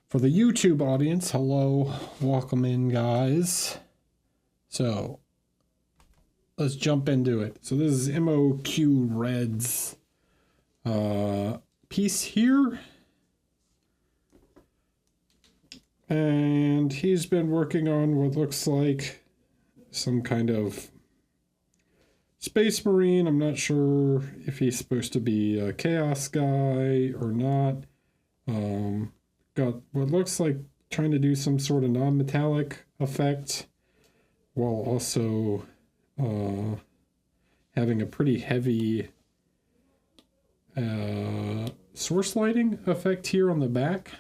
For the YouTube audience, hello, welcome in, guys. So let's jump into it. So this is MOQ Red's piece here. And he's been working on what looks like some kind of Space Marine. I'm not sure if he's supposed to be a Chaos guy or not. Got what looks like trying to do some sort of non-metallic effect while also having a pretty heavy source lighting effect here on the back.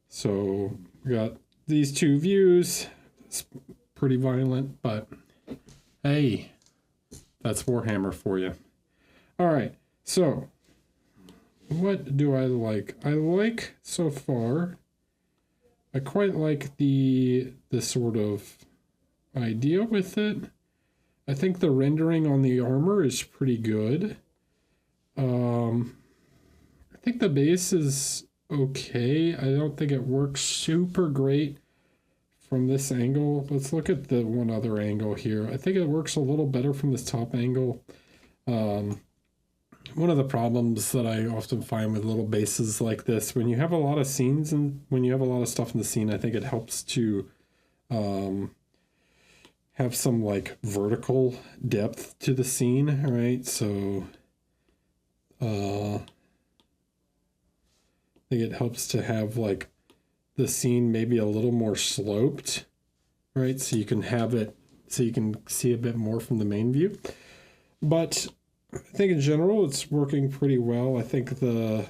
So we got these two views. It's pretty violent, but hey, that's Warhammer for you. All right, so what do I like? I like so far. I quite like the sort of idea with it. I think the rendering on the armor is pretty good. I think the base is okay. I don't think it works super great from this angle. Let's look at the one other angle here. I think it works a little better from this top angle. One of the problems that I often find with little bases like this, when you have a lot of scenes and when you have a lot of stuff in the scene, I think it helps to have some like vertical depth to the scene, right? So I think it helps to have like the scene maybe a little more sloped, right? So you can have it, so you can see a bit more from the main view. But I think in general it's working pretty well. I think the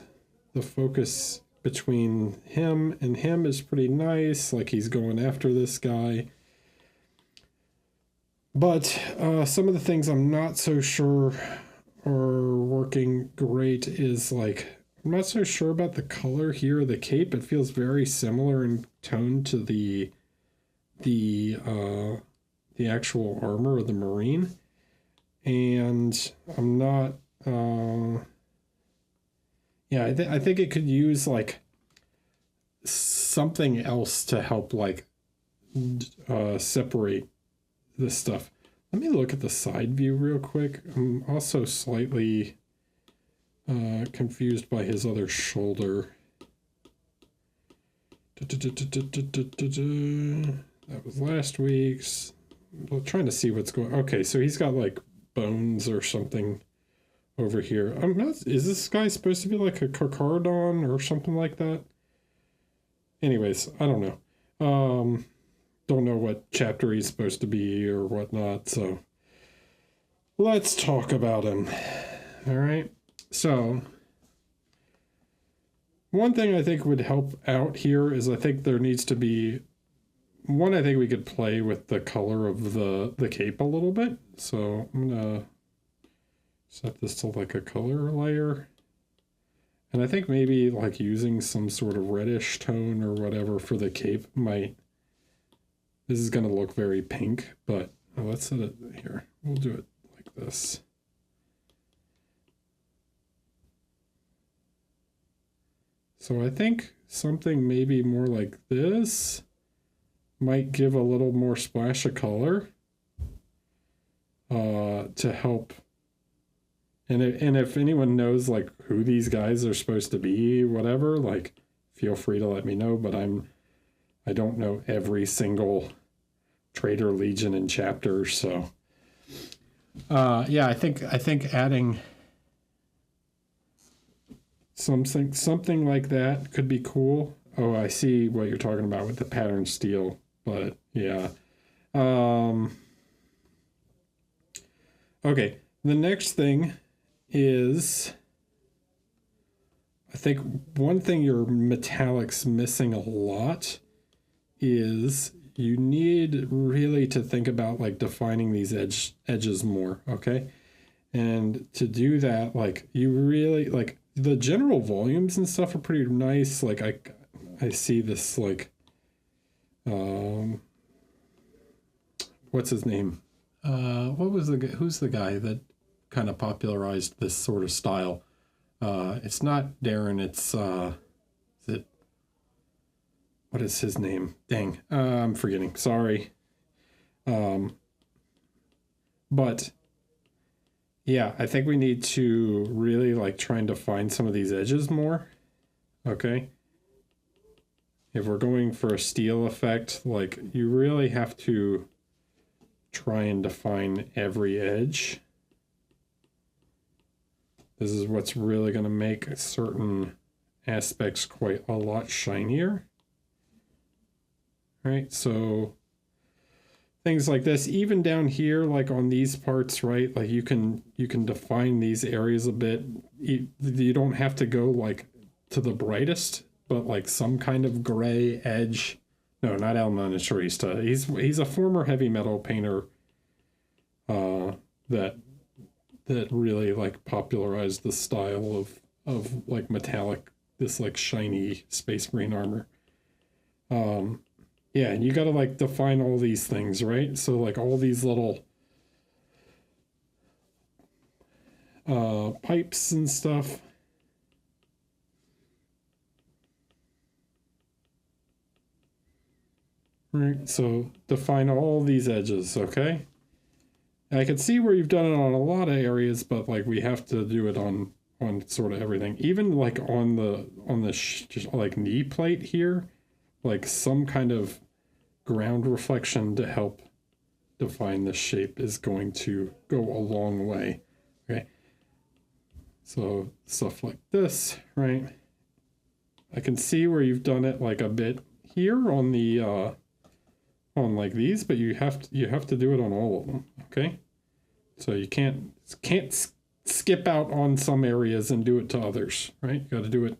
focus between him and him is pretty nice. Like he's going after this guy. But some of the things I'm not so sure are working great is like, I'm not so sure about the color here of the cape. It feels very similar in tone to the actual armor of the Marine. And I'm not, I think it could use like something else to help like separate this stuff. Let me look at the side view real quick. I'm also slightly confused by his other shoulder. That was last week's. I'm trying to see what's going on. Okay, so he's got like bones or something over here. I'm not, is this guy supposed to be like a Carcharodon or something like that? Anyways, I don't know. Don't know what chapter he's supposed to be or whatnot, so let's talk about him. All right. So one thing I think would help out here is I think there needs to be one, I think we could play with the color of the cape a little bit. So I'm gonna set this to like a color layer. And I think maybe like using some sort of reddish tone or whatever for the cape might, this is gonna look very pink, but let's set it here. We'll do it like this. So I think something maybe more like this might give a little more splash of color to help. And if anyone knows like who these guys are supposed to be, whatever, like feel free to let me know. But I don't know every single Traitor Legion and chapter, so yeah, I think adding something like that could be cool. Oh, I see what you're talking about with the pattern steel, but yeah. Okay, the next thing is, I think one thing your metallic's missing a lot is you need really to think about like defining these edges more, okay? And to do that, like you really like the general volumes and stuff are pretty nice. Like I see this like what's his name? Who's the guy that kind of popularized this sort of style? It's not Darren, it's is it what is his name? Dang, I'm forgetting. Sorry. But yeah, I think we need to really like trying to find some of these edges more. Okay. If we're going for a steel effect, like you really have to try and define every edge. This is what's really going to make certain aspects quite a lot shinier. Right, so things like this, even down here, like on these parts, right? Like you can define these areas a bit. You don't have to go like to the brightest, but like some kind of gray edge. No, not El Miniaturista. He's a former heavy metal painter that really like popularized the style of like metallic, this like shiny space green armor. Yeah, and you got to like define all these things, right? So like all these little pipes and stuff. Right, so define all these edges, okay? I can see where you've done it on a lot of areas, but like we have to do it on sort of everything. Even like on the like knee plate here, like some kind of ground reflection to help define the shape is going to go a long way. Okay. So stuff like this, right? I can see where you've done it like a bit here on the on like these, but you have to do it on all of them. Okay. So you can't skip out on some areas and do it to others, right? You got to do it.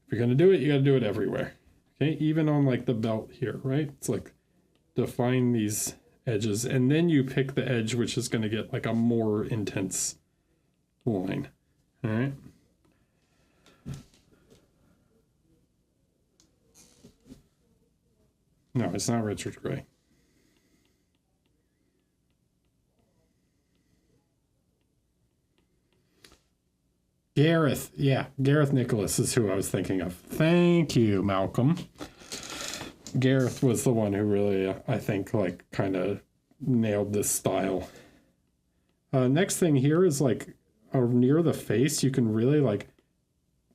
If you're going to do it, you got to do it everywhere. Okay, even on like the belt here, right? It's like define these edges, and then you pick the edge which is going to get like a more intense line. All right. No, it's not Richard Gray. Gareth, yeah, Gareth Nicholas is who I was thinking of. Thank you, Malcolm. Gareth was the one who really, I think, like, kind of nailed this style. Next thing here is, like, near the face, you can really, like,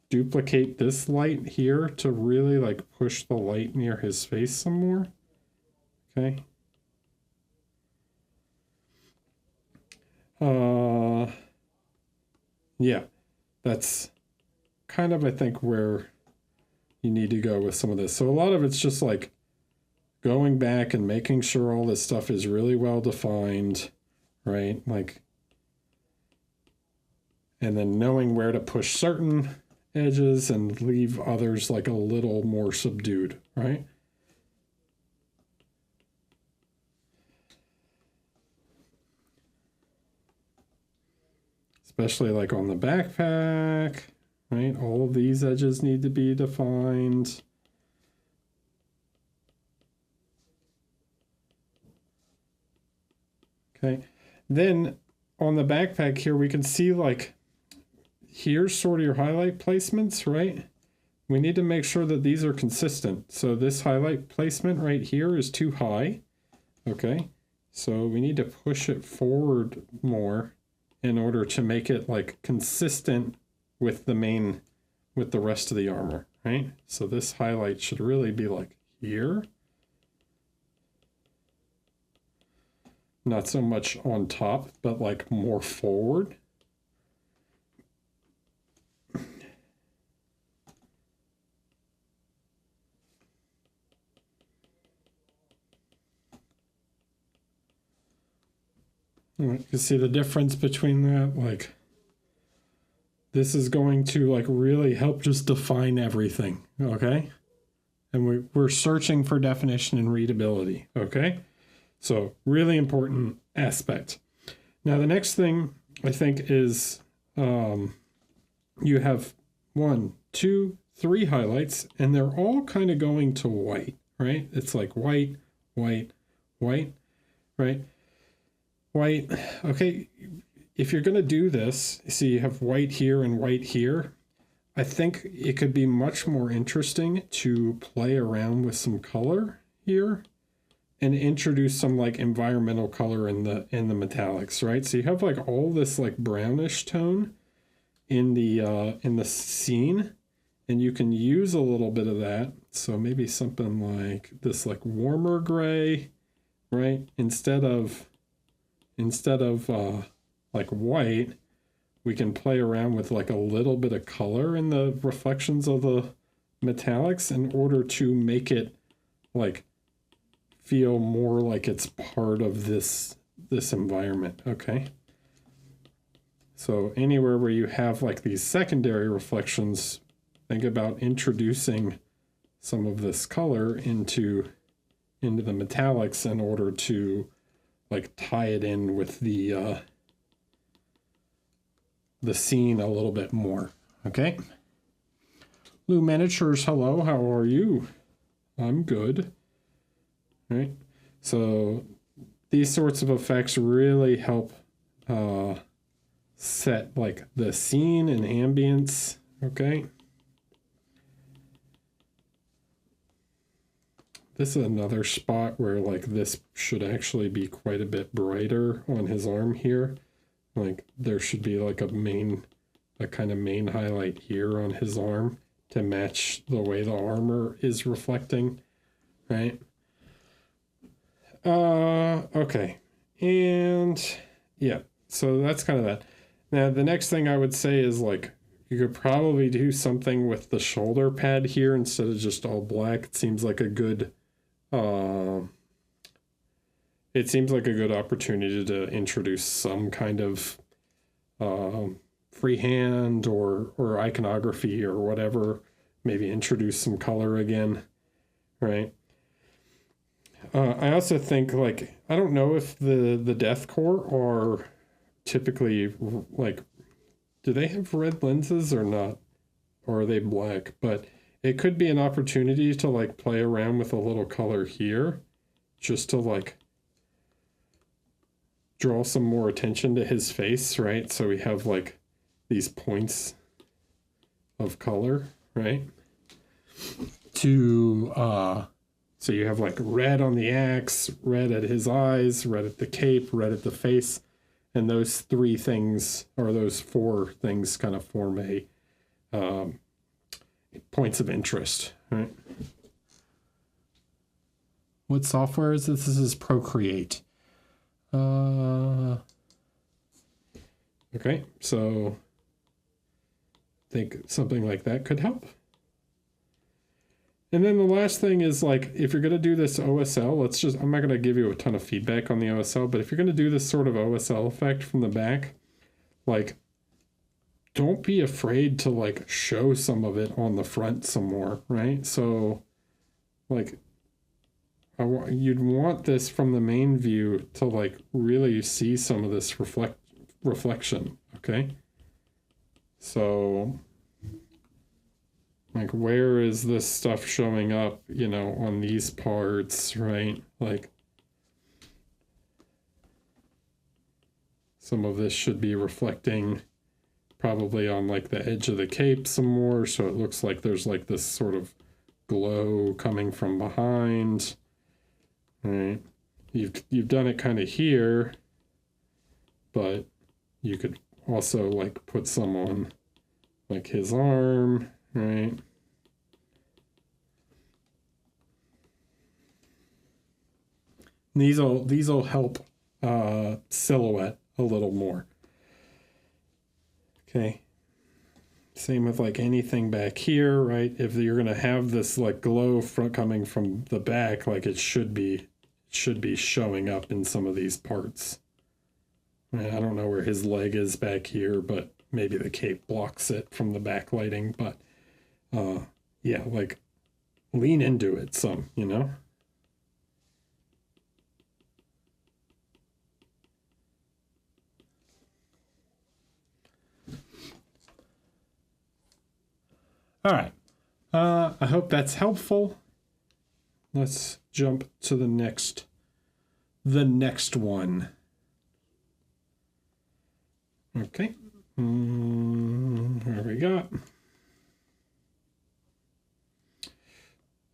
duplicate this light here to really, like, push the light near his face some more. Okay. Yeah. That's kind of, I think, where you need to go with some of this. So a lot of it's just like going back and making sure all this stuff is really well defined, right? Like, and then knowing where to push certain edges and leave others like a little more subdued, right? Especially like on the backpack, right? All of these edges need to be defined. Okay. Then on the backpack here, we can see like, here's sort of your highlight placements, right? We need to make sure that these are consistent. So this highlight placement right here is too high. Okay. So we need to push it forward more in order to make it like consistent with with the rest of the armor, right? So this highlight should really be like here. Not so much on top, but like more forward. You can see the difference between that, like this is going to like really help just define everything, okay? And we're searching for definition and readability, okay? So really important aspect. Now the next thing I think is you have 1, 2, 3 highlights, and they're all kind of going to white, right? It's like white, white, white, right? White. Okay, if you're going to do this, see you have white here and white here, I think it could be much more interesting to play around with some color here and introduce some like environmental color in the metallics, right? So you have like all this like brownish tone in the scene, and you can use a little bit of that. So maybe something like this, like warmer gray, right? Instead of like white, we can play around with like a little bit of color in the reflections of the metallics in order to make it like feel more like it's part of this environment. Okay. So anywhere where you have like these secondary reflections, think about introducing some of this color into the metallics in order to like tie it in with the scene a little bit more. Okay. Lou Miniatures, hello, how are you? I'm good. Right. So these sorts of effects really help set like the scene and ambience. Okay. This is another spot where like this should actually be quite a bit brighter on his arm here. Like there should be like a kind of main highlight here on his arm to match the way the armor is reflecting, right? Okay. And yeah, so that's kind of that. Now the next thing I would say is like you could probably do something with the shoulder pad here instead of just all black. It seems like a good opportunity to introduce some kind of freehand or iconography or whatever. Maybe introduce some color again, right? I also think like I don't know if the Deathcore are typically like, do they have red lenses or not, or are they black? But it could be an opportunity to like play around with a little color here, just to like draw some more attention to his face, right? So we have like these points of color, right? So you have like red on the axe, red at his eyes, red at the cape, red at the face, and those three things, or those four things, kind of form a points of interest, right? What software is this? This is Procreate. Okay, so I think something like that could help. And then the last thing is like, if you're going to do this OSL, I'm not going to give you a ton of feedback on the OSL, but if you're going to do this sort of OSL effect from the back, like, don't be afraid to like show some of it on the front some more, right? So like, you'd want this from the main view to like really see some of this reflection, okay? So like, where is this stuff showing up, on these parts, right? Like, some of this should be reflecting probably on like the edge of the cape some more, so it looks like there's like this sort of glow coming from behind, right? You've done it kind of here, but you could also like put some on like his arm, right? These'll help silhouette a little more. Okay. Same with like anything back here, right? If you're gonna have this like glow coming from the back, like it should be showing up in some of these parts. I don't know where his leg is back here, but maybe the cape blocks it from the backlighting. But yeah, like lean into it some, All right. I hope that's helpful. Let's jump to the next one. Okay. What we got?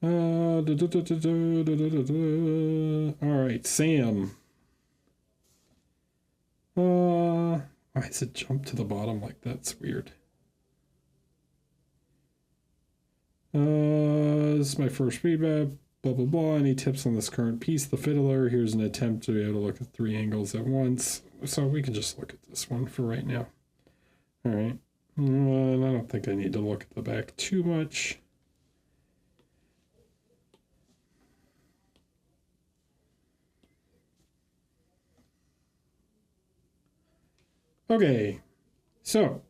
All right, Sam. Why does it jump to the bottom like that? It's weird. This is my first feedback. Blah blah blah. Any tips on this current piece? The fiddler. Here's an attempt to be able to look at 3 angles at once. So we can just look at this one for right now. All right. And I don't think I need to look at the back too much. Okay, so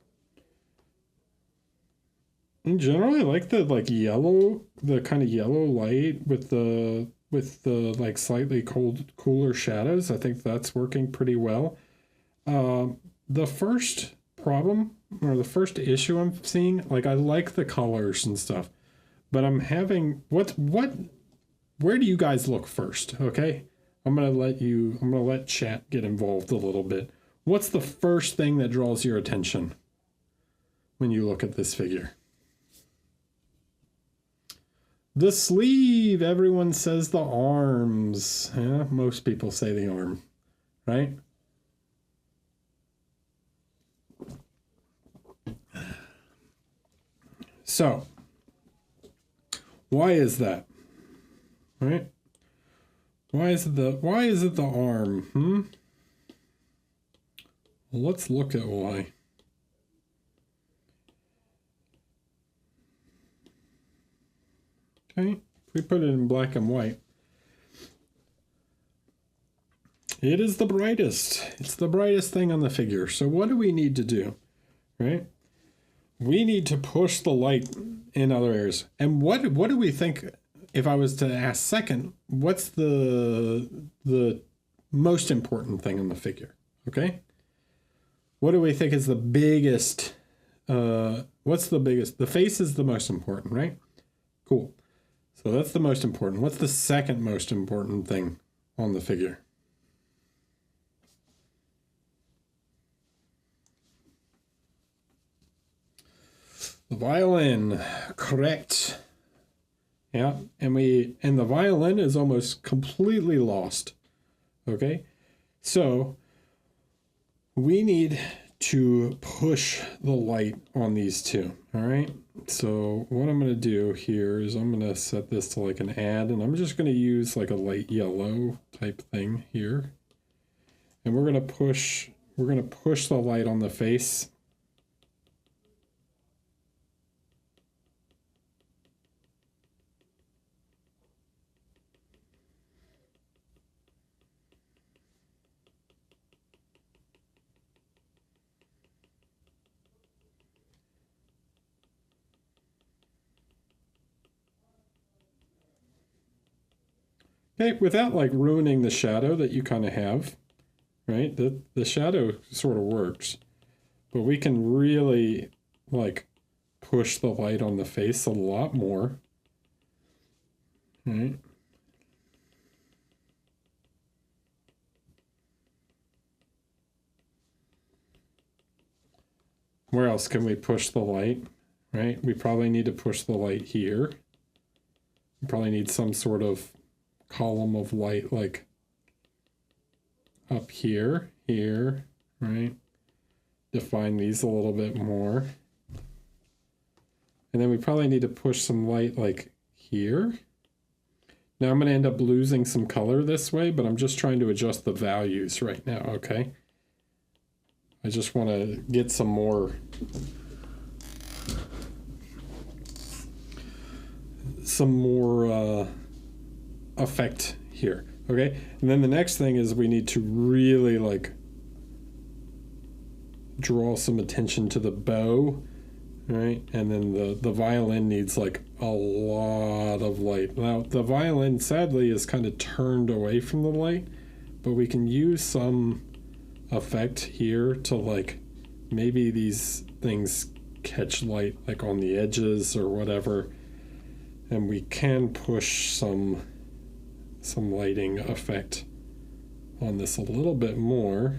in general, I like the yellow, the kind of yellow light with the like slightly cooler shadows. I think that's working pretty well. The first problem or the first issue I'm seeing, like I like the colors and stuff, but I'm having where do you guys look first? Okay, I'm gonna let chat get involved a little bit. What's the first thing that draws your attention when you look at this figure? The sleeve. Everyone says the arms. Yeah, most people say the arm, right? So, why is that? Right? Why is it the arm? Well, let's look at why. Okay, if we put it in black and white, it is the brightest. It's the brightest thing on the figure. So what do we need to do? Right? We need to push the light in other areas. And what do we think, if I was to ask second, what's the most important thing on the figure? Okay? What do we think is the biggest? What's the biggest? The face is the most important, right? Cool. So that's the most important. What's the second most important thing on the figure? The violin, correct. Yeah, and the violin is almost completely lost. Okay, so we need to push the light on these two. All right, so what I'm going to do here is I'm going to set this to like an add, and I'm just going to use like a light yellow type thing here, and we're going to push the light on the face. Okay, without like ruining the shadow that you kind of have, right? The shadow sort of works, but we can really like push the light on the face a lot more, right? Where else can we push the light, right? We probably need to push the light here. We probably need some sort of column of light like up here, right? Define these a little bit more. And then we probably need to push some light like here. Now I'm going to end up losing some color this way, but I'm just trying to adjust the values right now, okay? I just want to get some more effect here, okay? And then the next thing is we need to really like draw some attention to the bow, right? And then the violin needs like a lot of light. Now the violin sadly is kind of turned away from the light, but we can use some effect here to like maybe these things catch light like on the edges or whatever, and we can push some lighting effect on this a little bit more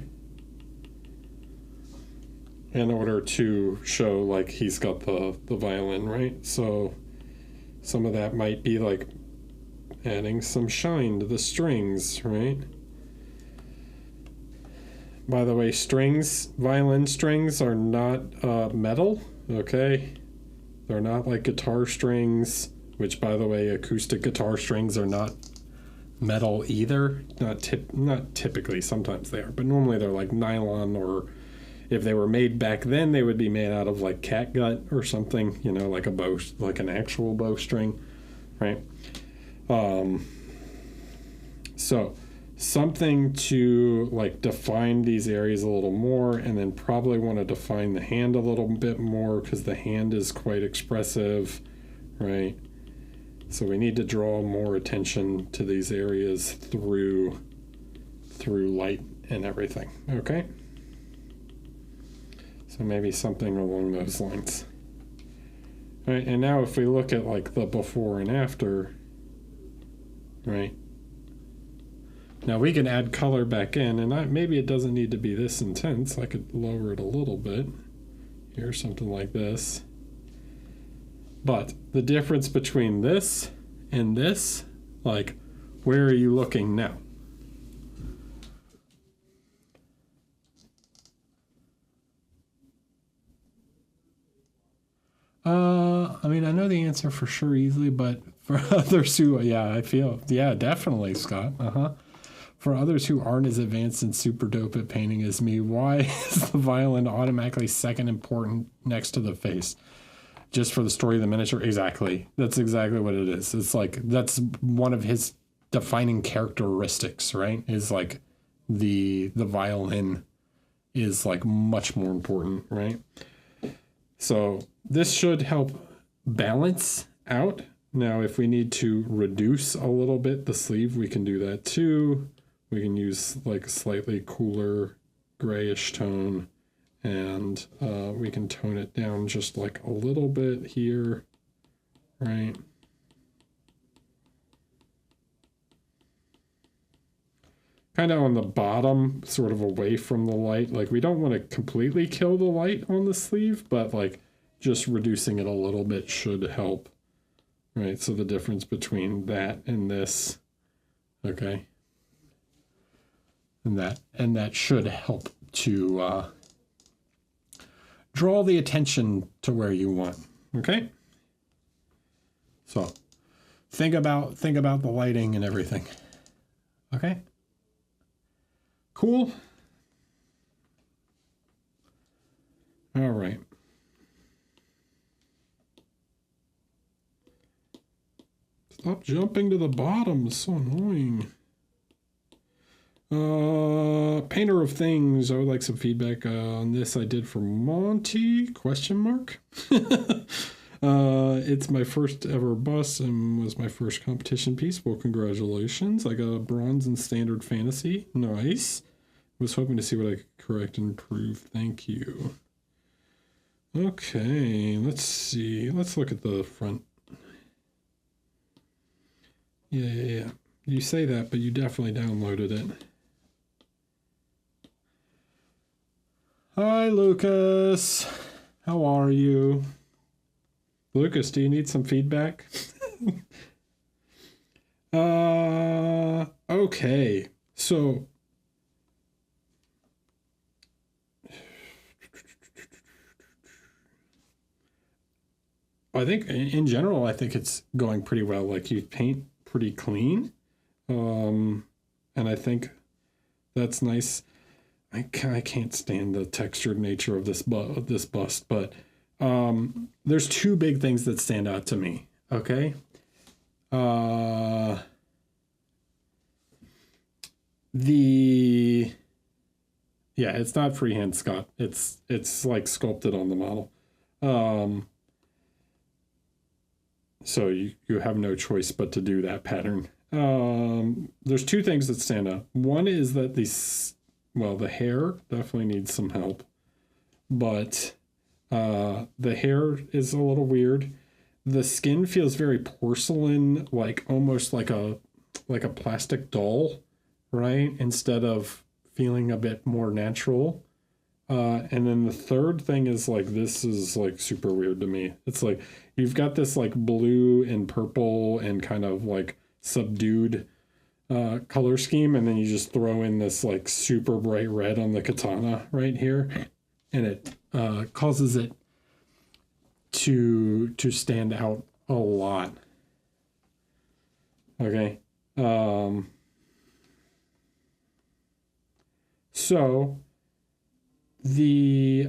in order to show like he's got the violin, right? So Some of that might be like adding some shine to the strings, right? By the way, violin strings are not metal, okay? They're not like guitar strings, which, by the way, acoustic guitar strings are not metal either. Not typically, sometimes they are, but normally they're like nylon, or if they were made back then, they would be made out of like catgut or something, like a bow, like an actual bowstring, right? So something to like define these areas a little more, and then probably want to define the hand a little bit more, because the hand is quite expressive, right? So we need to draw more attention to these areas through light and everything, okay? So maybe something along those lines. All right, and now if we look at like the before and after, right? Now we can add color back in, and maybe it doesn't need to be this intense. I could lower it a little bit here, something like this. But the difference between this and this, like, where are you looking now? I mean, I know the answer for sure easily, but for others who, definitely, Scott. For others who aren't as advanced and super dope at painting as me, why is the violin automatically second important next to the face? Just for the story of the miniature? Exactly. That's exactly what it is. It's like, that's one of his defining characteristics, right? Is like the violin is like much more important, right? So this should help balance out. Now, if we need to reduce a little bit the sleeve, we can do that too. We can use like a slightly cooler grayish tone, and we can tone it down just like a little bit here, right? Kind of on the bottom, sort of away from the light. Like, we don't want to completely kill the light on the sleeve, but like just reducing it a little bit should help, right? So the difference between that and this, okay? And that should help to draw the attention to where you want, okay? So think about the lighting and everything, okay? Cool. All right. Stop jumping to the bottom. It's so annoying. Painter of Things. I would like some feedback on this. I did for Monty? Question mark. It's my first ever bust and was my first competition piece. Well, congratulations. I got a bronze in standard fantasy. Nice. Was hoping to see what I could correct and improve. Thank you. Okay, let's see. Let's look at the front. Yeah. You say that, but you definitely downloaded it. Hi, Lucas. How are you? Lucas, do you need some feedback? Okay. So I think in general, I think it's going pretty well. Like, you paint pretty clean. And I think that's nice. I can't stand the textured nature of this bust, but there's two big things that stand out to me. Okay. It's not freehand, Scott. It's like sculpted on the model. So you have no choice but to do that pattern. There's two things that stand out. One is that the hair definitely needs some help, but the hair is a little weird. The skin feels very porcelain, like almost like a plastic doll, right? Instead of feeling a bit more natural. And then the third thing is like, this is like super weird to me. It's like, you've got this like blue and purple and kind of like subdued color scheme. And then you just throw in this like super bright red on the katana right here. And it causes it to stand out a lot. Okay. So the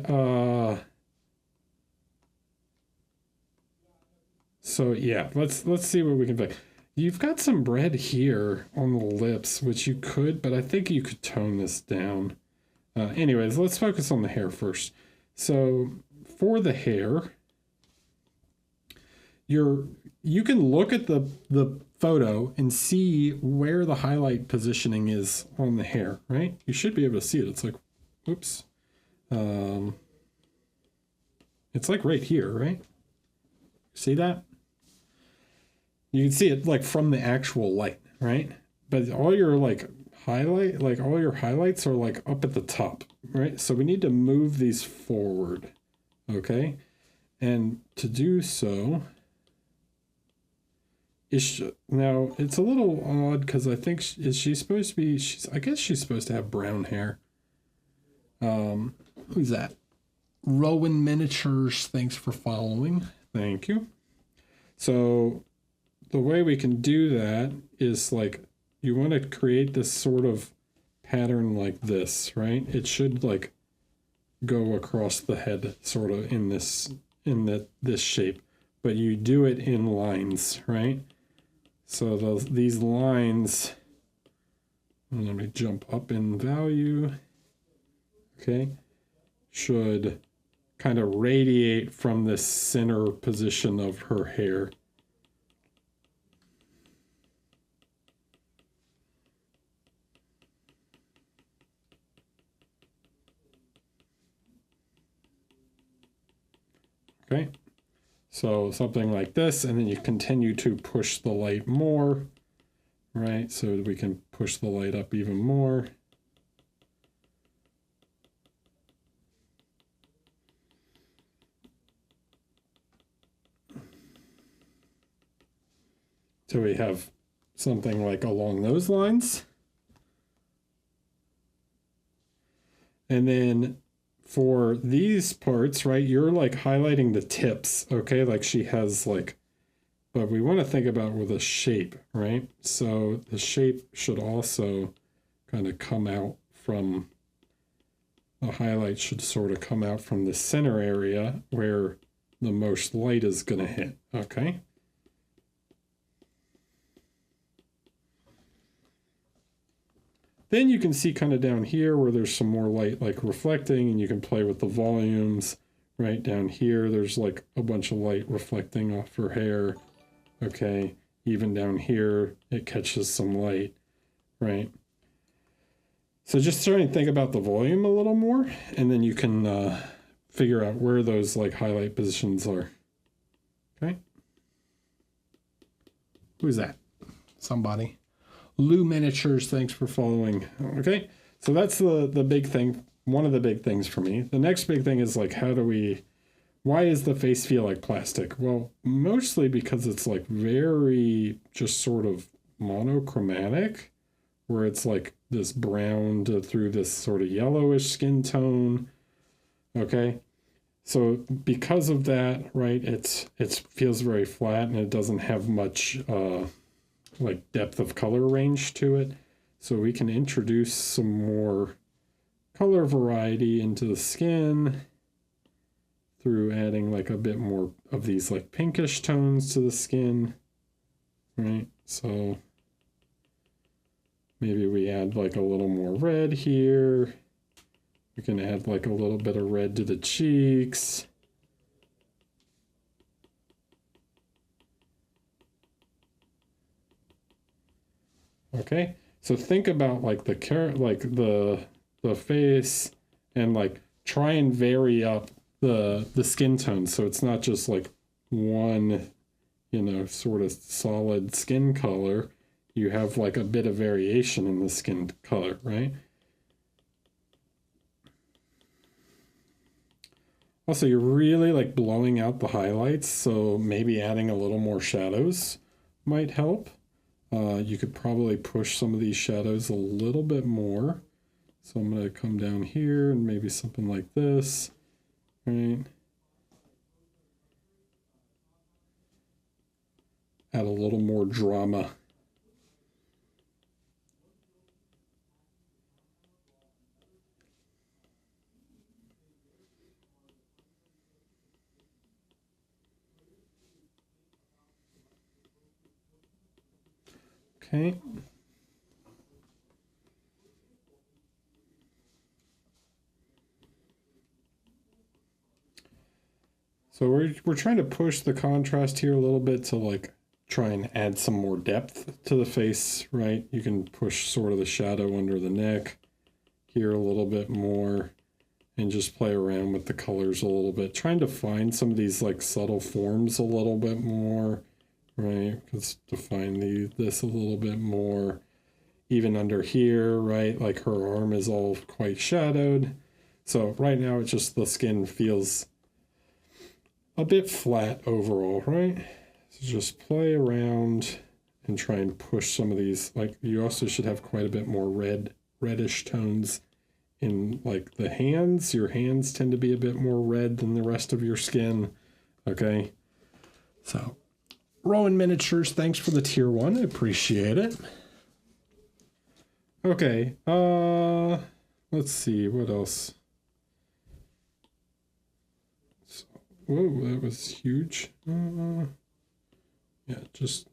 so yeah, let's see what we can pick. You've got some red here on the lips, which you could, but I think you could tone this down. Anyways, let's focus on the hair first. So for the hair, you can look at the photo and see where the highlight positioning is on the hair, right? You should be able to see it. It's like, oops. It's like right here, right? See that? You can see it like from the actual light, right? But all your like all your highlights are like up at the top, right? So we need to move these forward, okay? And to do so, now it's a little odd because I think is she supposed to be? I guess she's supposed to have brown hair. Who's that? Rowan Miniatures. Thanks for following. Thank you. So the way we can do that is like, you want to create this sort of pattern like this, right? It should like go across the head sort of in this shape, but you do it in lines, right? So these lines, let me jump up in value, okay, should kind of radiate from this center position of her hair. Okay, so something like this, and then you continue to push the light more, right? So we can push the light up even more. So we have something like along those lines. And then for these parts, right, you're like highlighting the tips, okay? Like she has like, but we want to think about with a shape, right? So the shape should also kind of come out from, the highlight should sort of come out from the center area where the most light is going to hit, okay? Then you can see kind of down here where there's some more light like reflecting, and you can play with the volumes. Right down here, there's like a bunch of light reflecting off her hair. Okay, even down here, it catches some light, right? So just starting to think about the volume a little more, and then you can figure out where those like highlight positions are. Okay. Who's that? Somebody. Lou Miniatures, thanks for following. Okay, so that's the big thing, one of the big things for me. The next big thing is like, why does the face feel like plastic? Well, mostly because it's like very just sort of monochromatic, where it's like this brown through this sort of yellowish skin tone. Okay, so because of that, right, it feels very flat, and it doesn't have much like depth of color range to it. So we can introduce some more color variety into the skin through adding like a bit more of these like pinkish tones to the skin, right? So maybe we add like a little more red here. We can add like a little bit of red to the cheeks. Okay, so think about like the face, and like try and vary up the skin tone, so it's not just like one, sort of solid skin color. You have like a bit of variation in the skin color, right? Also, you're really like blowing out the highlights, so maybe adding a little more shadows might help. You could probably push some of these shadows a little bit more. So I'm going to come down here and maybe something like this, right? Add a little more drama. Okay. So we're trying to push the contrast here a little bit to like try and add some more depth to the face, right? You can push sort of the shadow under the neck here a little bit more and just play around with the colors a little bit, trying to find some of these like subtle forms a little bit more, right? Let's define this a little bit more. Even under here, right? Like her arm is all quite shadowed. So right now it's just the skin feels a bit flat overall, right? So just play around and try and push some of these. Like you also should have quite a bit more reddish tones in like the hands. Your hands tend to be a bit more red than the rest of your skin. Okay. So Rowan Miniatures, thanks for the tier 1. I appreciate it. Okay. Let's see what else. Whoa, that was huge. Yeah, just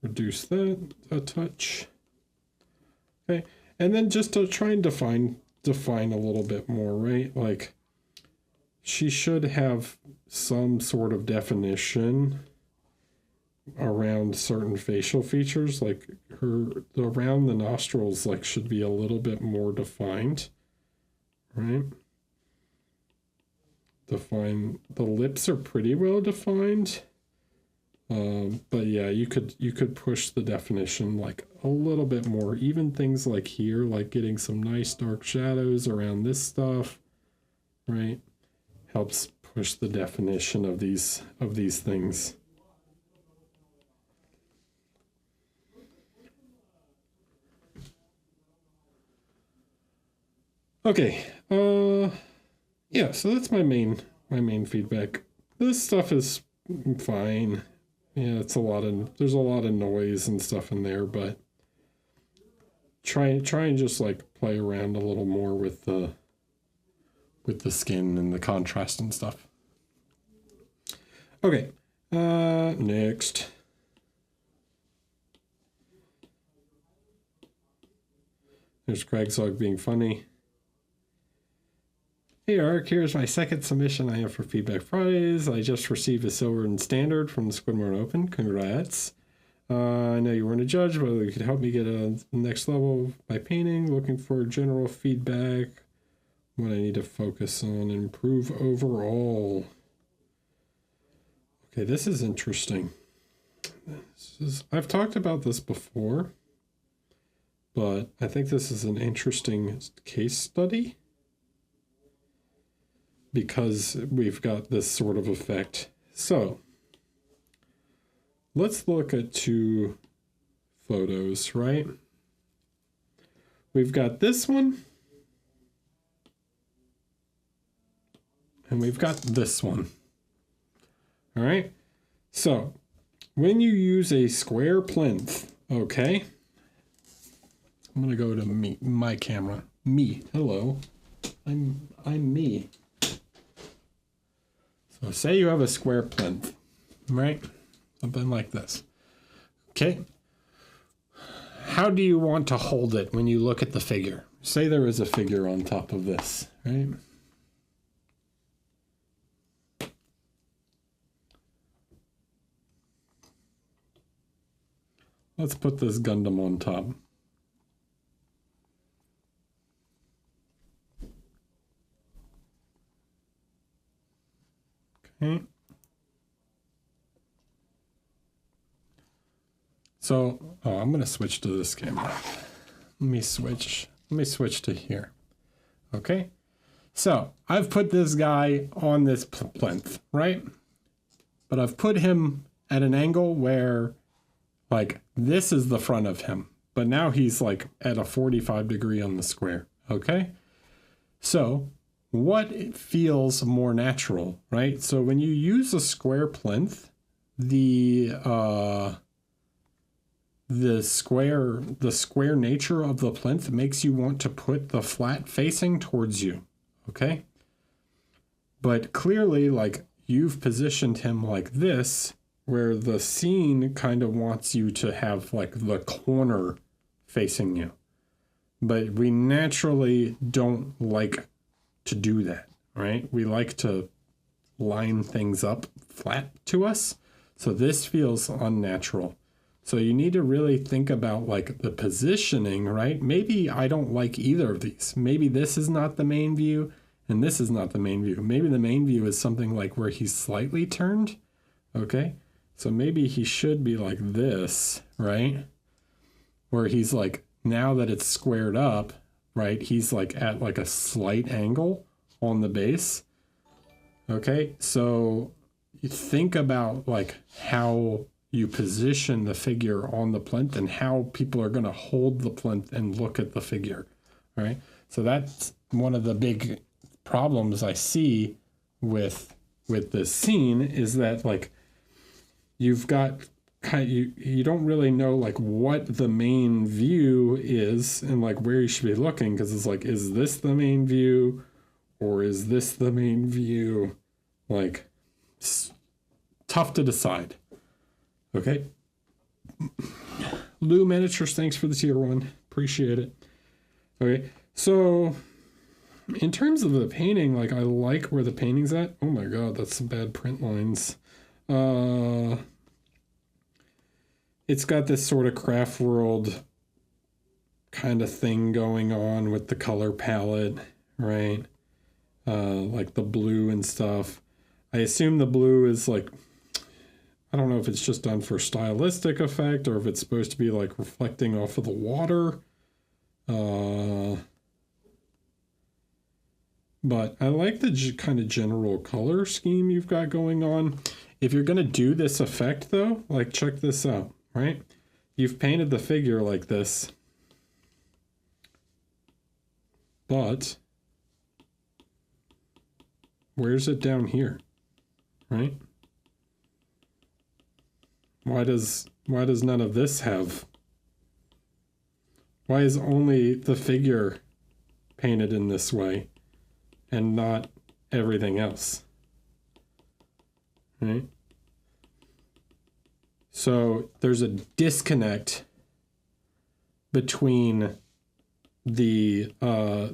reduce that a touch. Okay, and then just to try and define a little bit more, right? Like she should have some sort of definition around certain facial features, like around the nostrils like should be a little bit more defined, right? The lips are pretty well defined, but yeah, you could push the definition like a little bit more. Even things like here, like getting some nice dark shadows around this stuff, right, helps push the definition of these things. Okay, yeah, so that's my main feedback. This stuff is fine. Yeah, there's a lot of noise and stuff in there, but try and just like play around a little more with the skin and the contrast and stuff. Okay, next. There's Craigsog being funny. Hey Ark, here's my second submission I have for Feedback Fridays. I just received a silver and standard from the Squidward Open. Congrats. I know you weren't a judge, but you could help me get a next level by painting. Looking for general feedback. What I need to focus on, improve overall. Okay, this is interesting. I've talked about this before, but I think this is an interesting case study, because we've got this sort of effect. So let's look at 2 photos, right? We've got this one, and we've got this one. All right. So when you use a square plinth, okay, I'm gonna go to my camera. Me, hello, I'm me. So say you have a square plinth, right? Something like this. Okay. How do you want to hold it when you look at the figure? Say there is a figure on top of this, right? Let's put this Gundam on top. Okay. So, I'm going to switch to this camera. Let me switch to here. Okay. So I've put this guy on this plinth, right? But I've put him at an angle where like this is the front of him, but now he's like at a 45 degree on the square. Okay. So what feels more natural, right? So when you use a square plinth, the square nature of the plinth makes you want to put the flat facing towards you. Okay. But clearly, like you've positioned him like this, where the scene kind of wants you to have like the corner facing you. But we naturally don't like to do that, right? We like to line things up flat to us. So this feels unnatural. So you need to really think about like the positioning, right? Maybe I don't like either of these. Maybe this is not the main view and this is not the main view. Maybe the main view is something like where he's slightly turned. Okay. So maybe he should be like this, right? Where he's like, now that it's squared up, right? He's like at like a slight angle on the base. Okay. So you think about like how you position the figure on the plinth and how people are going to hold the plinth and look at the figure. Right. So that's one of the big problems I see with this scene is that like you've got you don't really know like what the main view is and like where you should be looking, because it's like, is this the main view or is this the main view? Like it's tough to decide. Okay. Lou Miniatures, thanks for the tier 1. Appreciate it. Okay. So in terms of the painting, like I like where the painting's at. Oh my God, that's some bad print lines. It's got this sort of craft world kind of thing going on with the color palette, right? Like the blue and stuff. I assume the blue is like, I don't know if it's just done for stylistic effect or if it's supposed to be like reflecting off of the water. But I like the kind of general color scheme you've got going on. If you're going to do this effect though, like check this out, right? You've painted the figure like this, but where's it down here, right? Why does none of this have? Why is only the figure painted in this way and not everything else? Right? So there's a disconnect between the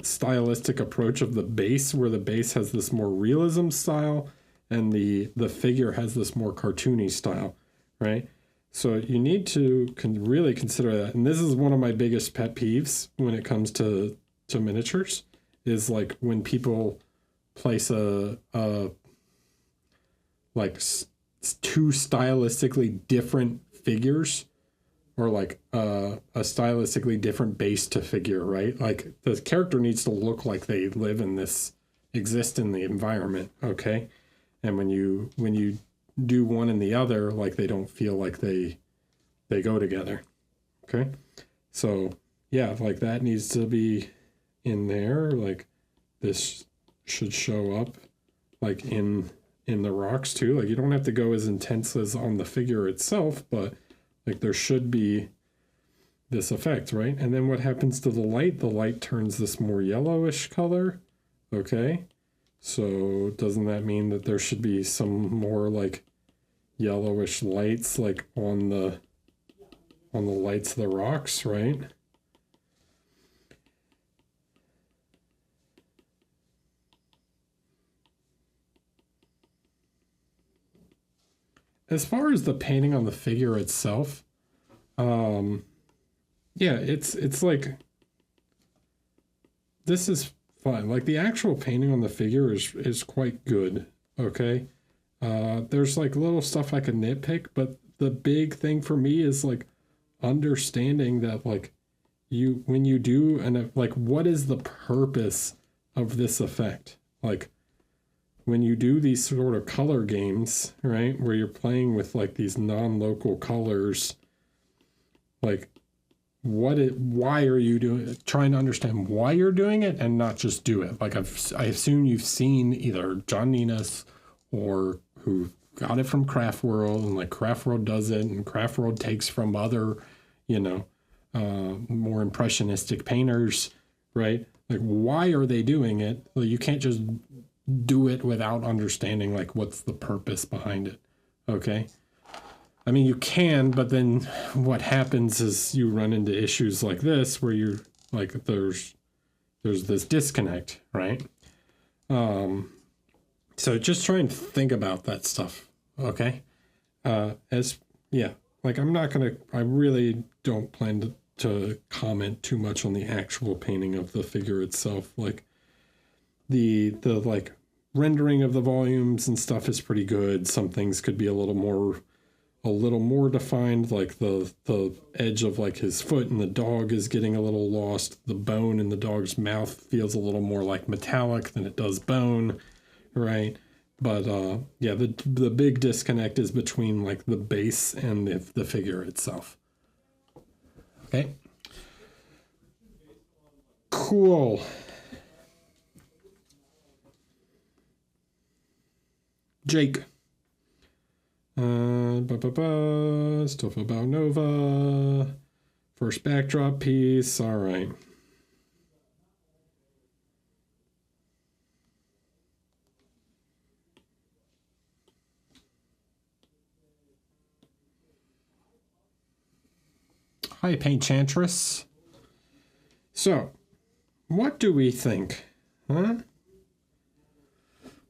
stylistic approach of the base, where the base has this more realism style and the figure has this more cartoony style, right? So you need to really consider that. And this is one of my biggest pet peeves when it comes to miniatures, is like when people place like two stylistically different figures, or like a stylistically different base to figure, right? Like the character needs to look like they live in this, exist in the environment, okay? And when you do one and the other, like they don't feel like they go together, okay? So yeah, like that needs to be in there. Like this should show up like in the rocks too. Like you don't have to go as intense as on the figure itself, but like there should be this effect, right? And then what happens to the light? The light turns this more yellowish color, okay? So doesn't that mean that there should be some more like yellowish lights like on the lights of the rocks, right? As far as the painting on the figure itself, yeah, it's like, this is fun. Like the actual painting on the figure is quite good, okay? There's like little stuff I could nitpick, but the big thing for me is like understanding that like when you do, and like what is the purpose of this effect. Like when you do these sort of color games, right, where you're playing with like these non-local colors, like why are you doing it? Trying to understand why you're doing it and not just do it. Like I assume you've seen either John Ninas or who got it from Craft World, and like Craft World does it, and Craft World takes from other, more impressionistic painters, right? Like why are they doing it? Well, you can't just do it without understanding like what's the purpose behind it. Okay. I mean, you can, but then what happens is you run into issues like this where you're like, there's this disconnect, right? So just try and think about that stuff. Okay. Like I really don't plan to comment too much on the actual painting of the figure itself. Like the like rendering of the volumes and stuff is pretty good. Some things could be a little more defined, like the edge of like his foot and the dog is getting a little lost. The bone in the dog's mouth feels a little more like metallic than it does bone, right? But the big disconnect is between like the base and the figure itself. Okay. Cool. Jake. Stuff about Nova. First backdrop piece. All right. Hi, Paintchantress. So, what do we think? Huh?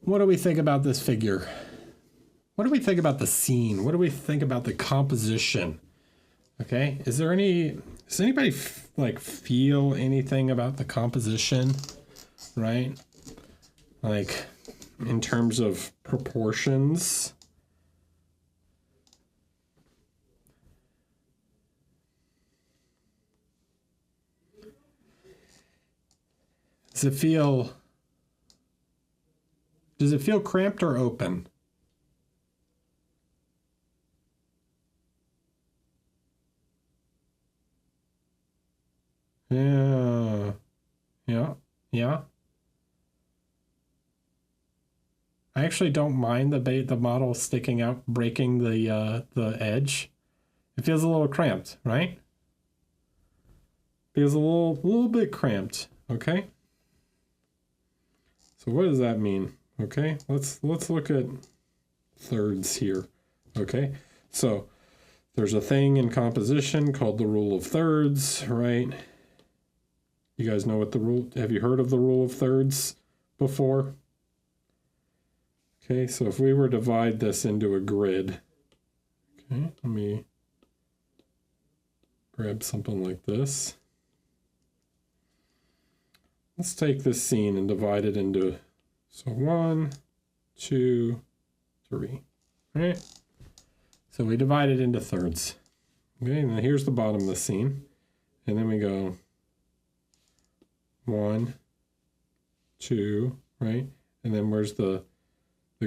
What do we think about this figure? What do we think about the scene? What do we think about the composition? Okay, does anybody feel anything about the composition, right? Like in terms of proportions? Does it feel cramped or open? Yeah. I actually don't mind the model sticking out, breaking the edge. It feels a little cramped, right? Feels a little bit cramped. Okay. So what does that mean? Okay, let's look at thirds here. Okay, so there's a thing in composition called the rule of thirds, right? You guys know what have you heard of the rule of thirds before? Okay, so if we were to divide this into a grid, okay, let me grab something like this. Let's take this scene and divide it into, so 1, 2, 3, right? So we divide it into thirds. Okay, and then here's the bottom of the scene. And then we go 1, 2, right? And then where's the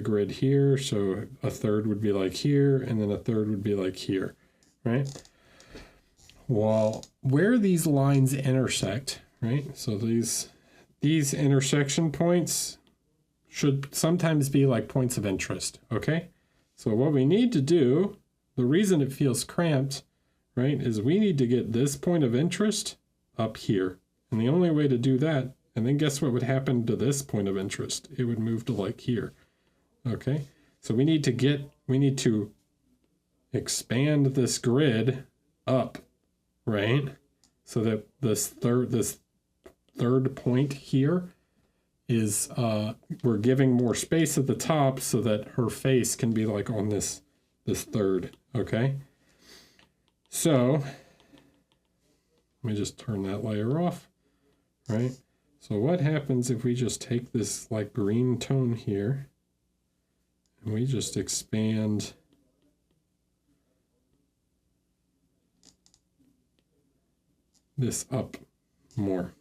grid here? So a third would be like here, and then a third would be like here, right? Well, where these lines intersect, right? So these intersection points should sometimes be like points of interest, okay? So what we need to do, the reason it feels cramped, right, is we need to get this point of interest up here. And the only way to do that, and then guess what would happen to this point of interest? It would move to like here, okay? So we need to expand this grid up, right? So that this third point here is we're giving more space at the top so that her face can be like on this third, okay? So let me just turn that layer off, right? So what happens if we just take this like green tone here and we just expand this up more?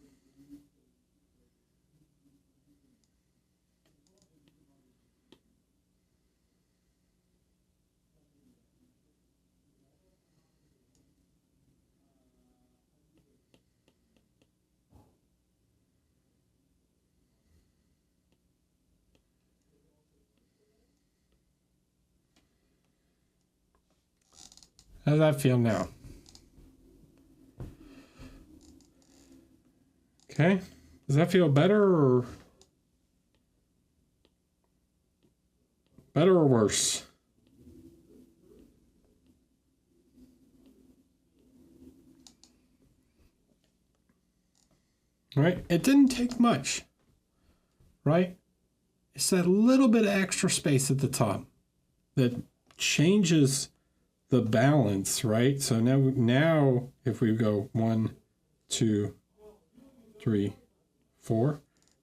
How does that feel now? Okay. Does that feel better or worse? All right. It didn't take much, right? It's that little bit of extra space at the top that changes the balance, right? So now if we go 1, 2, 3, 4,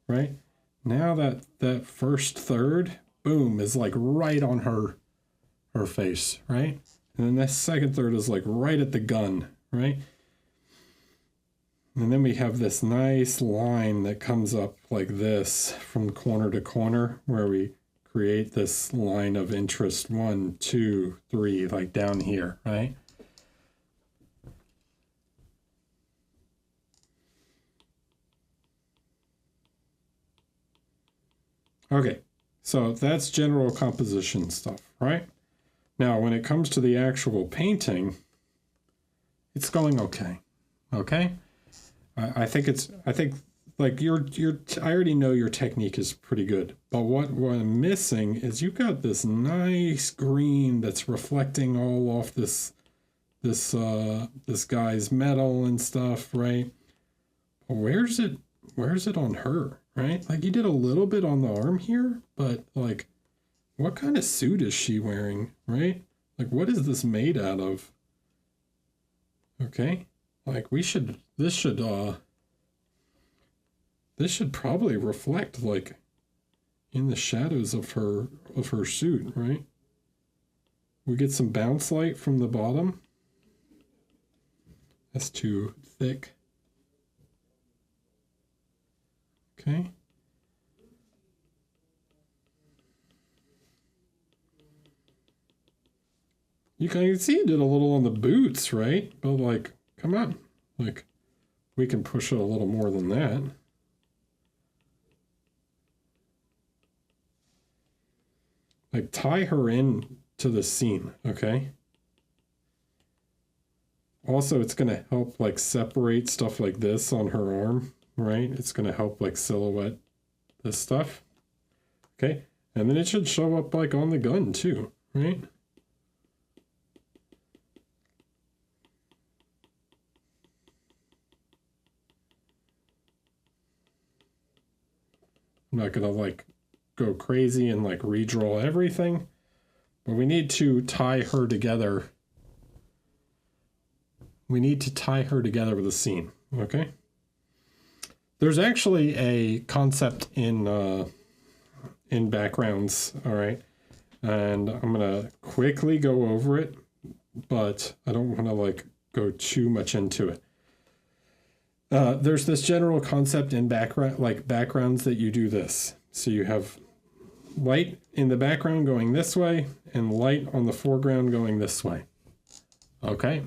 right? Now that first third, boom, is like right on her face, right? And then that second third is like right at the gun, right? And then we have this nice line that comes up like this from corner to corner where we create this line of interest 1, 2, 3, like down here, right? Okay, so that's general composition stuff, right? Now, when it comes to the actual painting, it's going okay. Okay? I think like I already know your technique is pretty good, but what I'm missing is you've got this nice green that's reflecting all off this guy's metal and stuff, right? Where's it on her, right? Like you did a little bit on the arm here, but like what kind of suit is she wearing, right? Like what is this made out of? Okay? Like this should probably reflect like in the shadows of her suit, right? We get some bounce light from the bottom. That's too thick. Okay. You can see it did a little on the boots, right? But like, come on. Like, we can push it a little more than that. Like, tie her in to the scene, okay? Also, it's going to help, like, separate stuff like this on her arm, right? It's going to help, like, silhouette this stuff. Okay? And then it should show up, like, on the gun, too, right? I'm not going to, like, go crazy and, like, redraw everything. But we need to tie her together. We need to tie her together with a scene, okay? There's actually a concept in backgrounds, all right? And I'm going to quickly go over it, but I don't want to, like, go too much into it. There's this general concept in backgrounds that you do this. So you have light in the background going this way and light on the foreground going this way. Okay?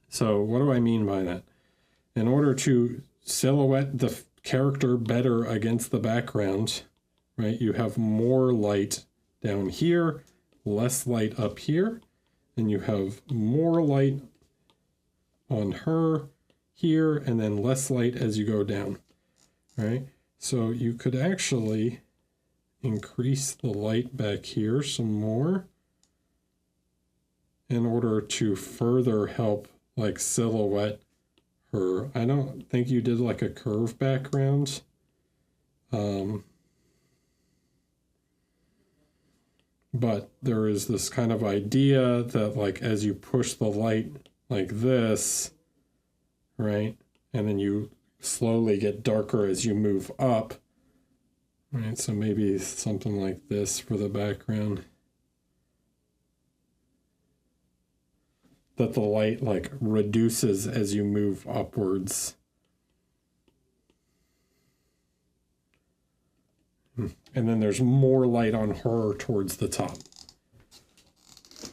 So what do I mean by that? In order to silhouette the character better against the background, right, you have more light down here, less light up here, and you have more light on her here, and then less light as you go down, right? So you could actually increase the light back here some more in order to further help like silhouette her. I don't think you did like a curve background. But there is this kind of idea that like as you push the light like this, right? And then you slowly get darker as you move up, right? So maybe something like this for the background. That the light like reduces as you move upwards. And then there's more light on her towards the top.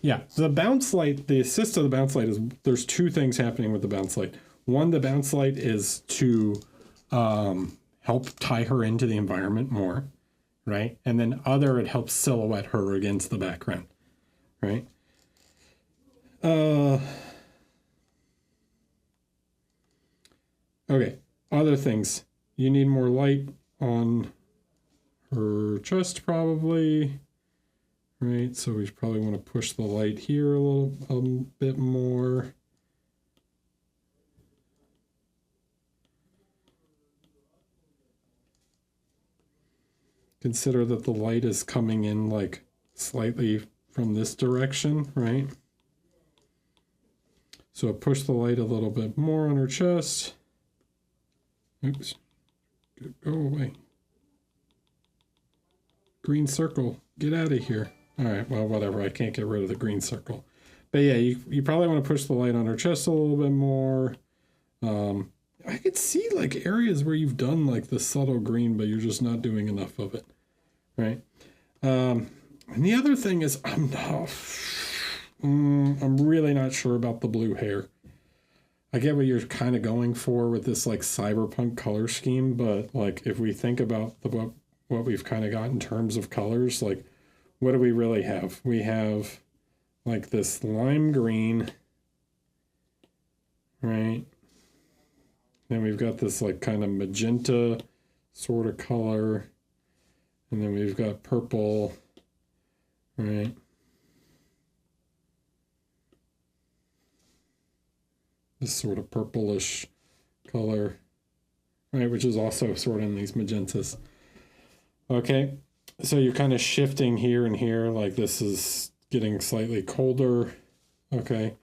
Yeah, the bounce light, the assist of the bounce light is, there's two things happening with the bounce light. One, the bounce light is to help tie her into the environment more, right? And then other, it helps silhouette her against the background, right? Uh, okay. Other things. You need more light on her chest, probably. Right. So we probably want to push the light here a bit more. Consider that the light is coming in like slightly from this direction, right? So push the light a little bit more on her chest. Oops. Go away. Green circle. Get out of here. All right, well, whatever. I can't get rid of the green circle. But yeah, you probably want to push the light on her chest a little bit more. I could see like areas where you've done like the subtle green, but you're just not doing enough of it, right? And the other thing is I'm really not sure about the blue hair. I get what you're kind of going for with this like cyberpunk color scheme, but like if we think about what we've kind of got in terms of colors, like what do we really have? We have like this lime green, right? Then we've got this like kind of magenta sort of color, and then we've got purple, right? This sort of purplish color, right? Which is also sort of in these magentas. Okay, so you're kind of shifting here and here, like this is getting slightly colder. Okay,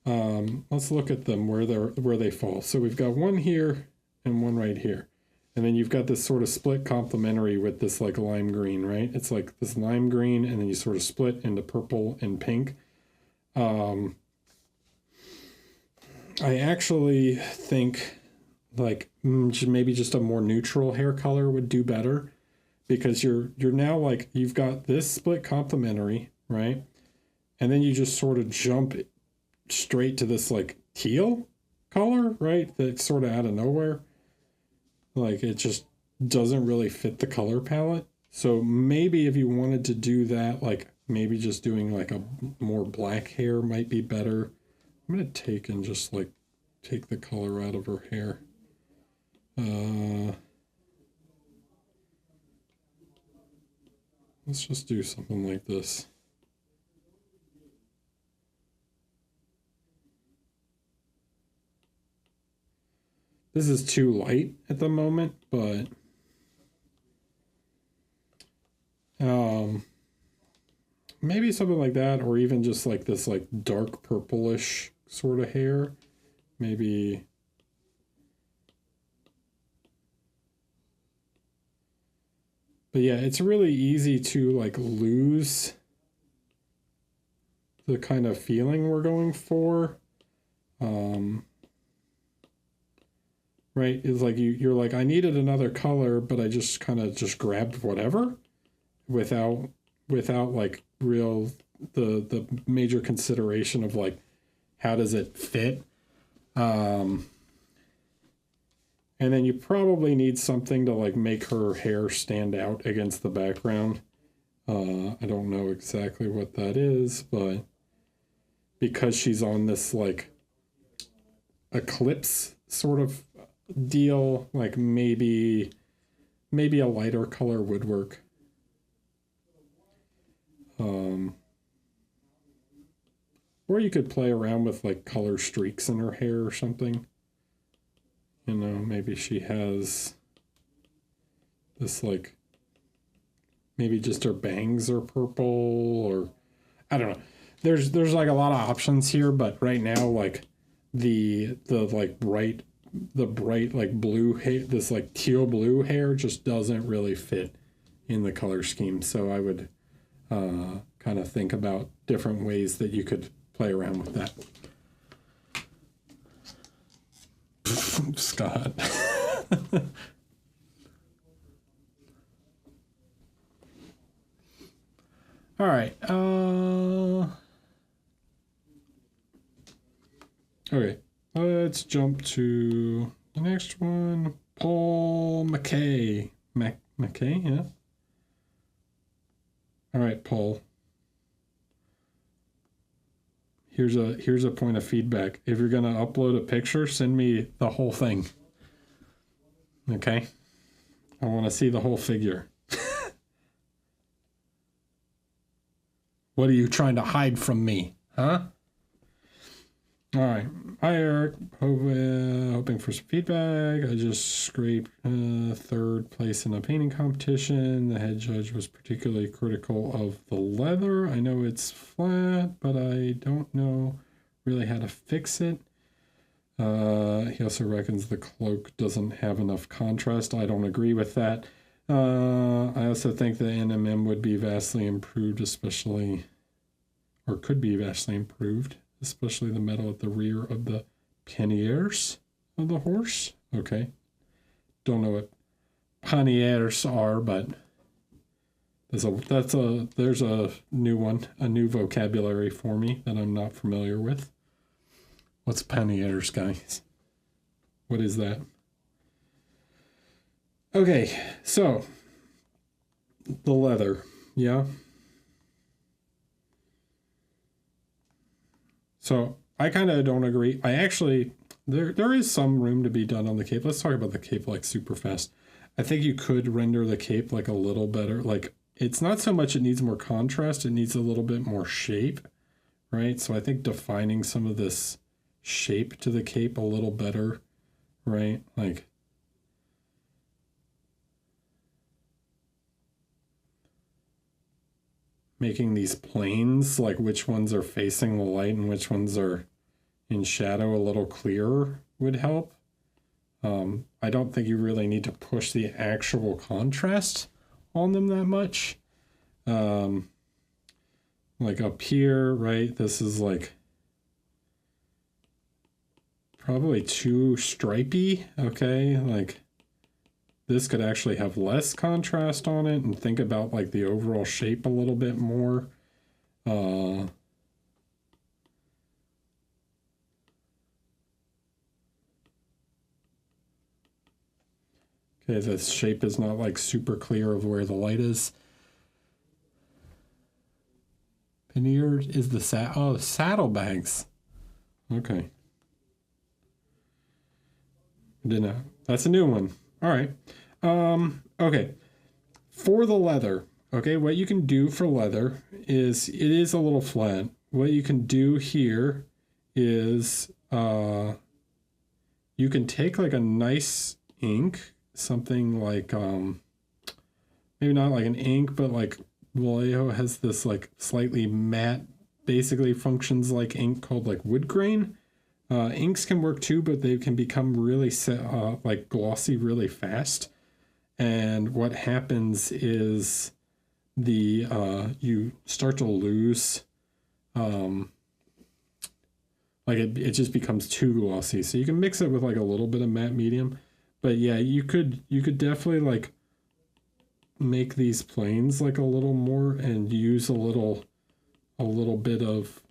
let's look at them where they fall. So we've got one here and one right here, and then you've got this sort of split complementary with this like lime green, right? It's like this lime green, and then you sort of split into purple and pink. I actually think like maybe just a more neutral hair color would do better, because you're now like you've got this split complementary, right? And then you just sort of jump straight to this like teal color, right? That's sort of out of nowhere. Like it just doesn't really fit the color palette. So maybe if you wanted to do that, like maybe just doing like a more black hair might be better. I'm gonna take and just like take the color out of her hair. Let's just do something like this. This is too light at the moment, but maybe something like that, or even just like this like dark purplish sort of hair. Maybe but yeah, it's really easy to like lose the kind of feeling we're going for. Right? It's like you're like, I needed another color, but I just kind of just grabbed whatever without like real the major consideration of like how does it fit. And then you probably need something to like make her hair stand out against the background. I don't know exactly what that is, but because she's on this like eclipse sort of deal, like maybe a lighter color would work. Or you could play around with like color streaks in her hair or something. You know, maybe she has this like maybe just her bangs are purple, or I don't know. There's like a lot of options here, but right now like the like bright like blue hair, this like teal blue hair just doesn't really fit in the color scheme. So I would kind of think about different ways that you could play around with that. Scott. All right. Okay. Let's jump to the next one. Paul McKay. McKay, yeah. All right, Paul. here's a point of feedback. If you're gonna upload a picture, send me the whole thing. Okay? I want to see the whole figure. What are you trying to hide from me? Huh? All right. Hi, Eric. Hoping for some feedback. I just scraped third place in a painting competition. The head judge was particularly critical of the leather. I know it's flat, but I don't know really how to fix it. He also reckons the cloak doesn't have enough contrast. I don't agree with that. I also think the NMM would be vastly improved, especially, or could be vastly improved, especially the metal at the rear of the panniers of the horse. Okay. Don't know what panniers are, but there's a new one, a new vocabulary for me that I'm not familiar with. What's panniers, guys? What is that? Okay, so the leather, yeah. So I kind of don't agree. I actually, there is some room to be done on the cape. Let's talk about the cape like super fast. I think you could render the cape like a little better. Like, it's not so much it needs more contrast, it needs a little bit more shape, right? So I think defining some of this shape to the cape a little better, right? Like, making these planes, like which ones are facing the light and which ones are in shadow, a little clearer would help. I don't think you really need to push the actual contrast on them that much. Like up here, right? This is like probably too stripy, okay? Like, this could actually have less contrast on it, and think about like the overall shape a little bit more. Okay, the shape is not like super clear of where the light is. Pannier is the saddlebags. Okay. Didn't know. That's a new one. All right. Okay. For the leather, okay, what you can do for leather is, it is a little flat. What you can do here is you can take like a nice ink, something like maybe not like an ink, but like Vallejo has this like slightly matte, basically functions like ink, called like wood grain. Inks can work too, but they can become really like glossy really fast. And what happens is you start to lose, like it just becomes too glossy. So you can mix it with like a little bit of matte medium, but yeah, you could definitely like make these planes like a little more and use a little bit of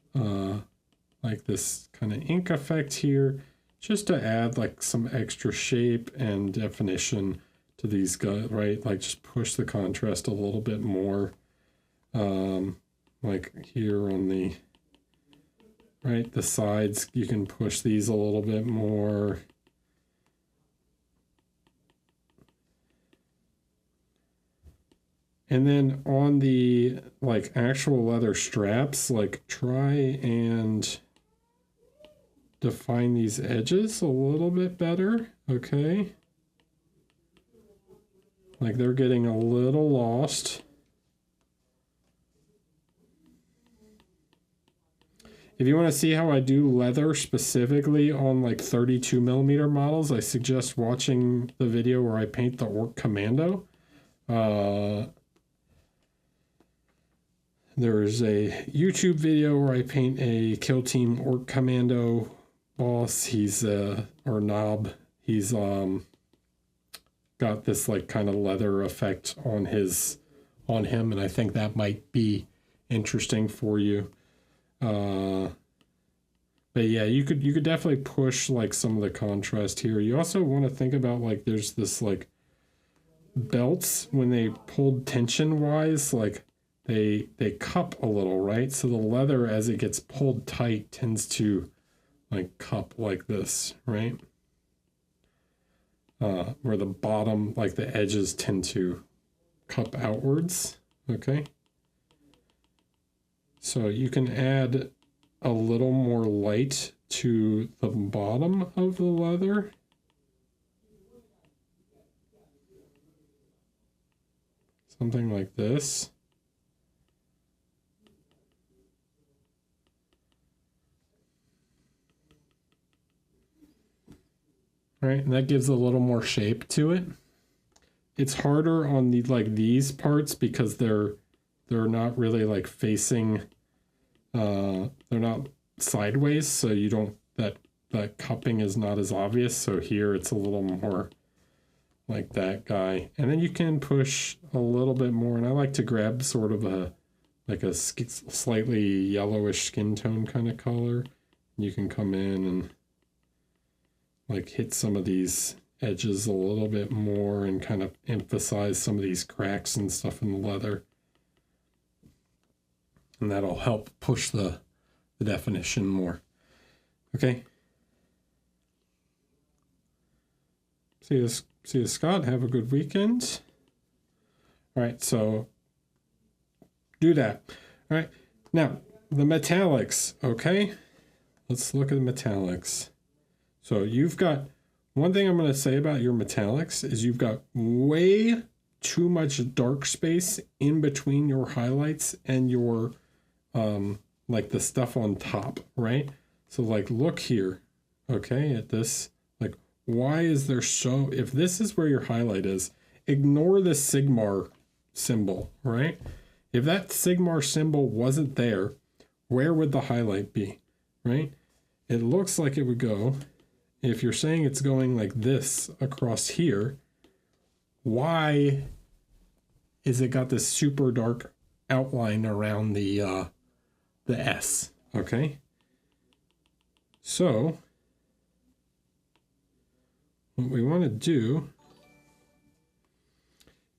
like this kind of ink effect here, just to add like some extra shape and definition to these guys, right? Like, just push the contrast a little bit more. Like here on the right, the sides, you can push these a little bit more. And then on the like actual leather straps, like try and define these edges a little bit better, okay? Like, they're getting a little lost. If you want to see how I do leather specifically on like 32mm models, I suggest watching the video where I paint the Ork Commando. There's a YouTube video where I paint a Kill Team Ork Commando boss. He's or Knob. He's got this like kind of leather effect on him, and I think that might be interesting for you. But yeah, you could definitely push like some of the contrast here. You also want to think about like there's this like belts, when they pulled tension wise, like they cup a little, right? So the leather, as it gets pulled tight, tends to like cup like this, right? Where the bottom, like the edges tend to cup outwards, okay? So you can add a little more light to the bottom of the leather. Something like this. Right, and that gives a little more shape to it. It's harder on the like these parts because they're not really like facing they're not sideways, so you don't that cupping is not as obvious. So here it's a little more like that guy. And then you can push a little bit more, and I like to grab sort of a like a slightly yellowish skin tone kind of color. You can come in and like hit some of these edges a little bit more and kind of emphasize some of these cracks and stuff in the leather. And that'll help push the definition more. Okay. See you, Scott. Have a good weekend. All right, so do that. All right, now the metallics, okay? Let's look at the metallics. So you've got, one thing I'm going to say about your metallics is you've got way too much dark space in between your highlights and your, like the stuff on top, right? So like, look here, okay, at this, like, why is there so, if this is where your highlight is, ignore the Sigmar symbol, right? If that Sigmar symbol wasn't there, where would the highlight be, right? It looks like it would go, if you're saying it's going like this across here, why is it got this super dark outline around the S, okay? So what we want to do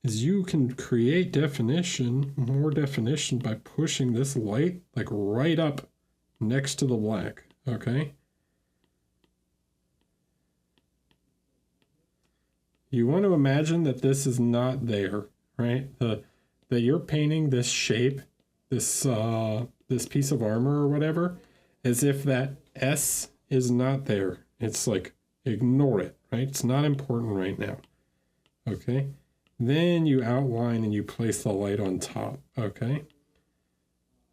is you can create definition, more definition, by pushing this light like right up next to the black, okay? You want to imagine that this is not there, right? That you're painting this shape, this piece of armor or whatever, as if that S is not there. It's like, ignore it, right? It's not important right now, okay? Then you outline and you place the light on top, okay?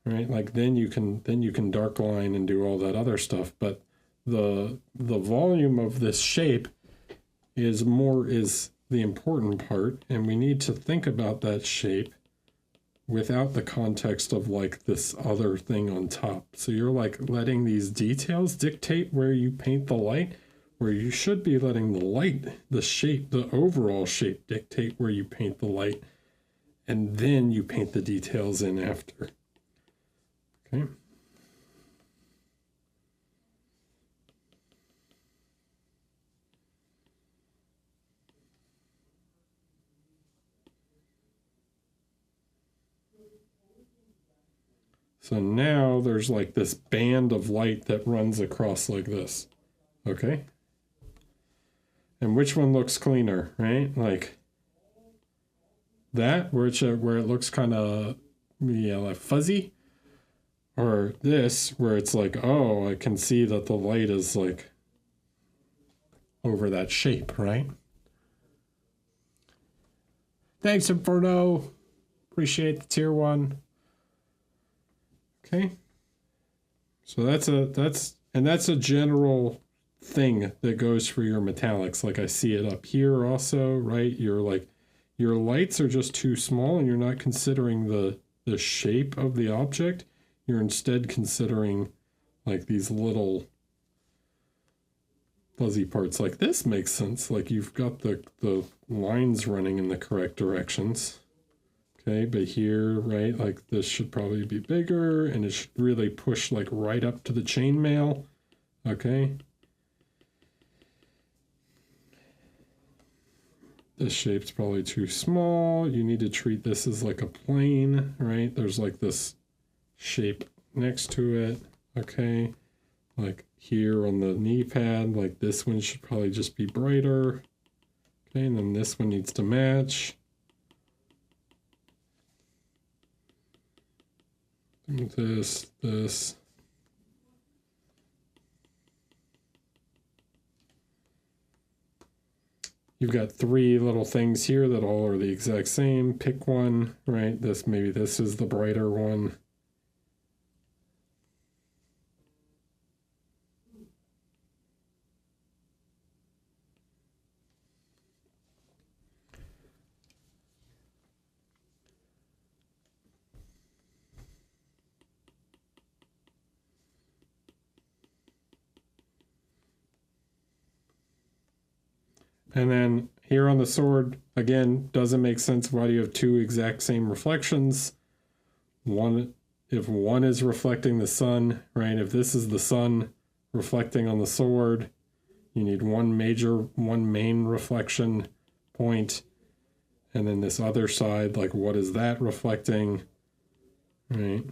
Right, like then you can dark line and do all that other stuff, but the volume of this shape is the important part, and we need to think about that shape without the context of like this other thing on top. So you're like letting these details dictate where you paint the light, where you should be letting the light, the shape, the overall shape dictate where you paint the light, and then you paint the details in after. Okay. So now there's like this band of light that runs across like this, okay? And which one looks cleaner, right? Like that, where it looks kind of, like fuzzy, or this, where it's like, oh, I can see that the light is like over that shape, right? Thanks, Inferno. Appreciate the tier 1. Okay, so that's a general thing that goes for your metallics. Like I see it up here also, right? You're like, your lights are just too small and you're not considering the shape of the object. You're instead considering like these little fuzzy parts. Like this makes sense. Like you've got the lines running in the correct directions. Okay, but here, right, like this should probably be bigger, and it should really push like right up to the chainmail. Okay. this shape's probably too small. You need to treat this as like a plane, right? There's like this shape next to it, okay? Like here on the knee pad, like this one should probably just be brighter. Okay, and then this one needs to match. This. You've got three little things here that all are the exact same. Pick one, right? Maybe this is the brighter one. And then here on the sword, again, doesn't make sense. Why do you have two exact same reflections? If one is reflecting the sun, right? If this is the sun reflecting on the sword, you need one main reflection point. And then this other side, like what is that reflecting, right?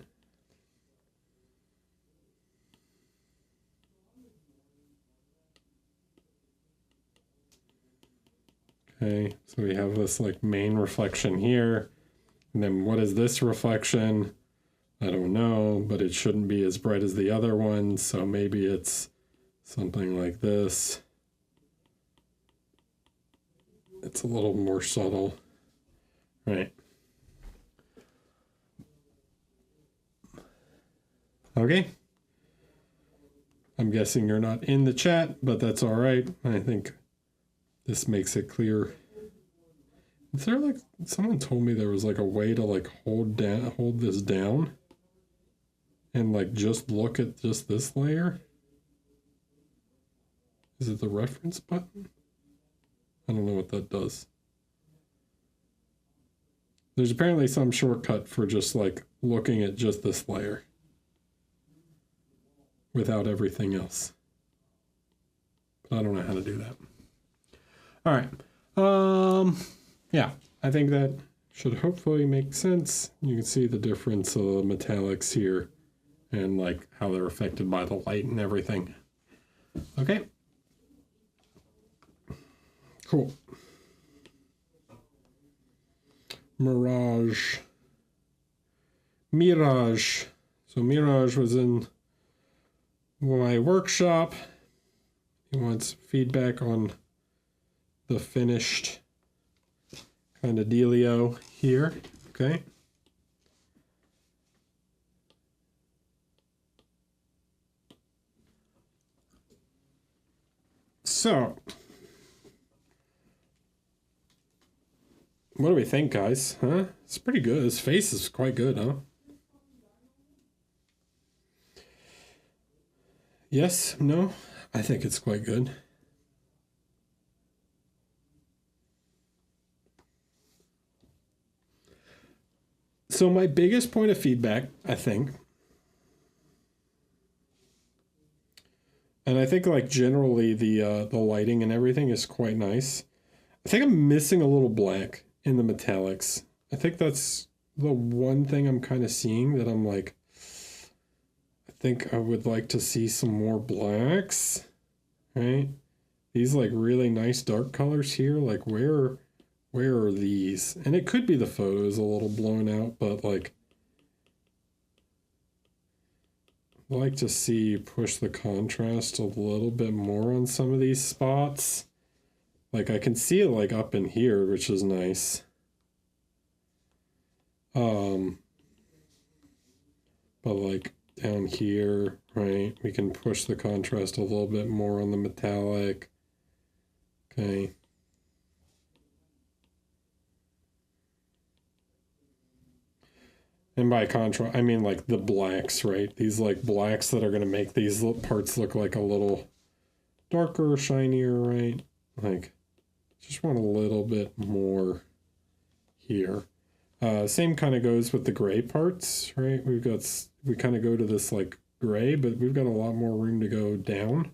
Okay, so we have this like main reflection here. And then what is this reflection? I don't know, but it shouldn't be as bright as the other one. So maybe it's something like this. It's a little more subtle, right? Okay. I'm guessing you're not in the chat, but that's all right. I think this makes it clear. Is there like, someone told me there was like a way to like hold this down and like just look at just this layer? Is it the reference button? I don't know what that does. There's apparently some shortcut for just like looking at just this layer without everything else. But I don't know how to do that. All right. Yeah, I think that should hopefully make sense. You can see the difference of the metallics here and like how they're affected by the light and everything. Okay. Cool. Mirage. So Mirage was in my workshop. He wants feedback on the finished kind of dealio here. Okay. So, what do we think, guys? Huh? It's pretty good. His face is quite good, huh? Yes? No? I think it's quite good. So my biggest point of feedback, I think, and I think like generally the lighting and everything is quite nice. I think I'm missing a little black in the metallics. I think that's the one thing I'm kind of seeing that I'm like, I think I would like to see some more blacks, right? These like really nice dark colors here, like where are these? And it could be the photo is a little blown out, but like I like to see push the contrast a little bit more on some of these spots. Like I can see it like up in here, which is nice. But like down here, right, we can push the contrast a little bit more on the metallic. Okay. And by contrast, I mean like the blacks, right? These like blacks that are going to make these parts look like a little darker, shinier, right? Like, just want a little bit more here. Same kind of goes with the gray parts, right? We kind of go to this like gray, but we've got a lot more room to go down.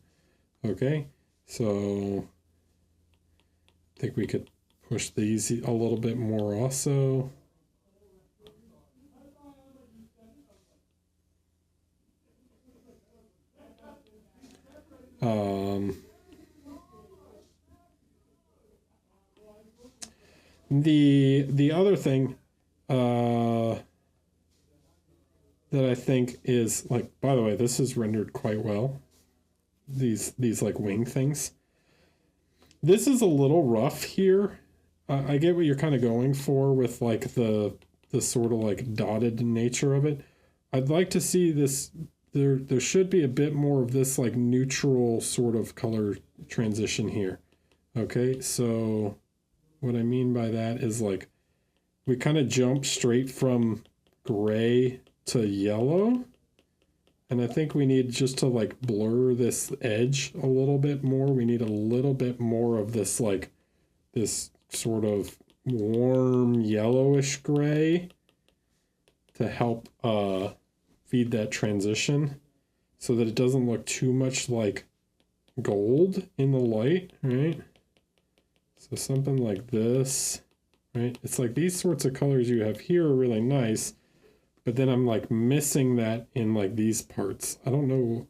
Okay, so I think we could push these a little bit more also. The other thing that I think is like, by the way, this is rendered quite well. These like wing things. This is a little rough here. I get what you're kind of going for with like the sort of like dotted nature of it. I'd like to see this. There should be a bit more of this like neutral sort of color transition here. Okay, so what I mean by that is like we kind of jump straight from gray to yellow. And I think we need just to like blur this edge a little bit more. We need a little bit more of this like this sort of warm yellowish gray to help feed that transition so that it doesn't look too much like gold in the light, right? So something like this, right? It's like these sorts of colors you have here are really nice, but then I'm like missing that in like these parts. I don't know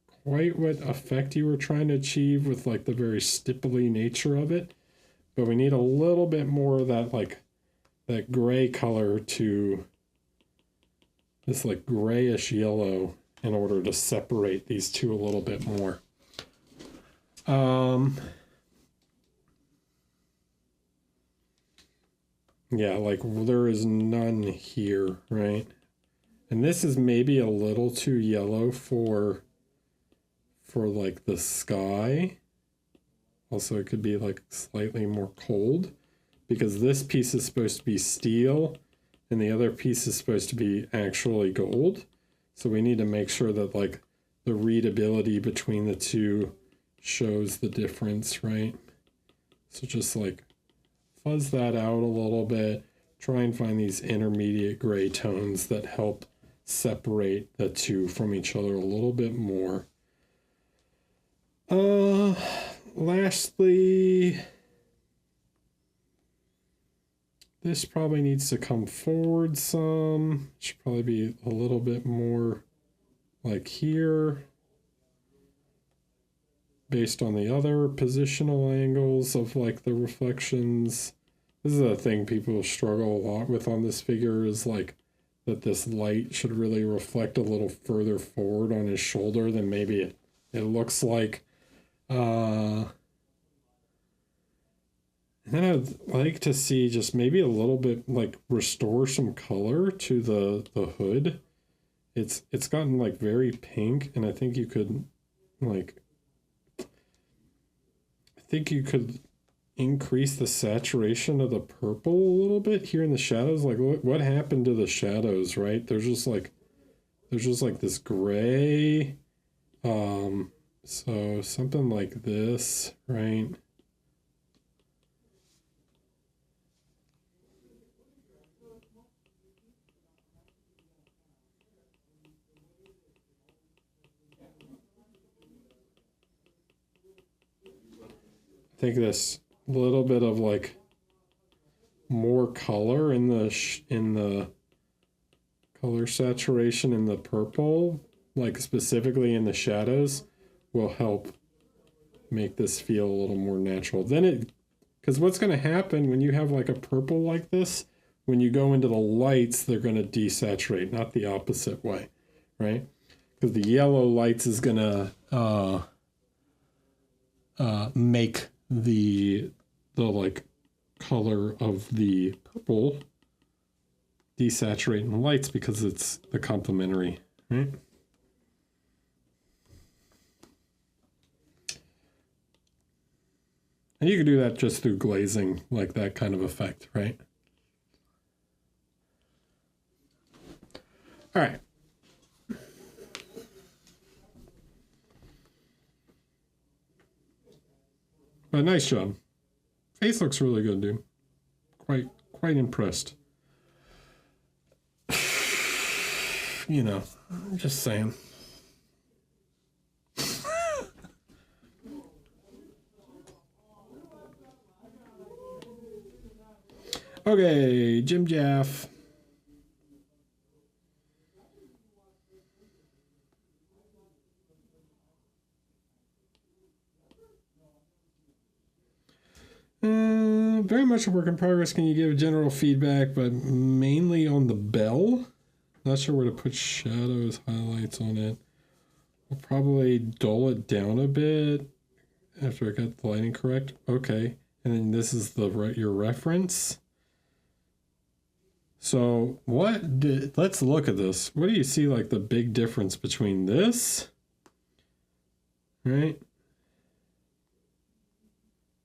quite what effect you were trying to achieve with like the very stipply nature of it, but we need a little bit more of that like that gray color to this like grayish yellow in order to separate these two a little bit more. Yeah, like there is none here, right? And this is maybe a little too yellow for like the sky. Also, it could be like slightly more cold because this piece is supposed to be steel and the other piece is supposed to be actually gold. So we need to make sure that like the readability between the two shows the difference, right? So just like fuzz that out a little bit. Try and find these intermediate gray tones that help separate the two from each other a little bit more. Lastly, this probably needs to come forward some. Should probably be a little bit more like here, based on the other positional angles of like the reflections. This is a thing people struggle a lot with on this figure, is like that this light should really reflect a little further forward on his shoulder than maybe it looks like. And then I'd like to see just maybe a little bit like restore some color to the hood. It's gotten like very pink, and I think you could increase the saturation of the purple a little bit here in the shadows. Like what happened to the shadows, right? There's just like this gray. So something like this, right? I think this little bit of like more color in the color saturation in the purple, like specifically in the shadows, will help make this feel a little more natural. Because what's going to happen when you have like a purple like this, when you go into the lights, they're going to desaturate, not the opposite way, right? Because the yellow lights is going to make the like color of the purple desaturate in the lights because it's the complementary, right? And you can do that just through glazing, like that kind of effect, right? All right. But nice job. Face looks really good, dude. Quite impressed. You know, I'm just saying. Okay, Jim Jaff. Very much a work in progress. Can you give general feedback, but mainly on the bell? Not sure where to put shadows, highlights on it. We'll probably dull it down a bit after I got the lighting correct. Okay, and then this is your reference. So let's look at this. What do you see like the big difference between this, right?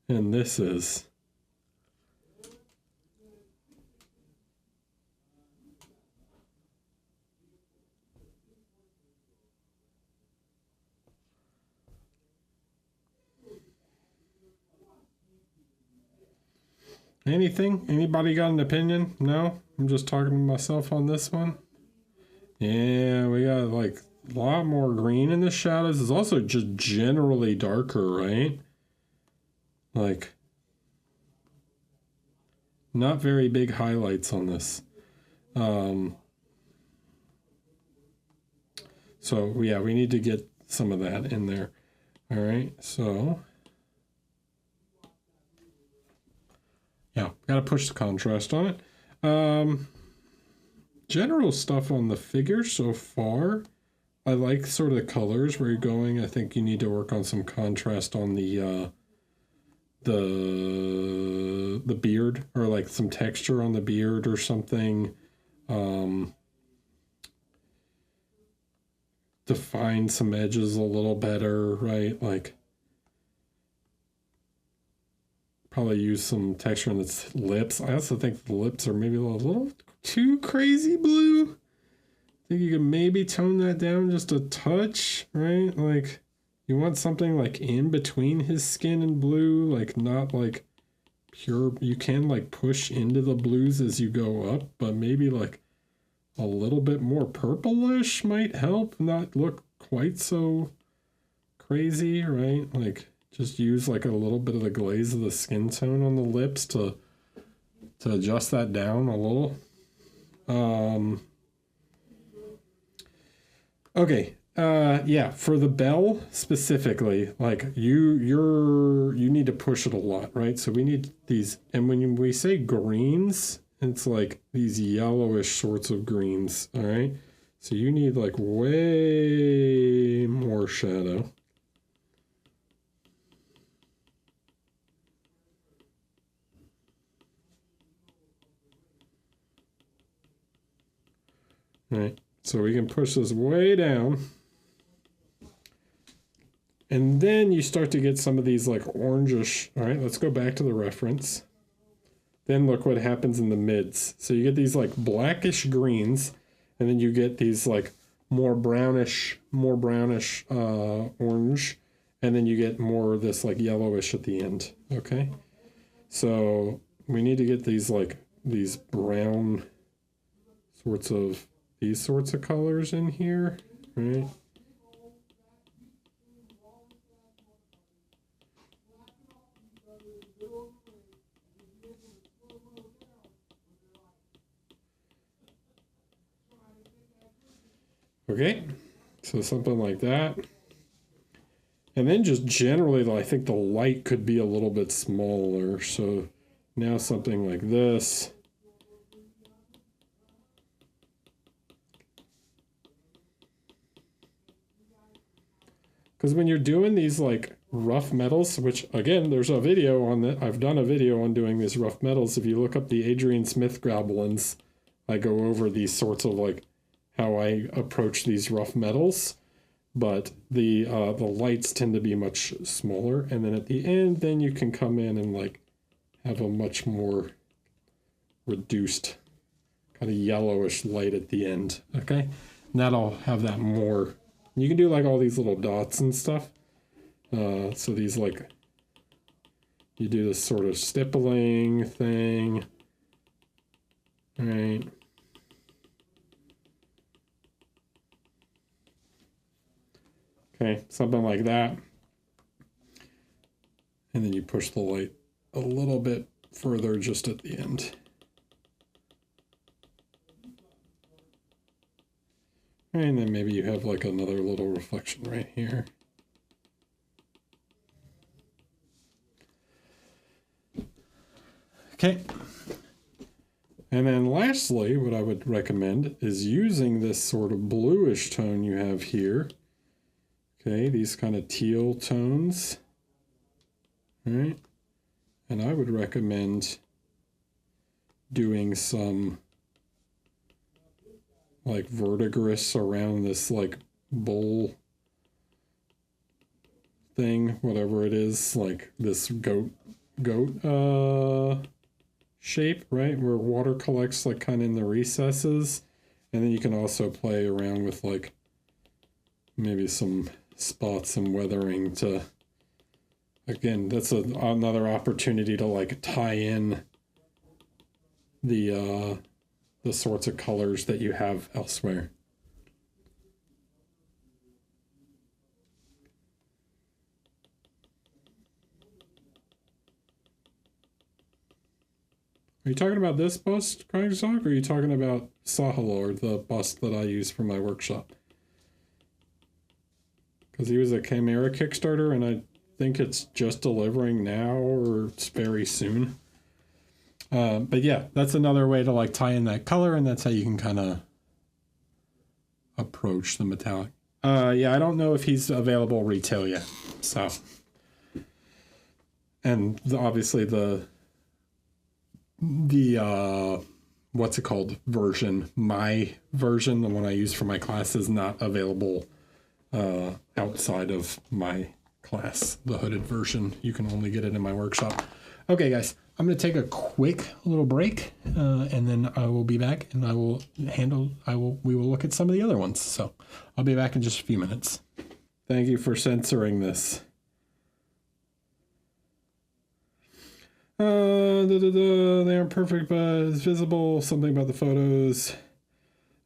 And this is. Anything? Anybody got an opinion? No? I'm just talking to myself on this one. Yeah, we got like a lot more green in the shadows. It's also just generally darker, right? Like, not very big highlights on this. So yeah, we need to get some of that in there. All right, so yeah, gotta push the contrast on it. General stuff on the figure so far. I like sort of the colors where you're going. I think you need to work on some contrast on the beard, or like some texture on the beard or something. Define some edges a little better, right? Like probably use some texture on its lips. I also think the lips are maybe a little too crazy blue. I think you can maybe tone that down just a touch, right? Like you want something like in between his skin and blue, like not like pure. You can like push into the blues as you go up, but maybe like a little bit more purplish might help not look quite so crazy, right? Like just use like a little bit of the glaze of the skin tone on the lips to adjust that down a little. Okay. Yeah, for the bell specifically, like you need to push it a lot, right? So we need these, and when we say greens, it's like these yellowish sorts of greens, all right? So you need like way more shadow. Right, so we can push this way down. And then you start to get some of these like orangish. All right, let's go back to the reference. Then look what happens in the mids. So you get these like blackish greens, and then you get these like more brownish orange, and then you get more of this like yellowish at the end. Okay, so we need to get these like these brown sorts of these sorts of colors in here, right? Okay, so something like that. And then just generally, I think the light could be a little bit smaller. So now something like this. Because when you're doing these like rough metals, which again, there's a video on that. I've done a video on doing these rough metals. If you look up the Adrian Smith Grabelins, I go over these sorts of like how I approach these rough metals, but the lights tend to be much smaller, and then at the end, then you can come in and like have a much more reduced kind of yellowish light at the end. Okay, and that'll have that more. You can do like all these little dots and stuff. So these like you do this sort of stippling thing, right? Okay, something like that. And then you push the light a little bit further just at the end. And then maybe you have like another little reflection right here. Okay. And then lastly, what I would recommend is using this sort of bluish tone you have here. Okay, these kind of teal tones. Right? And I would recommend doing some like verdigris around this like bowl thing, whatever it is, like this goat shape, right? Where water collects like kind of in the recesses. And then you can also play around with like maybe some spots and weathering to, again, that's another opportunity to like tie in the sorts of colors that you have elsewhere. Are you talking about this bust, Kragzog, or are you talking about Sahalor, the bust that I use for my workshop? Because he was a Chimera Kickstarter, and I think it's just delivering now, or it's very soon. But yeah, that's another way to like tie in that color, and that's how you can kind of approach the metallic. Yeah, I don't know if he's available retail yet. So, and obviously the what's it called version, my version, the one I use for my class, is not available outside of my class. The hooded version, you can only get it in my workshop. Okay, guys, I'm going to take a quick little break, and then I will be back, and we will look at some of the other ones. So I'll be back in just a few minutes. Thank you for censoring this. They aren't perfect, but it's visible. Something about the photos.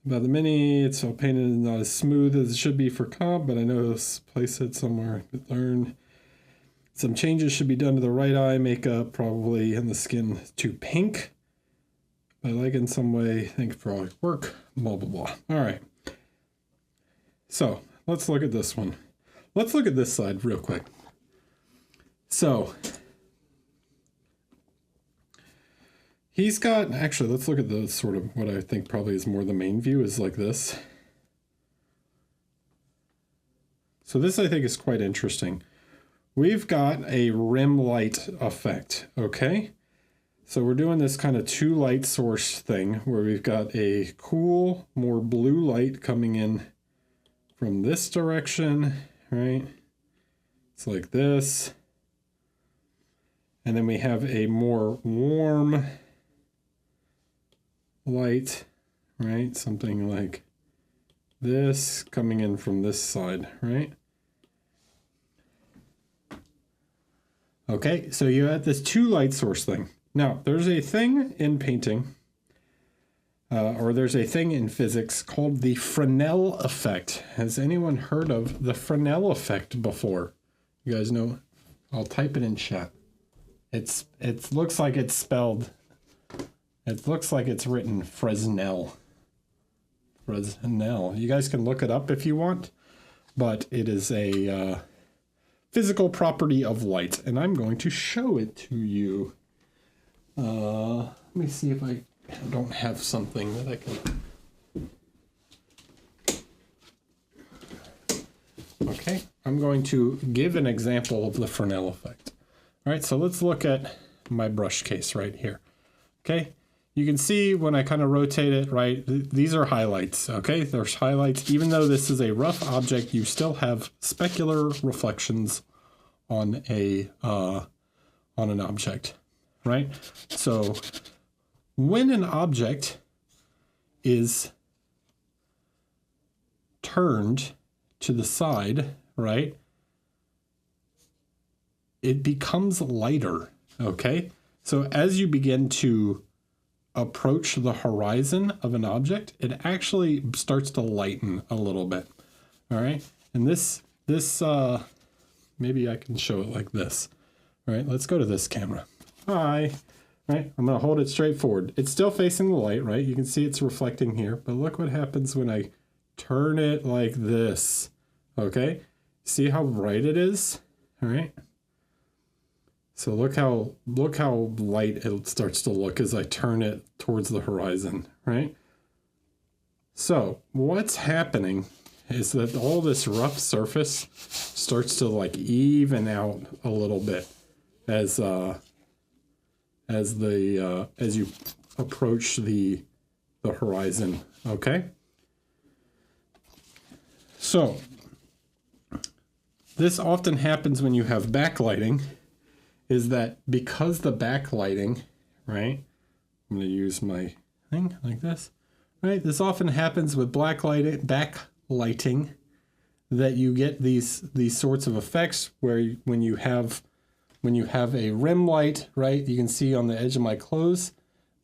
About the Mini, it's all painted and not as smooth as it should be for comp, but I know this place it somewhere to learn. Some changes should be done to the right eye makeup, probably, and the skin too pink. I like it in some way, I think it probably work, blah, blah, blah. All right. So let's look at this one. Let's look at this side real quick. So he's got, actually, let's look at the sort of what I think probably is more the main view is like this. So this I think is quite interesting. We've got a rim light effect, okay? So we're doing this kind of two light source thing where we've got a cool, more blue light coming in from this direction, right? It's like this. And then we have a more warm light, right? Something like this coming in from this side, right? Okay, so you have this two light source thing. Now, there's a thing in painting, or there's a thing in physics called the Fresnel effect. Has anyone heard of the Fresnel effect before? You guys know? I'll type it in chat. It looks like it's spelled. It looks like it's written Fresnel. Fresnel. You guys can look it up if you want, but it is a physical property of light, and I'm going to show it to you. Let me see if I don't have something that I can. Okay, I'm going to give an example of the Fresnel effect. All right, so let's look at my brush case right here. Okay, you can see when I kind of rotate it, right, these are highlights, okay? There's highlights. Even though this is a rough object, you still have specular reflections on an object, right? So when an object is turned to the side, right, it becomes lighter, okay? So as you begin to approach the horizon of an object, it actually starts to lighten a little bit, all right? And this maybe I can show it like this. All right, let's go to this camera. Hi. All right, I'm gonna hold it straight forward. It's still facing the light, right? You can see it's reflecting here, but look what happens when I turn it like this. Okay, see how bright it is? All right. So look how light it starts to look as I turn it towards the horizon, right? So what's happening is that all this rough surface starts to like even out a little bit as you approach the horizon, okay? So this often happens when you have backlighting, is that because the backlighting, right? I'm going to use my thing like this, right? This often happens with backlighting, that you get these sorts of effects where when you have a rim light, right? You can see on the edge of my clothes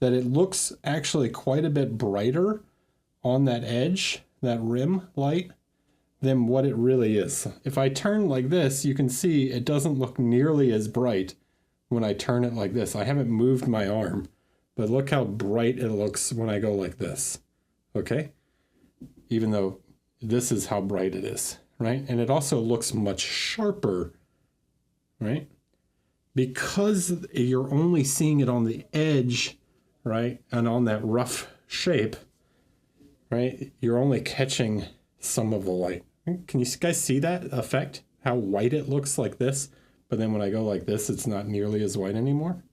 that it looks actually quite a bit brighter on that edge, that rim light, than what it really is. If I turn like this, you can see it doesn't look nearly as bright when I turn it like this. I haven't moved my arm, but look how bright it looks when I go like this, okay? Even though this is how bright it is, right? And it also looks much sharper, right? Because you're only seeing it on the edge, right? And on that rough shape, right? You're only catching some of the light. Can you guys see that effect? How white it looks like this, but then when I go like this, it's not nearly as white anymore.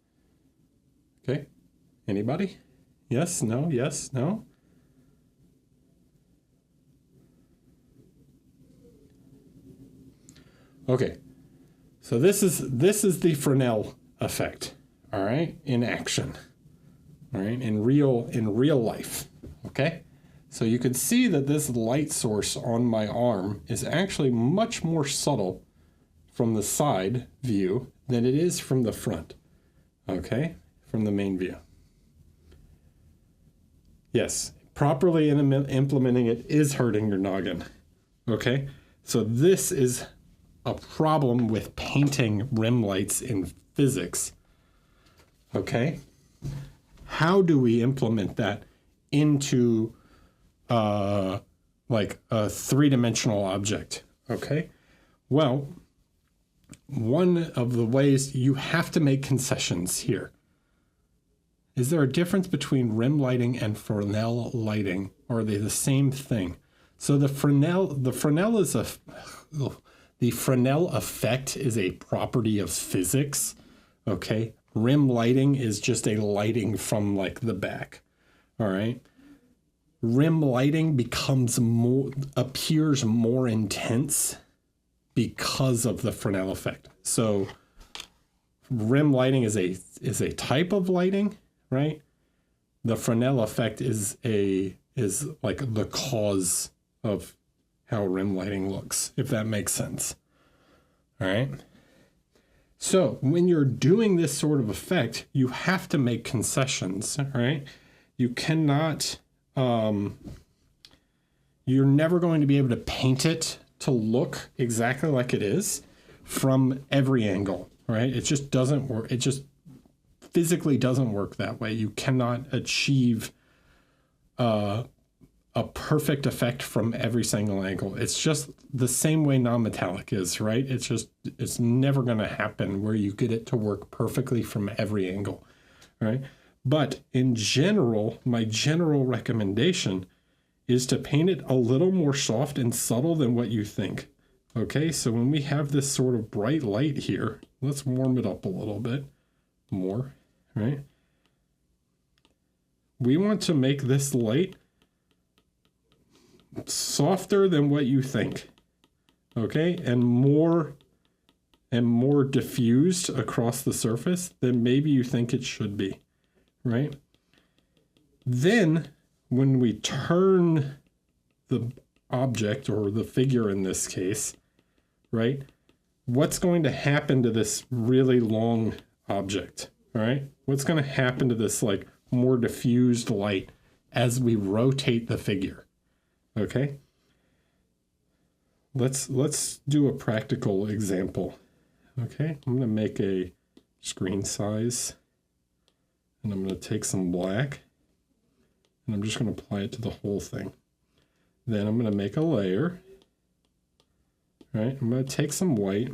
Okay, anybody? Yes, no, yes, no? Okay, so this is the Fresnel effect, all right, in action, all right, in real life, okay? So you can see that this light source on my arm is actually much more subtle from the side view than it is from the front, okay, from the main view. Yes, properly implementing it is hurting your noggin, okay? So this is a problem with painting rim lights in physics, okay? How do we implement that into like a three-dimensional object, okay? Well, one of the ways you have to make concessions here. Is there a difference between rim lighting and Fresnel lighting, or are they the same thing? So the Fresnel effect is a property of physics, okay? Rim lighting is just a lighting from like the back, all right? Rim lighting appears more intense because of the Fresnel effect. So rim lighting is a type of lighting, right? The Fresnel effect is like the cause of how rim lighting looks, if that makes sense. All right. So when you're doing this sort of effect, you have to make concessions, right? You cannot, you're never going to be able to paint it to look exactly like it is from every angle, right? It just doesn't work. It just physically doesn't work that way. You cannot achieve a perfect effect from every single angle. It's just the same way non-metallic is, right? It's never going to happen where you get it to work perfectly from every angle, right? But in general, my general recommendation is to paint it a little more soft and subtle than what you think. Okay, so when we have this sort of bright light here, let's warm it up a little bit more, right? We want to make this light softer than what you think, okay? And more diffused across the surface than maybe you think it should be, right? Then when we turn the object, or the figure in this case, right? What's going to happen to this really long object, all right? What's going to happen to this like more diffused light as we rotate the figure, okay? Let's do a practical example, okay? I'm going to make a screen size, and I'm going to take some black, and I'm just going to apply it to the whole thing. Then I'm going to make a layer. Right, I'm going to take some white.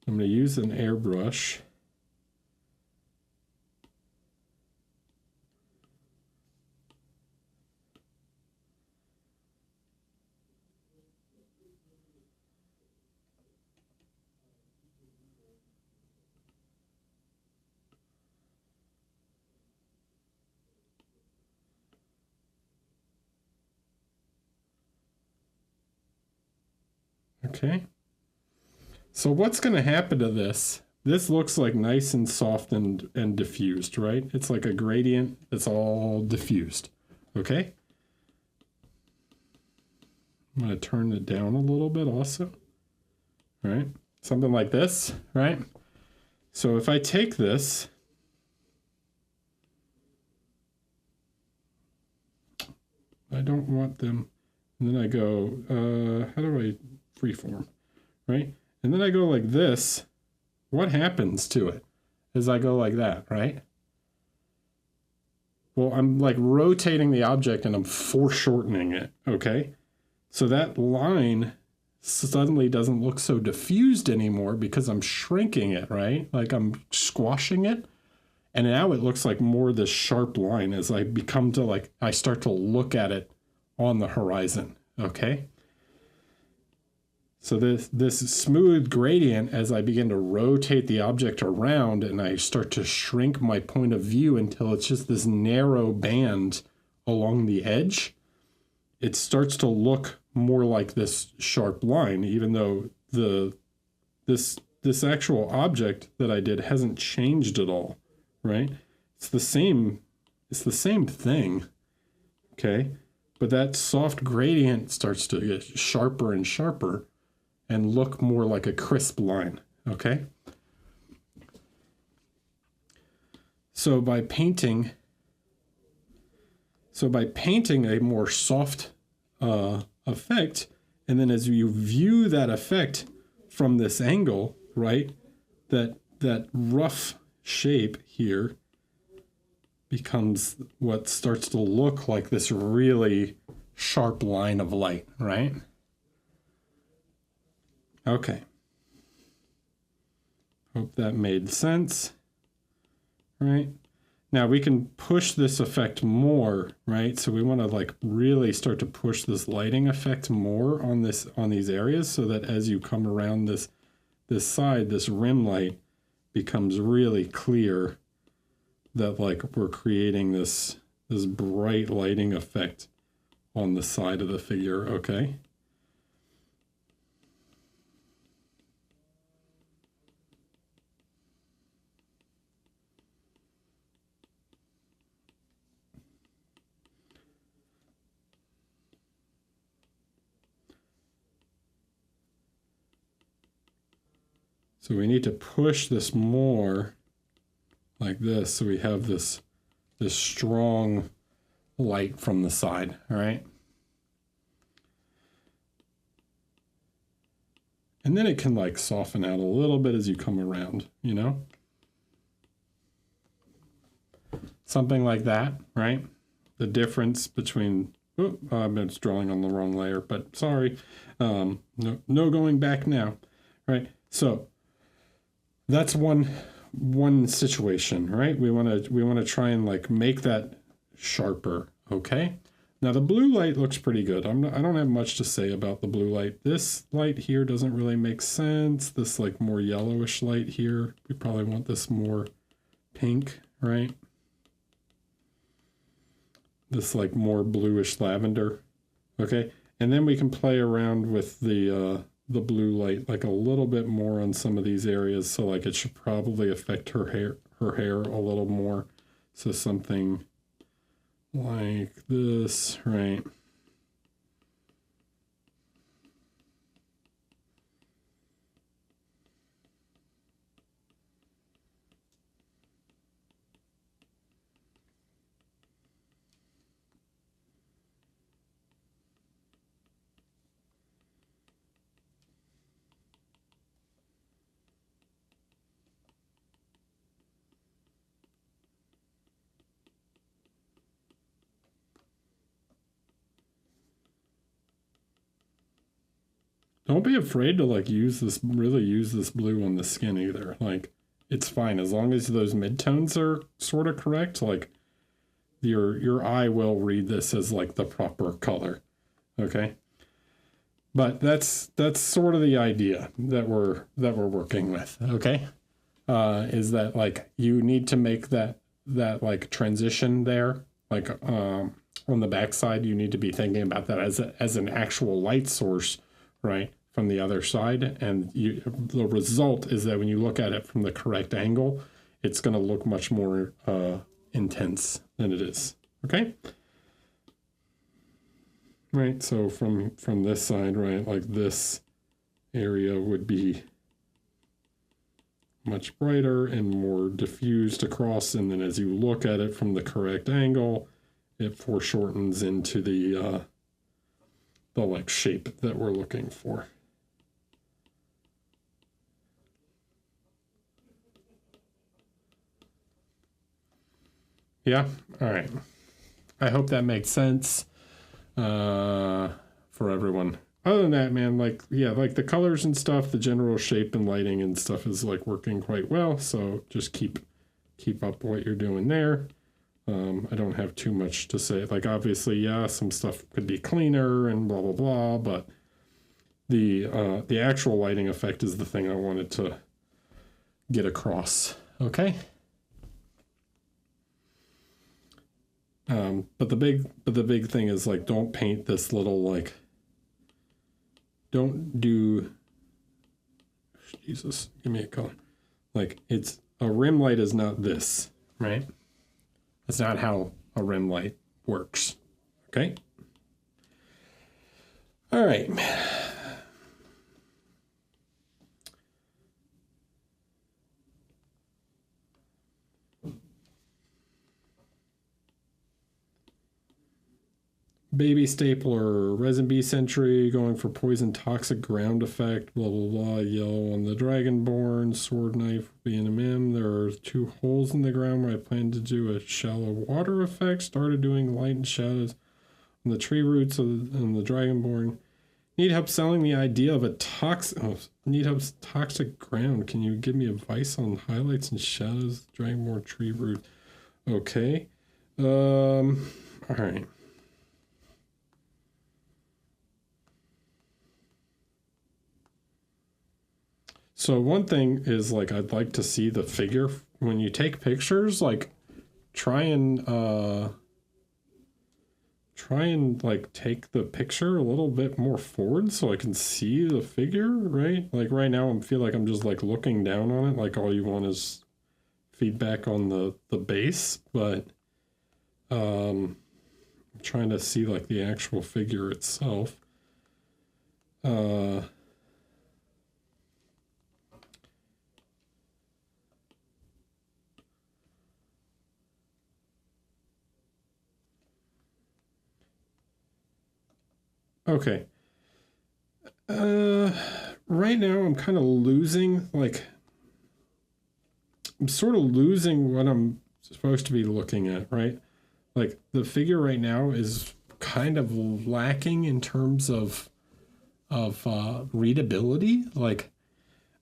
I'm going to use an airbrush. Okay. So what's going to happen to this? This looks like nice and soft and diffused, right? It's like a gradient that's all diffused. Okay. I'm going to turn it down a little bit also. Right? Something like this, right? So if I take this, I don't want them, and then I go, how do I freeform, right? And then I go like this. What happens to it as I go like that, right? Well, I'm like rotating the object and I'm foreshortening it, okay? So that line suddenly doesn't look so diffused anymore because I'm shrinking it, right? Like I'm squashing it. And now it looks like more this sharp line as I become to like, I start to look at it on the horizon, okay? So this smooth gradient, as I begin to rotate the object around and I start to shrink my point of view until it's just this narrow band along the edge, it starts to look more like this sharp line, even though this actual object that I did hasn't changed at all, right? It's the same thing, okay? But that soft gradient starts to get sharper and sharper and look more like a crisp line, okay? So by painting a more soft effect, and then as you view that effect from this angle, right, that rough shape here becomes what starts to look like this really sharp line of light, right? Okay. Hope that made sense, right? Now we can push this effect more, right? So we want to like really start to push this lighting effect more on these areas so that as you come around this side, this rim light becomes really clear that like we're creating this bright lighting effect on the side of the figure, okay? So we need to push this more like this so we have this strong light from the side, all right? And then it can like soften out a little bit as you come around, you know? Something like that, right? The difference between, oh, I'm just drawing on the wrong layer, but sorry. No going back now, right? So that's one situation, right? We want to try and like make that sharper, okay? Now the blue light looks pretty good. I don't have much to say about the blue light. This light here doesn't really make sense. This like more yellowish light here, we probably want this more pink, right? This like more bluish lavender, okay? And then we can play around with the blue light like a little bit more on some of these areas. So like it should probably affect her hair a little more. So something like this, right? don't be afraid to like use this blue on the skin either. Like it's fine as long as those midtones are sort of correct. Like your eye will read this as like the proper color. Okay. But that's sort of the idea that we're working with. Okay. Is that like you need to make that like transition there, like on the backside, you need to be thinking about that as an actual light source, right, from the other side. And the result is that when you look at it from the correct angle, it's going to look much more intense than it is. Okay. Right. So from this side, right, like this area would be much brighter and more diffused across, and then as you look at it from the correct angle, it foreshortens into the like shape that we're looking for. Yeah, all right. I hope that makes sense for everyone. Other than that, man, like, yeah, like the colors and stuff, the general shape and lighting and stuff is like working quite well. So just keep up what you're doing there. I don't have too much to say. Like, obviously, yeah, some stuff could be cleaner and blah, blah, blah, but the actual lighting effect is the thing I wanted to get across. Okay. But the big thing is like, don't paint this little like, don't do, Jesus, give me a color. Like it's a rim light is not this, right? That's not how a rim light works. Okay. All right. Baby stapler, resin bee sentry, going for poison toxic ground effect, blah, blah, blah, yellow on the dragonborn, sword knife, B&M. There are 2 holes in the ground where I plan to do a shallow water effect. Started doing light and shadows on the tree roots and the dragonborn. Need help selling the idea of a toxic ground. Can you give me advice on highlights and shadows, dragonborn tree root? Okay. All right. So one thing is like I'd like to see the figure when you take pictures, like try and like take the picture a little bit more forward so I can see the figure, right? Like right now I feel like I'm just like looking down on it, like all you want is feedback on the base, but I'm trying to see like the actual figure itself. Okay. Right now I'm kind of losing, like, I'm sort of losing what I'm supposed to be looking at, right? Like, the figure right now is kind of lacking in terms of readability. Like,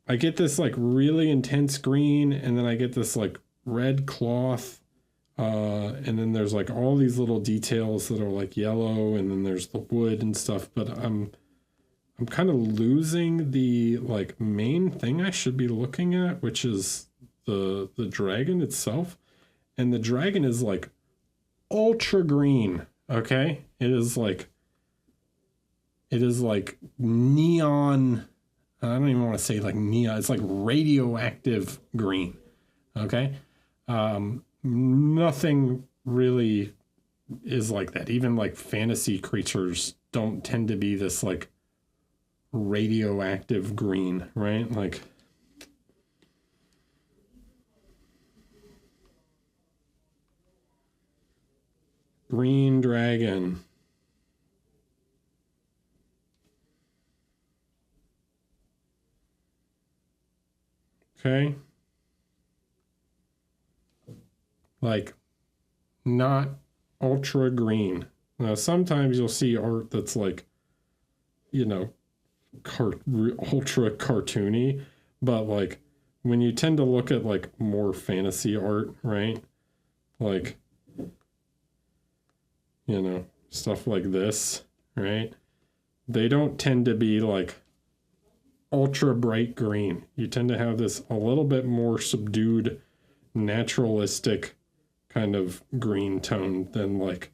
I get this, like, really intense green, and then I get this, like, red cloth, and then there's like all these little details that are like yellow, and then there's the wood and stuff, but I'm kind of losing the like main thing I should be looking at, which is the dragon itself. And the dragon is like ultra green. Okay. It is like neon. I don't even want to say like neon. It's like radioactive green. Okay. Nothing really is like that. Even like fantasy creatures don't tend to be this like radioactive green, right? Like green dragon. Okay. Like not ultra green. Now sometimes you'll see art that's like, you know, ultra cartoony, but like when you tend to look at like more fantasy art, right? Like, you know, stuff like this, right? They don't tend to be like ultra bright green. You tend to have this a little bit more subdued, naturalistic kind of green tone than like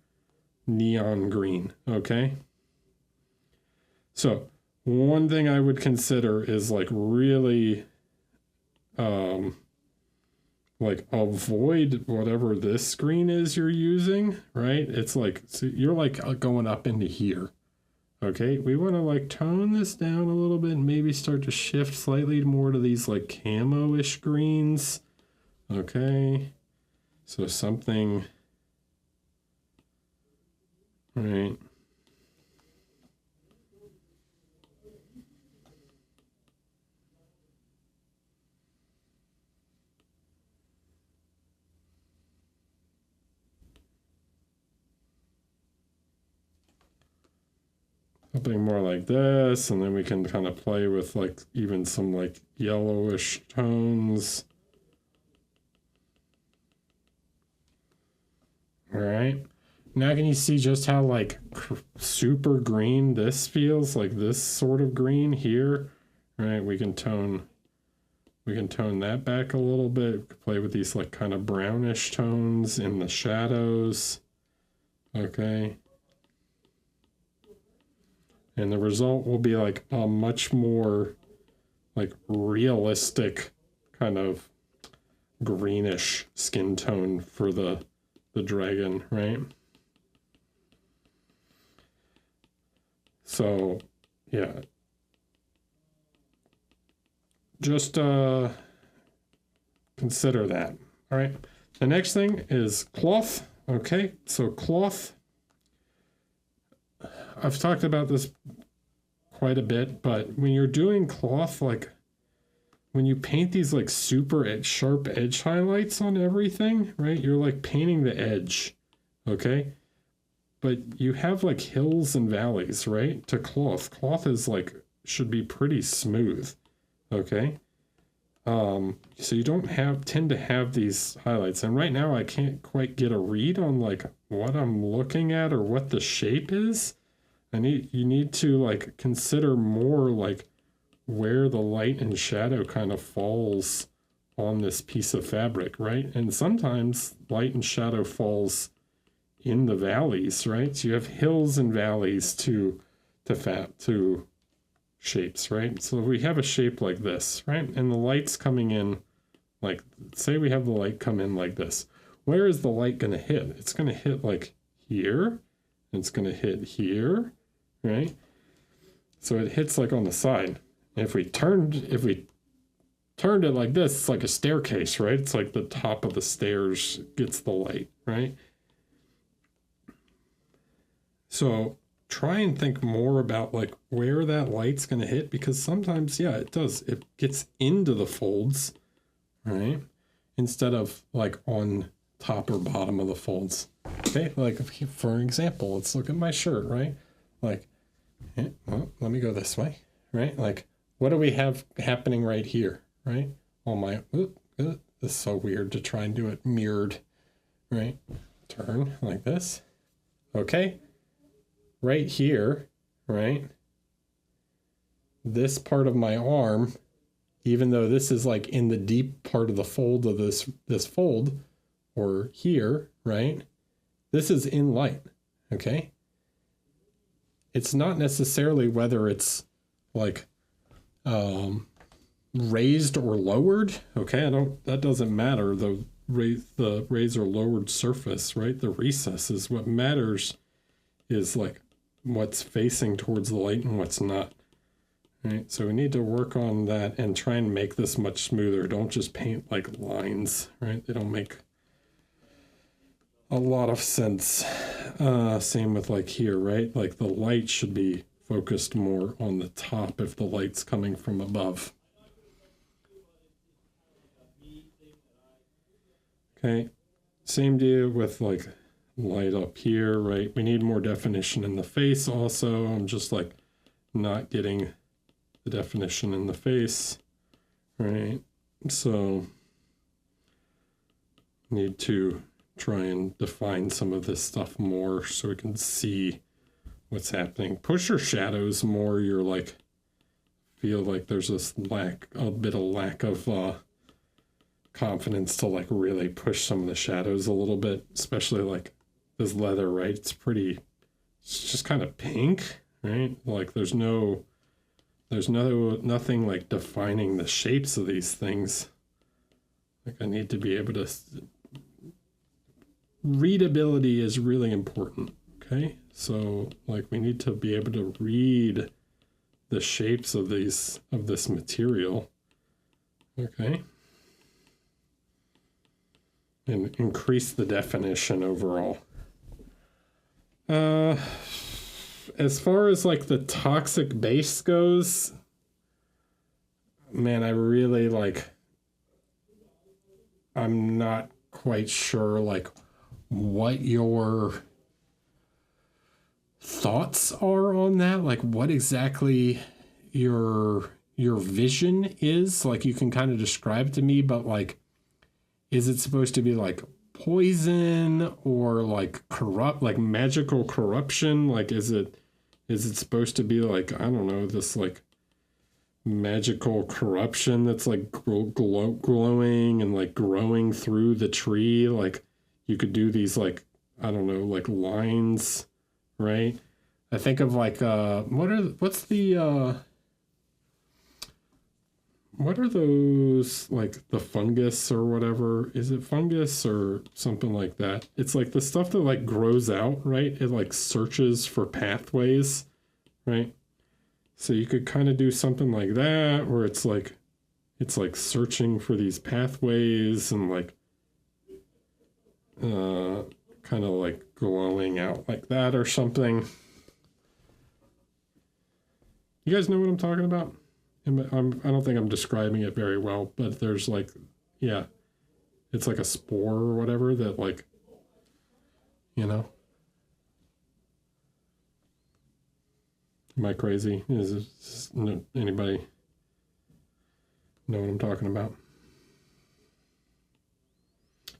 neon green, okay? So one thing I would consider is like really like avoid whatever this screen is you're using, right? It's like, so you're like going up into here. Okay, we want to like tone this down a little bit and maybe start to shift slightly more to these like camo-ish greens. Okay, so something, right? Something more like this, and then we can kind of play with like even some like yellowish tones. All right. Now can you see just how like super green this feels? Like this sort of green here, right? We can tone that back a little bit. Play with these like kind of brownish tones in the shadows. Okay. And the result will be like a much more like realistic kind of greenish skin tone for the dragon, right? So yeah, just consider that. All right, the next thing is cloth. Okay, so cloth, I've talked about this quite a bit, but when you're doing cloth, like when you paint these like super sharp edge highlights on everything, right? You're like painting the edge, okay? But you have like hills and valleys, right? To cloth. Cloth is like, should be pretty smooth, okay? So you don't tend to have these highlights. And right now I can't quite get a read on like what I'm looking at or what the shape is. You need to like consider more like where the light and shadow kind of falls on this piece of fabric, right? And sometimes light and shadow falls in the valleys, right? So you have hills and valleys to shapes, right? So we have a shape like this, right? And the light's coming in, like, say we have the light come in like this. Where is the light going to hit? It's going to hit like here. It's going to hit here, right? So it hits like on the side. If we turned it like this, it's like a staircase, right? It's like the top of the stairs gets the light, right? So try and think more about like where that light's going to hit, because sometimes, yeah, it does. It gets into the folds, right? Instead of like on top or bottom of the folds. Okay, like for example, let's look at my shirt, right? Like, well, let me go this way, right? Like, what do we have happening right here, right? This is so weird to try and do it mirrored, right? Turn like this. Okay. Right here, right? This part of my arm, even though this is like in the deep part of the fold of this fold, or here, right? This is in light, okay? It's not necessarily whether it's like raised or lowered, okay? That doesn't matter. The raised or lowered surface, right? The recess is what matters, is like what's facing towards the light and what's not, right? So we need to work on that and try and make this much smoother. Don't just paint like lines, right? They don't make a lot of sense. Same with like here, right? Like the light should be focused more on the top if the light's coming from above. Okay, same deal with like light up here, right? We need more definition in the face also. I'm just like not getting the definition in the face, right? So need to try and define some of this stuff more so we can see what's happening. Push your shadows more. You're like, feel like there's this a bit of lack of confidence to like really push some of the shadows a little bit, especially like this leather, right? It's just kind of pink, right? Like there's nothing like defining the shapes of these things. Like I need to be able to, readability is really important. Okay. So like we need to be able to read the shapes of this material. Okay. And increase the definition overall. As far as like the toxic base goes, man, I really like, I'm not quite sure like what your thoughts are on that, like what exactly your vision is. Like you can kind of describe to me, but like, is it supposed to be like poison or like corrupt, like magical corruption? Like is it supposed to be like, I don't know, this like magical corruption that's like glowing and like growing through the tree? Like you could do these like, I don't know, like lines, right? I think of like what are those, like the fungus or whatever? Is it fungus or something like that? It's like the stuff that like grows out, right? It like searches for pathways, right? So you could kind of do something like that, where it's like searching for these pathways and like kind of like glowing out like that or something. You guys know what I'm talking about? I don't think I'm describing it very well, but there's like, yeah, it's like a spore or whatever that like, you know. Am I crazy? Anybody know what I'm talking about?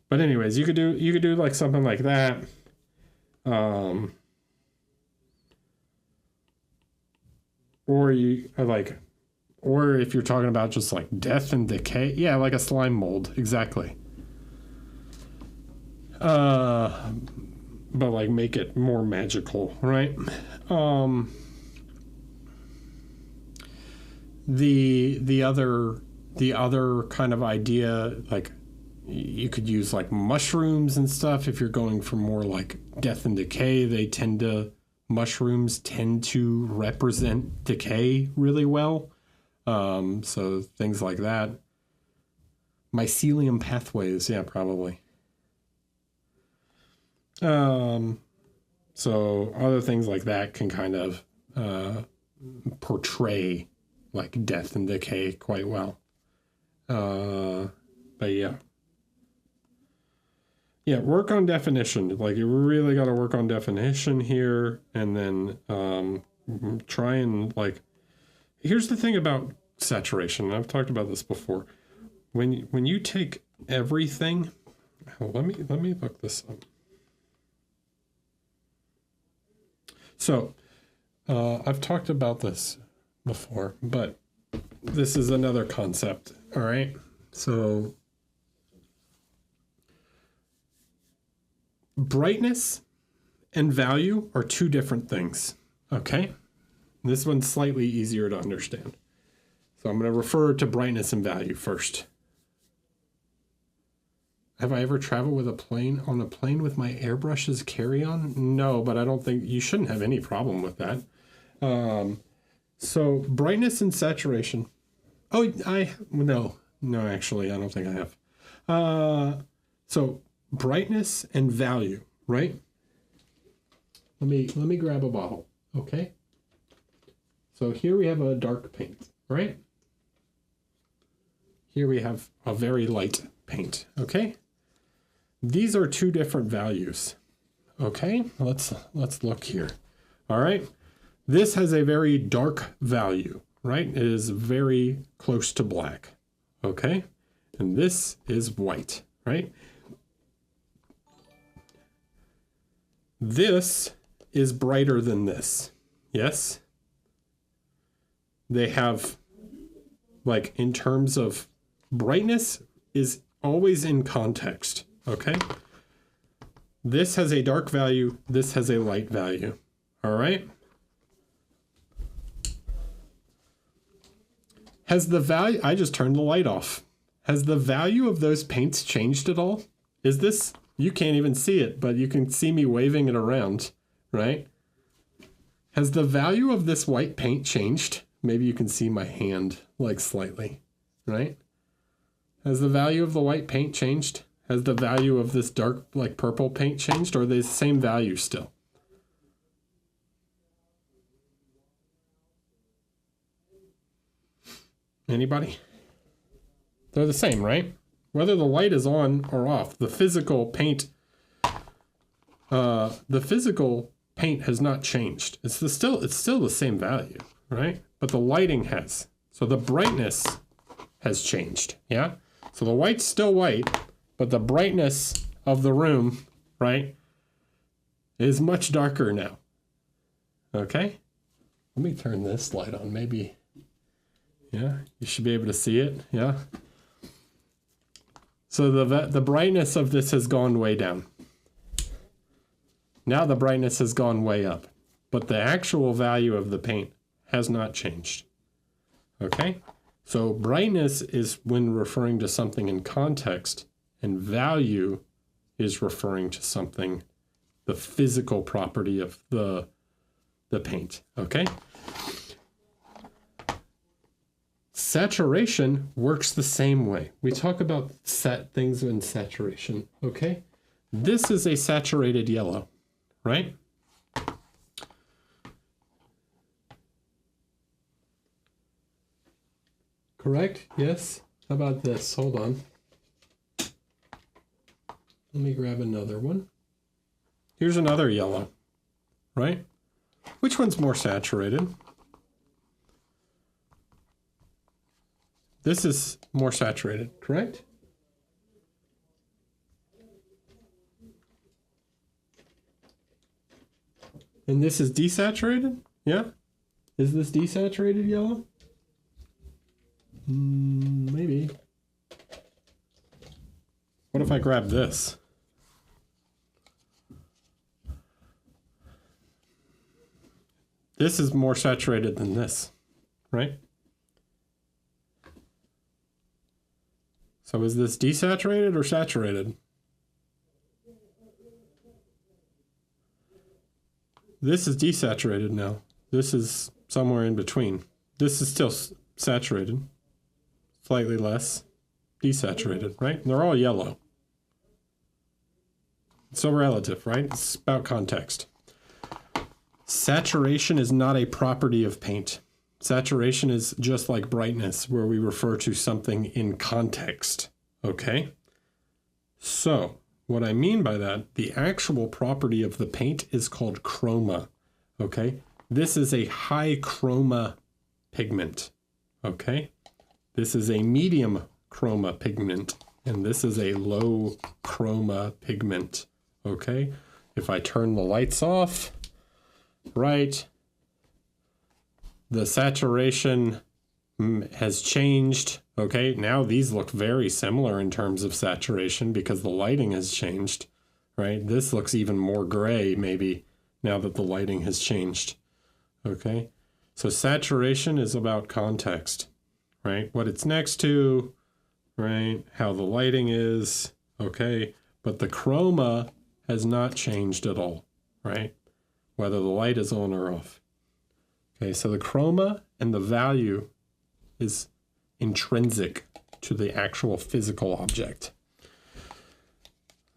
But anyways, you could do like something like that. Or you like, or if you're talking about just like death and decay, yeah, like a slime mold, exactly. But like make it more magical, right? The other kind of idea, like you could use like mushrooms and stuff if you're going for more like death and decay. Mushrooms tend to represent decay really well. So things like that. Mycelium pathways, yeah, probably. So other things like that can kind of portray like death and decay quite well. But yeah. Yeah, work on definition. Like you really got to work on definition here, and then try and like. Here's the thing about saturation, and I've talked about this before. When you take everything, let me look this up. So I've talked about this before, but this is another concept. All right, so brightness and value are two different things. Okay. This one's slightly easier to understand. So I'm going to refer to brightness and value first. Have I ever traveled on a plane with my airbrushes carry-on? No, but I don't think you shouldn't have any problem with that. So brightness and saturation. Oh, no, actually, I don't think I have. So brightness and value, right? Let me grab a bottle. Okay. So here we have a dark paint, right? Here we have a very light paint, okay? These are two different values, okay? Let's look here, all right? This has a very dark value, right? It is very close to black, okay? And this is white, right? This is brighter than this, yes? They have, like, in terms of brightness is always in context, okay? This has a dark value, this has a light value, all right? Has the value, I just turned the light off. Has the value of those paints changed at all? Is this, you can't even see it, but you can see me waving it around, right? Has the value of this white paint changed? Maybe you can see my hand, like, slightly, right? Has the value of the white paint changed? Has the value of this dark, like, purple paint changed, or are they the same value still? Anybody? They're the same, right? Whether the light is on or off, the physical paint has not changed. It's still the same value, right? But the lighting has. So the brightness has changed, yeah? So the white's still white, but the brightness of the room, right, is much darker now. Okay? Let me turn this light on, maybe. Yeah, you should be able to see it, yeah? So the brightness of this has gone way down. Now the brightness has gone way up, but the actual value of the paint has not changed. Okay? So brightness is when referring to something in context, and value is referring to something, the physical property of the paint. Okay? Saturation works the same way. We talk about things in saturation, okay? This is a saturated yellow, right? Correct? Yes? How about this? Hold on. Let me grab another one. Here's another yellow, right? Which one's more saturated? This is more saturated, correct? And this is desaturated? Yeah? Is this desaturated yellow? Maybe. What if I grab this? This is more saturated than this, right? So is this desaturated or saturated? This is desaturated now. This is somewhere in between. This is still saturated. Slightly less desaturated, right? And they're all yellow. It's so relative, right? It's about context. Saturation is not a property of paint. Saturation is just like brightness, where we refer to something in context, okay? So, what I mean by that, the actual property of the paint is called chroma, okay? This is a high chroma pigment, okay? This is a medium chroma pigment, and this is a low chroma pigment, okay? If I turn the lights off, right, the saturation has changed, okay? Now these look very similar in terms of saturation because the lighting has changed, right? This looks even more gray maybe now that the lighting has changed, okay? So saturation is about context, right? What it's next to, right? How the lighting is, okay? But the chroma has not changed at all, right? Whether the light is on or off. Okay, so the chroma and the value is intrinsic to the actual physical object.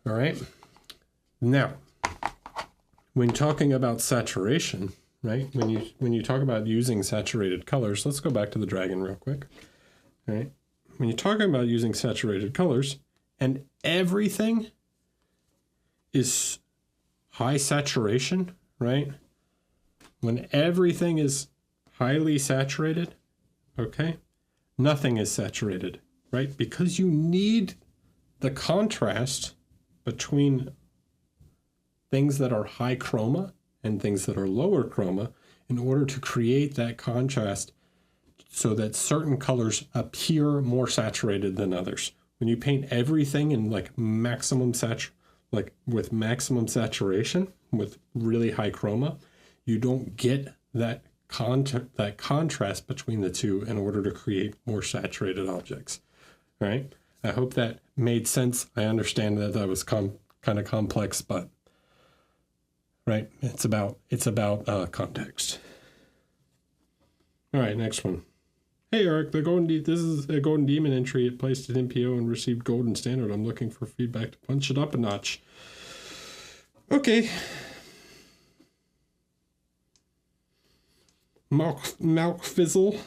All right. Now, when talking about saturation, right? When you talk about using saturated colors, let's go back to the dragon real quick. All right. When you're talking about using saturated colors, and everything is high saturation, right? When everything is highly saturated, okay? Nothing is saturated, right? Because you need the contrast between things that are high chroma and things that are lower chroma in order to create that contrast so that certain colors appear more saturated than others. When you paint everything in like with maximum saturation with really high chroma, you don't get that contrast between the two in order to create more saturated objects, right? I hope that made sense. I understand that was kind of complex, but right, it's about context. All right, next one. Hey Eric, this is a Golden Demon entry. It placed at NPO and received Golden Standard. I'm looking for feedback to punch it up a notch. Okay. Malkfizzle.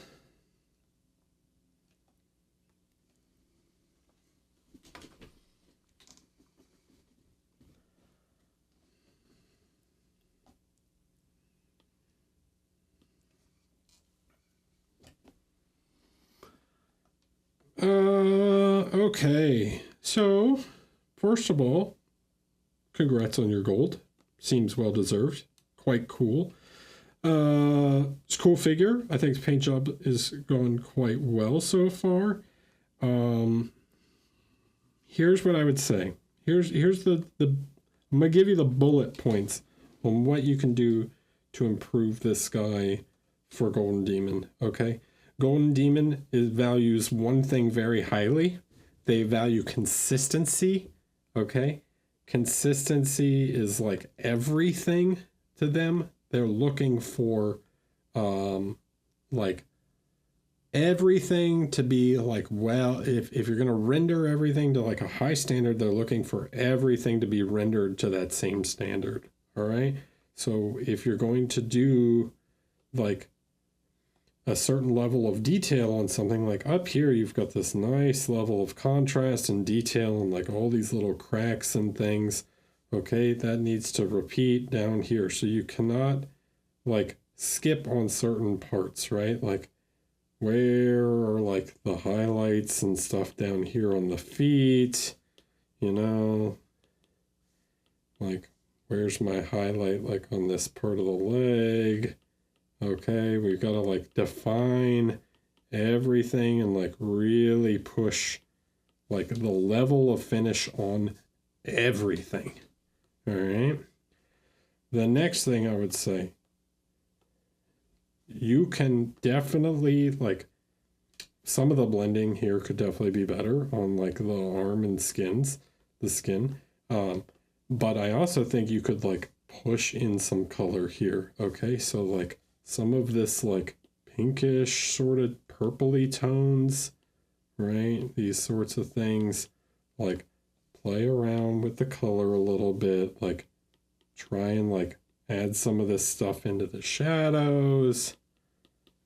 Okay. So, first of all, congrats on your gold. Seems well deserved. Quite cool. It's a cool figure. I think the paint job is going quite well so far. Here's what I would say. Here's the I'm gonna give you the bullet points on what you can do to improve this guy for Golden Demon. Okay, Golden Demon values one thing very highly. They value consistency. Okay, consistency is like everything to them. They're looking for like everything to be like, well, if you're going to render everything to like a high standard, they're looking for everything to be rendered to that same standard. All right. So if you're going to do like a certain level of detail on something, like up here, you've got this nice level of contrast and detail and like all these little cracks and things. Okay. That needs to repeat down here. So you cannot like skip on certain parts, right? Like where are like the highlights and stuff down here on the feet, you know, like where's my highlight like on this part of the leg? Okay, we've got to like define everything and like really push like the level of finish on everything. All right. The next thing I would say, you can definitely like some of the blending here could definitely be better on like the arm and the skin. But I also think you could like push in some color here. Okay, so like some of this like pinkish sort of purpley tones, right? These sorts of things, like play around with the color a little bit, like try and like add some of this stuff into the shadows.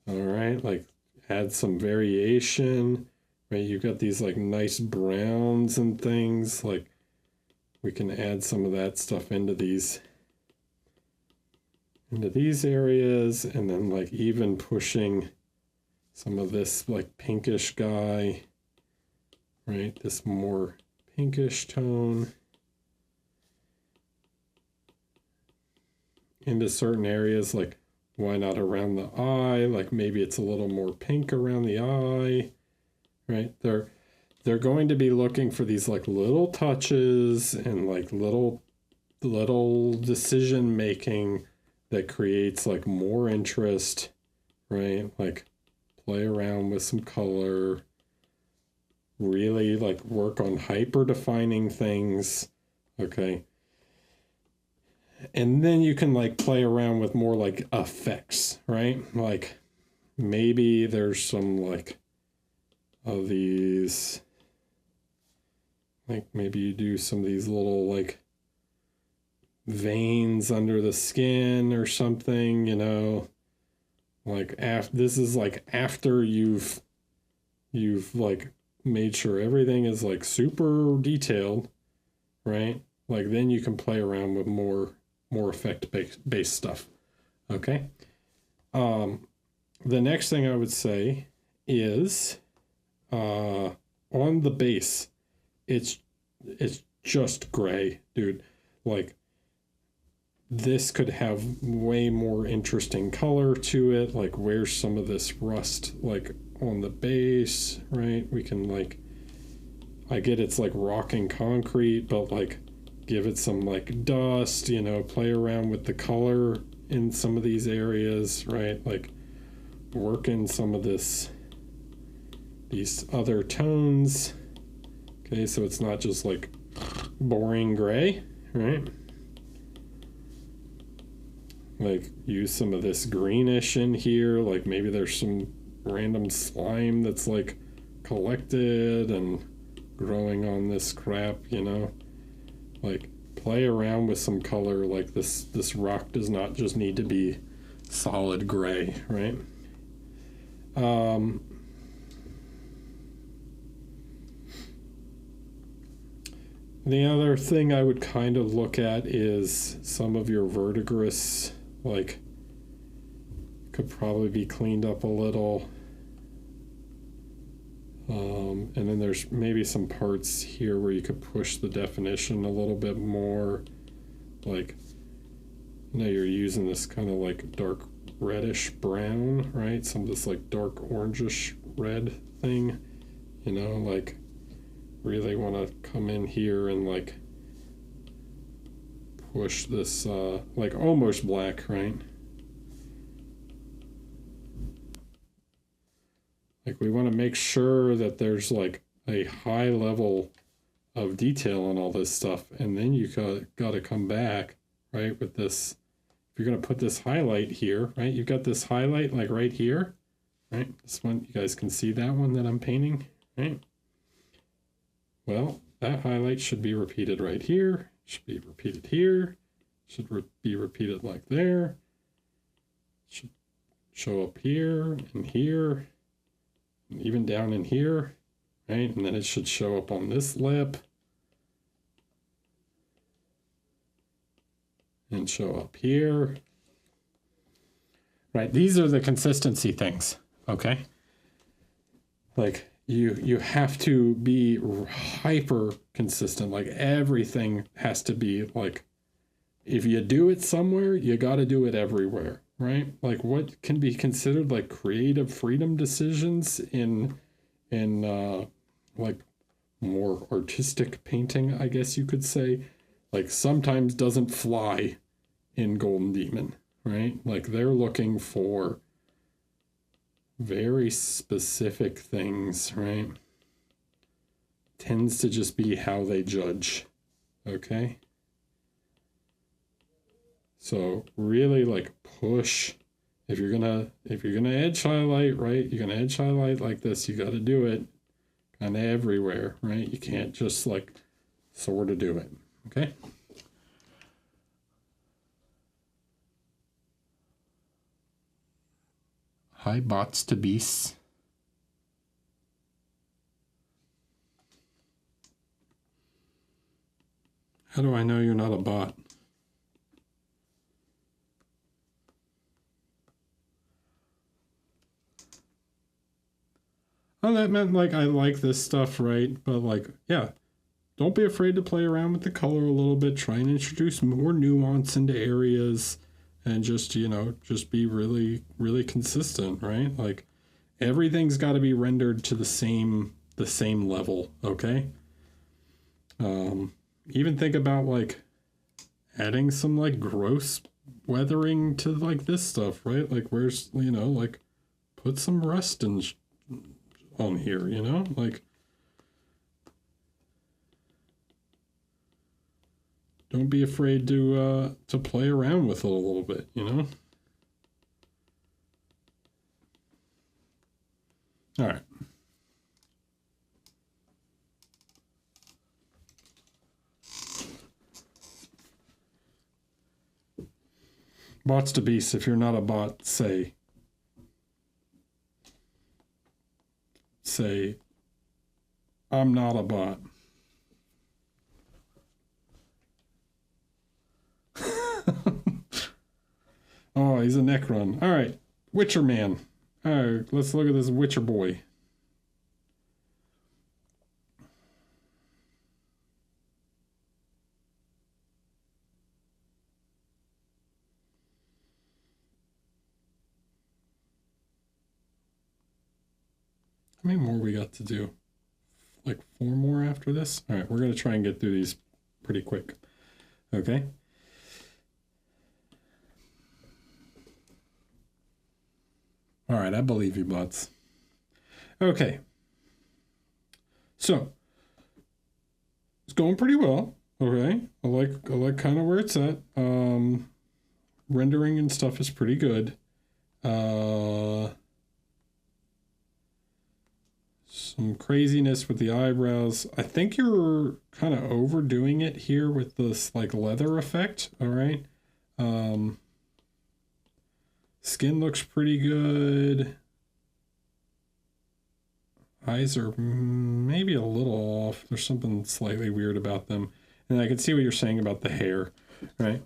All right, like add some variation, right? You've got these like nice browns and things, like we can add some of that stuff into these areas, and then like even pushing some of this like pinkish guy, right? This more pinkish tone into certain areas, like why not around the eye? Like maybe it's a little more pink around the eye, right? They're going to be looking for these like little touches and like little decision making that creates like more interest, right? Like play around with some color, really like work on hyper defining things. Okay. And then you can like play around with more like effects, right? Like maybe there's some like of these, like maybe you do some of these little like veins under the skin or something, you know, like this is like after you've like made sure everything is like super detailed, right? Like then you can play around with more effect based stuff. Okay. The next thing I would say is on the base, it's just gray, dude. Like, this could have way more interesting color to it. Like, where's some of this rust, like, on the base, right? We can, like, I get it's like rocking concrete, but like give it some like dust, you know, play around with the color in some of these areas, right? Like work in some of these other tones. Okay, so it's not just like boring gray, right? Like use some of this greenish in here, like maybe there's some random slime that's like collected and growing on this crap, you know. Like play around with some color. Like this rock does not just need to be solid gray, right? The other thing I would kind of look at is some of your verdigris, like could probably be cleaned up a little. And then there's maybe some parts here where you could push the definition a little bit more. Like, you know, you're using this kind of like dark reddish brown, right? Some of this like dark orangish red thing, you know, like really want to come in here and like push this like almost black, right? Like we want to make sure that there's like a high level of detail on all this stuff, and then you got to come back, right, with this. If you're going to put this highlight here, right, you've got this highlight like right here, right? This one, you guys can see that one that I'm painting, right? Well, that highlight should be repeated right here, should be repeated here, should be repeated like there, should show up here and here, and even down in here, right? And then it should show up on this lip and show up here, right? These are the consistency things, okay? Like you have to be hyper consistent. Like everything has to be like, if you do it somewhere, you got to do it everywhere, right? Like what can be considered like creative freedom decisions in like more artistic painting, I guess you could say, like sometimes doesn't fly in Golden Demon, right? Like they're looking for very specific things, right? Tends to just be how they judge, okay? So really like push. If you're gonna edge highlight, right? You're gonna edge highlight like this. You got to do it kind of everywhere, right? You can't just like sort of do it, okay? Hi, bots to beasts. How do I know you're not a bot? Oh, that meant like I like this stuff, right? But like, yeah, don't be afraid to play around with the color a little bit. Try and introduce more nuance into areas, and just, you know, just be really, really consistent, right? Like everything's got to be rendered to the same level, okay? Even think about like adding some like gross weathering to like this stuff, right? Like where's, you know, like put some rust on here, you know, like don't be afraid to play around with it a little bit, you know. All right. Bots to beasts. If you're not a bot, say, I'm not a bot. Oh, he's a Necron. All right, Witcher Man. All right, let's look at this Witcher boy. How many more we got to do? Like 4 more after this? All right, we're going to try and get through these pretty quick. Okay. All right, I believe you, butts. Okay. So, it's going pretty well. Okay. I like kind of where it's at. Rendering and stuff is pretty good. Some craziness with the eyebrows. I think you're kind of overdoing it here with this like leather effect. All right. Skin looks pretty good. Eyes are maybe a little off. There's something slightly weird about them. And I can see what you're saying about the hair, right?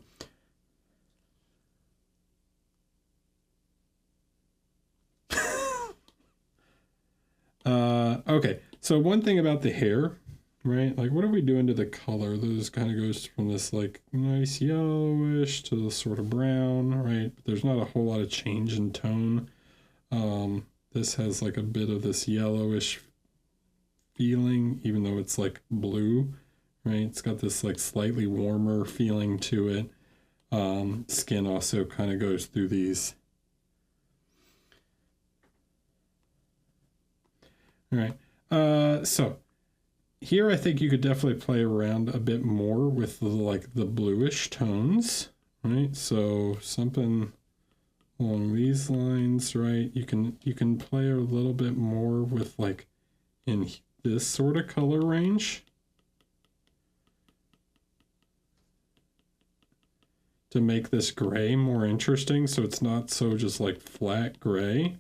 Okay, so one thing about the hair, right? Like, what are we doing to the color? This kind of goes from this like nice yellowish to the sort of brown, right? But there's not a whole lot of change in tone. This has like a bit of this yellowish feeling, even though it's like blue, right? It's got this like slightly warmer feeling to it. Skin also kind of goes through these. All right. So here I think you could definitely play around a bit more with the, like the bluish tones, right? So something along these lines, right? You can play a little bit more with like in this sort of color range to make this gray more interesting, so it's not so just like flat gray.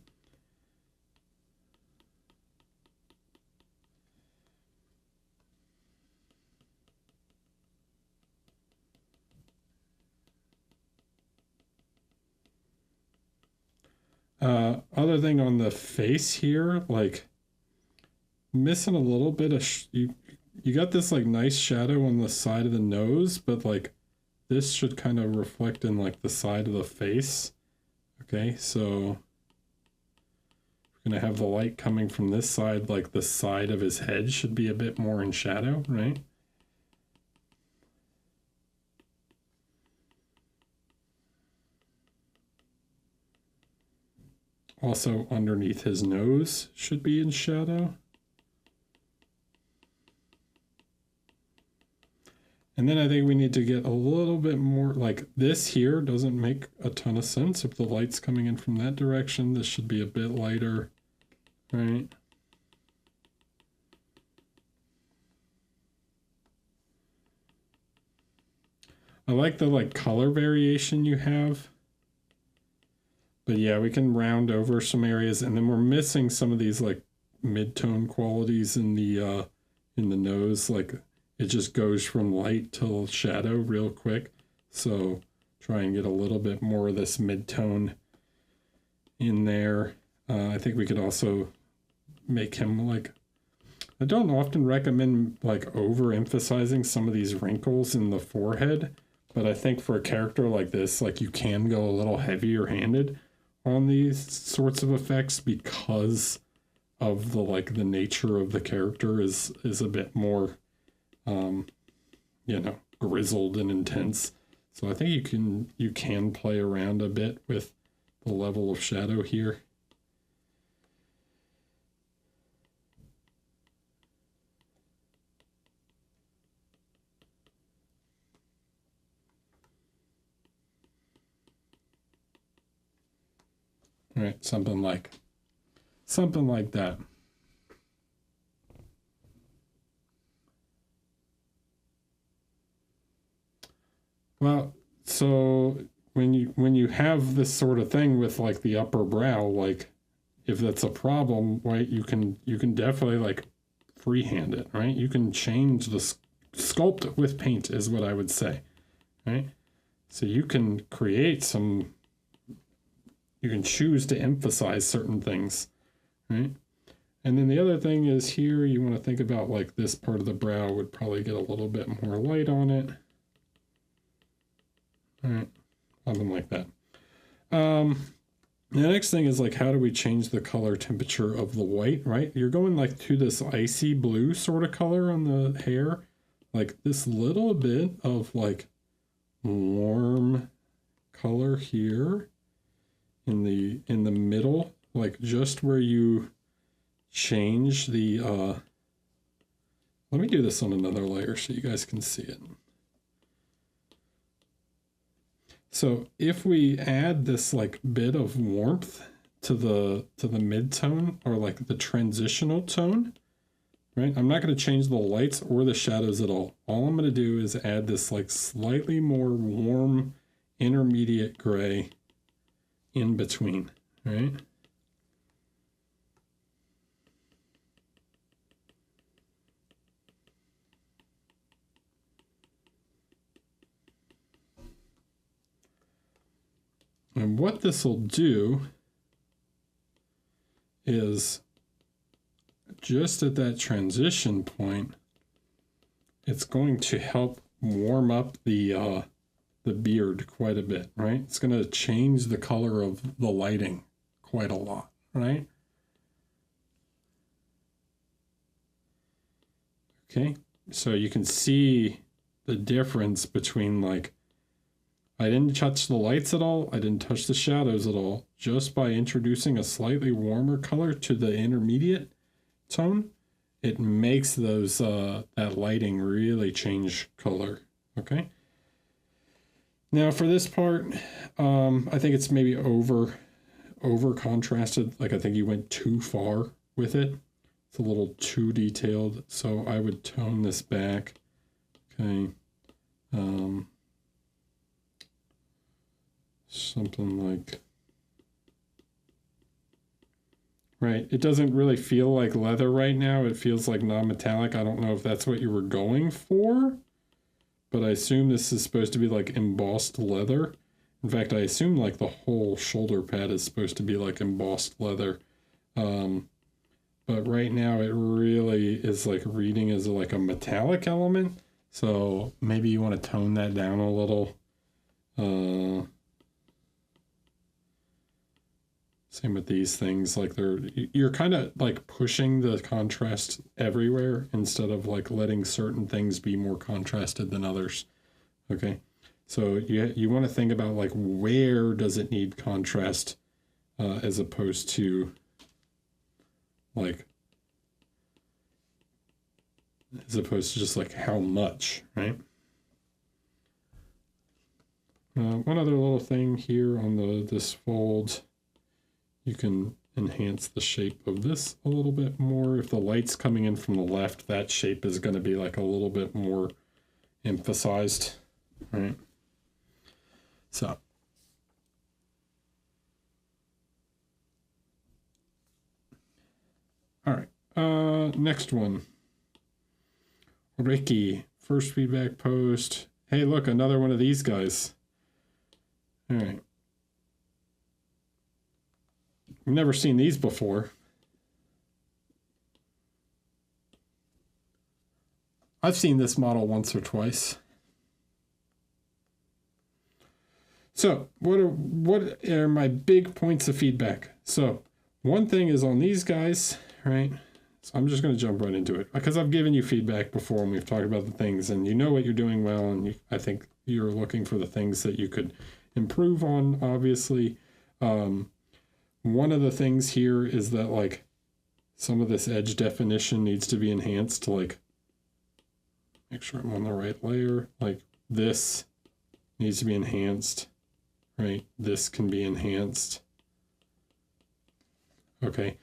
Other thing on the face here, like missing a little bit of you got this like nice shadow on the side of the nose, but like this should kind of reflect in like the side of the face. Okay, so we're gonna have the light coming from this side, like the side of his head should be a bit more in shadow, right? Also underneath his nose should be in shadow. And then I think we need to get a little bit more, like this here doesn't make a ton of sense. If the light's coming in from that direction, this should be a bit lighter, right? I like the like color variation you have. But yeah, we can round over some areas, and then we're missing some of these like mid-tone qualities in the nose. Like it just goes from light to shadow real quick. So try and get a little bit more of this mid-tone in there. I think we could also make him like, I don't often recommend like overemphasizing some of these wrinkles in the forehead, but I think for a character like this, like you can go a little heavier handed on these sorts of effects because of the like the nature of the character is a bit more grizzled and intense. So I think you can play around a bit with the level of shadow here. All right, something like that. Well, so when you have this sort of thing with like the upper brow, like if that's a problem, right, you can definitely like freehand it, right? You can change the sculpt with paint is what I would say, right? So you can create some you can choose to emphasize certain things, right? And then the other thing is here, you want to think about like this part of the brow would probably get a little bit more light on it. All right, something like that. The next thing is like, how do we change the color temperature of the white, right? You're going like to this icy blue sort of color on the hair, like this little bit of like warm color here in the middle, like just where you change the, let me do this on another layer so you guys can see it. So if we add this like bit of warmth to the mid-tone, or like the transitional tone, right? I'm not going to change the lights or the shadows at all. All I'm going to do is add this like slightly more warm intermediate gray in between, right? And what this will do is just at that transition point, it's going to help warm up the beard quite a bit, right? It's going to change the color of the lighting quite a lot, right? Okay, so you can see the difference between like, I didn't touch the lights at all. I didn't touch the shadows at all. Just by introducing a slightly warmer color to the intermediate tone, it makes those that lighting really change color. Okay. Now for this part, I think it's maybe over contrasted. Like I think you went too far with it. It's a little too detailed. So I would tone this back. Okay. Something like, right, it doesn't really feel like leather right now. It feels like non-metallic. I don't know if that's what you were going for, but I assume this is supposed to be like embossed leather. In fact, I assume like the whole shoulder pad is supposed to be like embossed leather. But right now it really is like reading as like a metallic element. So maybe you want to tone that down a little. Same with these things, like you're kind of like pushing the contrast everywhere instead of like letting certain things be more contrasted than others. Okay, so you want to think about like where does it need contrast as opposed to like, just like how much, right? One other little thing here on this fold. You can enhance the shape of this a little bit more. If the light's coming in from the left, that shape is going to be like a little bit more emphasized, right? So. All right, next one. Ricky, first feedback post. Hey, look, another one of these guys. All right. I've never seen these before. I've seen this model once or twice. So what are my big points of feedback? So one thing is on these guys, right? So I'm just going to jump right into it because I've given you feedback before and we've talked about the things and you know what you're doing well. And I think you're looking for the things that you could improve on, obviously. One of the things here is that like some of this edge definition needs to be enhanced to like make sure I'm on the right layer. Like this needs to be enhanced, right? This can be enhanced. Okay.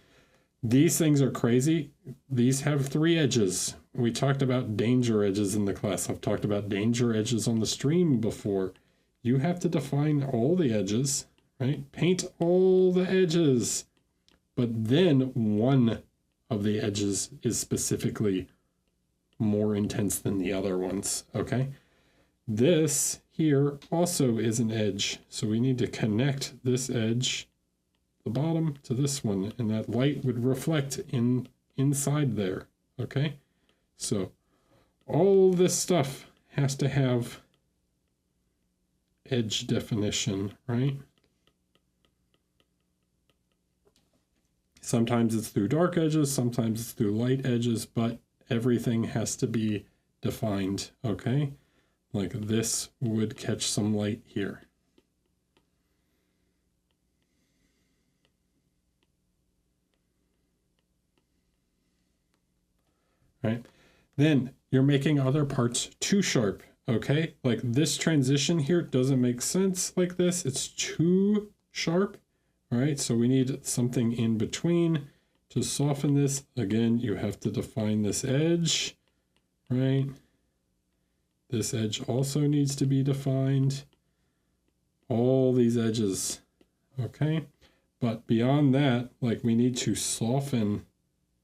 These things are crazy. These have 3 edges. We talked about danger edges in the class. I've talked about danger edges on the stream before. You have to define all the edges. Right? Paint all the edges, but then one of the edges is specifically more intense than the other ones, okay? This here also is an edge, so we need to connect this edge the bottom to this one, and that light would reflect inside there. Okay, so all this stuff has to have edge definition, right? Sometimes it's through dark edges, sometimes it's through light edges, but everything has to be defined, okay? Like this would catch some light here. Right? Then you're making other parts too sharp, okay? Like this transition here doesn't make sense like this. It's too sharp, right? So we need something in between to soften this. Again, you have to define this edge, right? This edge also needs to be defined. All these edges, okay? But beyond that, like we need to soften.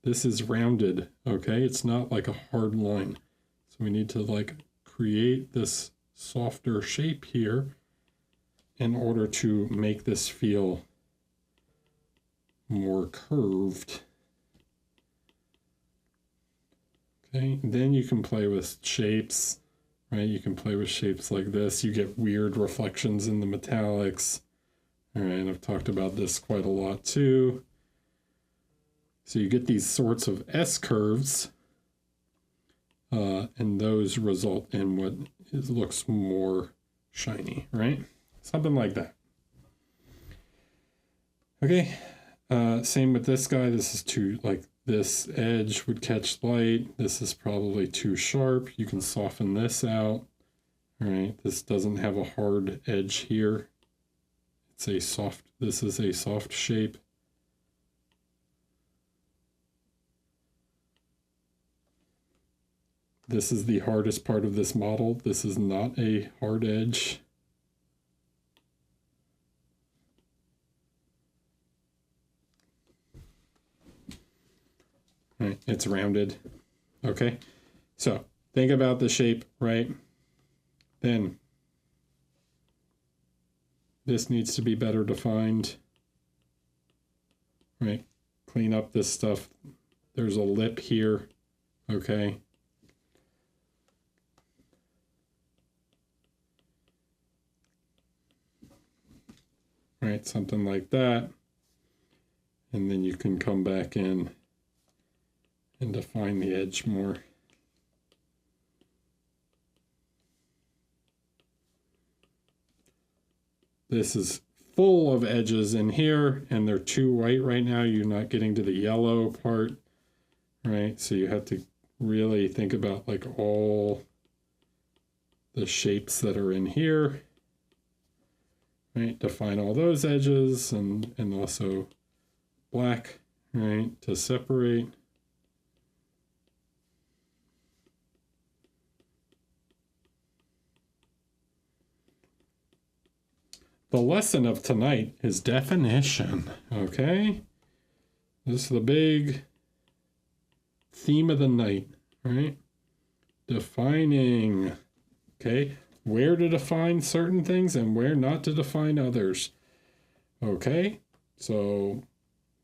This is rounded, okay? It's not like a hard line. So we need to like create this softer shape here in order to make this feel more curved. Okay, then you can play with shapes, right? You can play with shapes like this. You get weird reflections in the metallics. All right, I've talked about this quite a lot too. So you get these sorts of S curves, and those result in what looks more shiny, right? Something like that. Okay, same with this guy. This is too, like this edge would catch light. This is probably too sharp. You can soften this out, right? This doesn't have a hard edge here. It's a soft, this is a soft shape. This is the hardest part of this model. This is not a hard edge. Right, it's rounded. Okay, so think about the shape, right? Then this needs to be better defined. Right, clean up this stuff. There's a lip here, okay? Right, something like that. And then you can come back in and define the edge more. This is full of edges in here, and they're too white right now. You're not getting to the yellow part, right? So you have to really think about like all the shapes that are in here. Right, define all those edges and also black, right, to separate. The lesson of tonight is definition, okay? This is the big theme of the night, right? Defining, okay? Where to define certain things and where not to define others. Okay, so,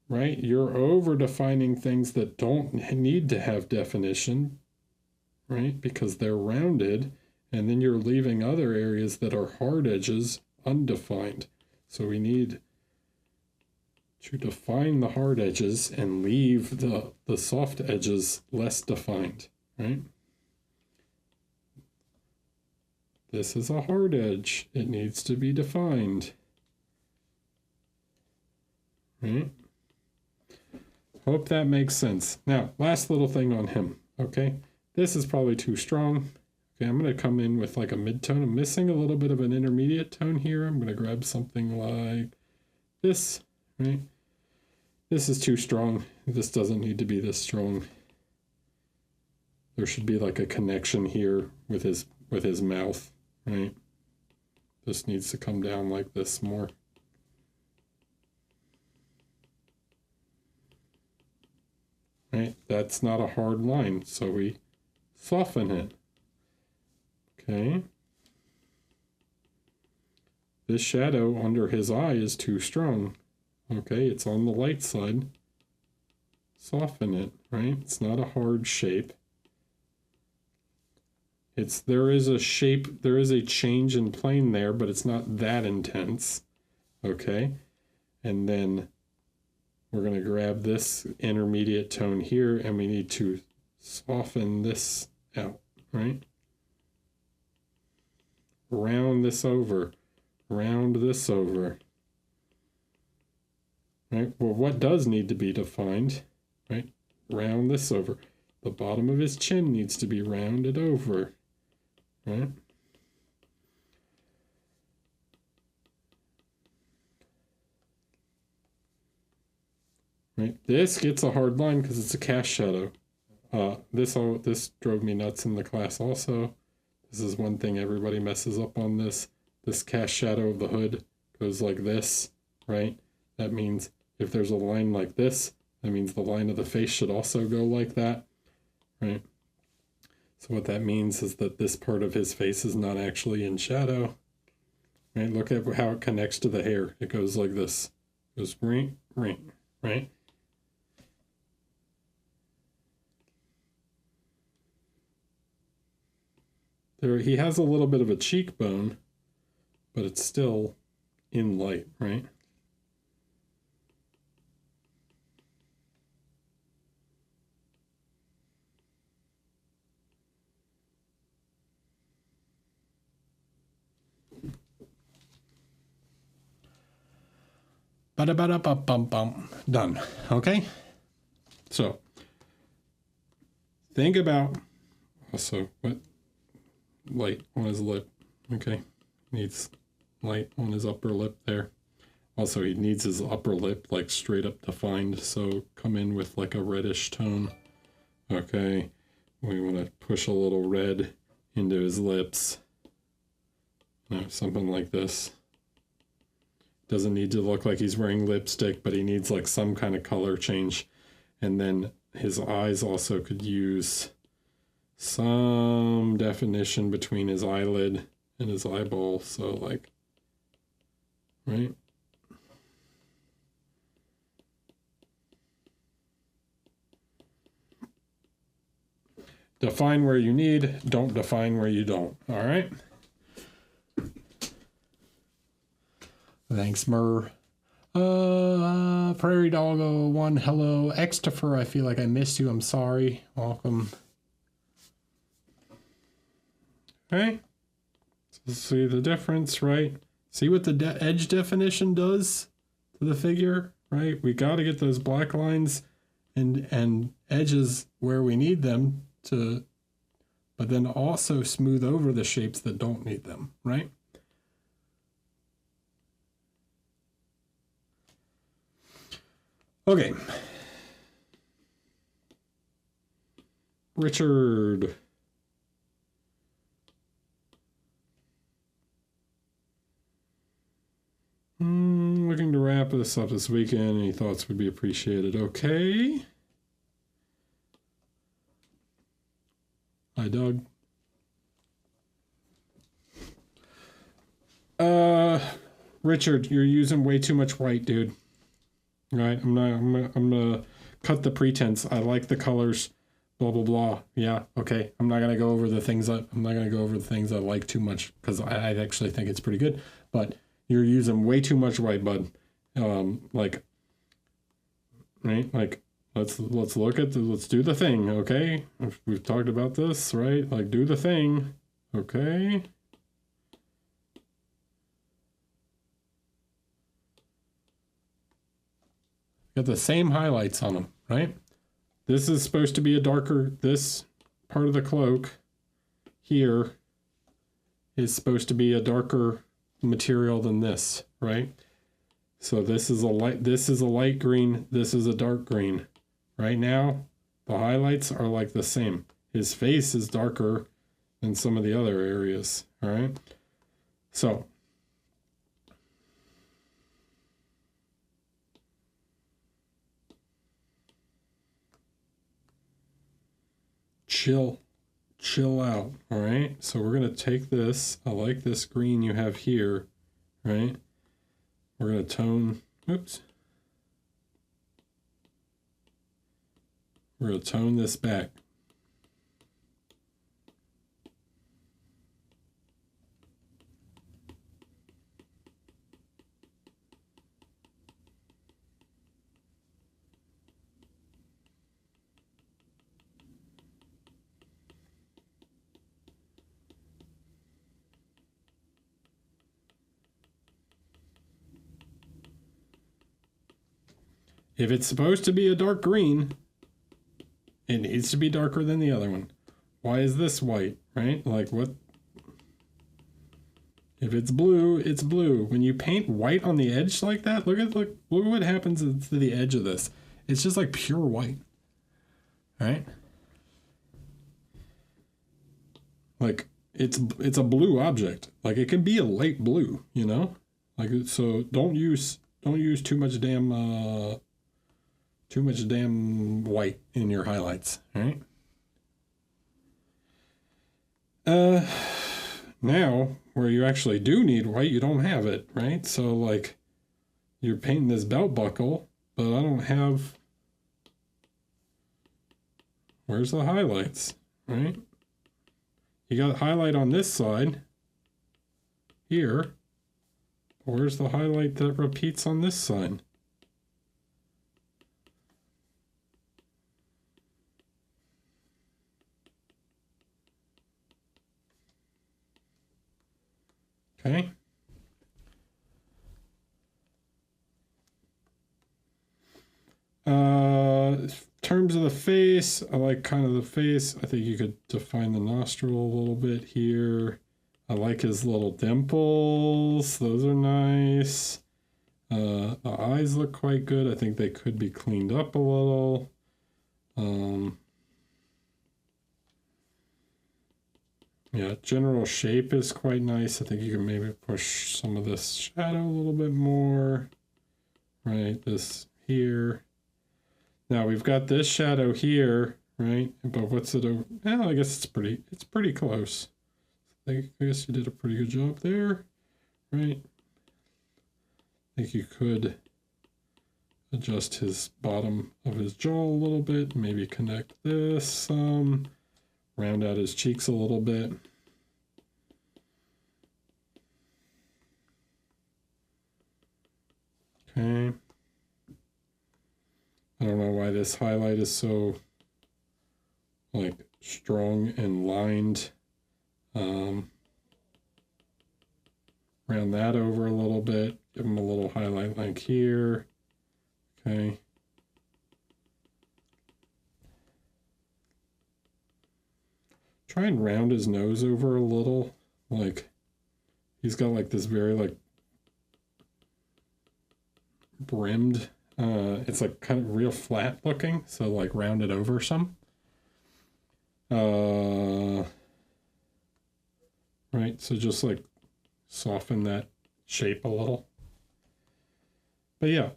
right, you're over defining things that don't need to have definition, right, because they're rounded, and then you're leaving other areas that are hard edges undefined. So we need to define the hard edges and leave the soft edges less defined, right? This is a hard edge. It needs to be defined. Right? Hope that makes sense. Now, last little thing on him. Okay? This is probably too strong. Okay, I'm going to come in with like a mid-tone. I'm missing a little bit of an intermediate tone here. I'm going to grab something like this. Right? This is too strong. This doesn't need to be this strong. There should be like a connection here with his mouth. Right? This needs to come down like this more. Right? That's not a hard line, so we soften it. Okay. This shadow under his eye is too strong. Okay, it's on the light side. Soften it, right? It's not a hard shape. There is a shape, there is a change in plane there, but it's not that intense. Okay, and then we're going to grab this intermediate tone here, and we need to soften this out, right? Round this over, round this over. Right, well, what does need to be defined, right? Round this over. The bottom of his chin needs to be rounded over, right? Right, this gets a hard line because it's a cast shadow. This drove me nuts in the class also. This is one thing everybody messes up on this. This cast shadow of the hood goes like this, right? That means if there's a line like this, that means the line of the face should also go like that, right? So what that means is that this part of his face is not actually in shadow, right? Look at how it connects to the hair. It goes like this. It goes ring, ring, right? There, he has a little bit of a cheekbone, but it's still in light, right? Ba-da-ba-da-bum-bum-bum. Done. Okay? So, think about also what light on his lip. Okay? Needs light on his upper lip there. Also, he needs his upper lip like straight up defined, so come in with like a reddish tone. Okay? We want to push a little red into his lips. Something like this. Doesn't need to look like he's wearing lipstick, but he needs like some kind of color change. And then his eyes also could use some definition between his eyelid and his eyeball. So like, right? Define where you need, don't define where you don't. All right? Thanks, Murr. Prairie Doggo 1, hello. Xtifer, I feel like I missed you. I'm sorry. Welcome. Okay. So see the difference, right? See what the edge definition does to the figure, right? We got to get those black lines and edges where we need them to, but then also smooth over the shapes that don't need them, right? Okay. Richard. Looking to wrap this up this weekend. Any thoughts would be appreciated. Okay. Hi, Doug. Richard, you're using way too much white, dude. Right? I'm gonna cut the pretense. I like the colors. Blah blah blah. Yeah. Okay. I'm not gonna go over the things I like too much because I actually think it's pretty good. But you're using way too much white, bud. Like, right? Like, let's look at let's do the thing. Okay. We've talked about this, right? Like, do the thing. Okay. Got the same highlights on them, right? This is supposed to be a darker, this part of the cloak here is supposed to be a darker material than this, right? So this is a light green, this is a dark green. Right now, the highlights are like the same. His face is darker than some of the other areas, all right? So chill out, all right? So we're going to take this. I like this green you have here, right? We're going to tone, oops. We're going to tone this back. If it's supposed to be a dark green, it needs to be darker than the other one. Why is this white, right? Like what? If it's blue, it's blue. When you paint white on the edge like that, look what happens to the edge of this. It's just like pure white, right? Like it's a blue object. Like it can be a light blue, you know? Like so don't use too much damn white in your highlights, all right? Now, where you actually do need white, you don't have it, right? So, like, you're painting this belt buckle, but I don't have... Where's the highlights, right? You got highlight on this side, here. Where's the highlight that repeats on this side? Okay. Terms of the face, I like kind of the face. I think you could define the nostril a little bit here. I like his little dimples. Those are nice. The eyes look quite good. I think they could be cleaned up a little. Yeah, general shape is quite nice. I think you can maybe push some of this shadow a little bit more. Right, this here. Now we've got this shadow here, right? But what's it over? Well, I guess it's pretty close. I guess you did a pretty good job there, right? I think you could adjust his bottom of his jaw a little bit, maybe connect this some. Round out his cheeks a little bit. Okay. I don't know why this highlight is so like strong and lined. Round that over a little bit. Give him a little highlight like here. Okay. Try and round his nose over a little. Like, he's got like this very like brimmed, it's like kind of real flat looking. So like round it over some. Right, so just like soften that shape a little. But yeah,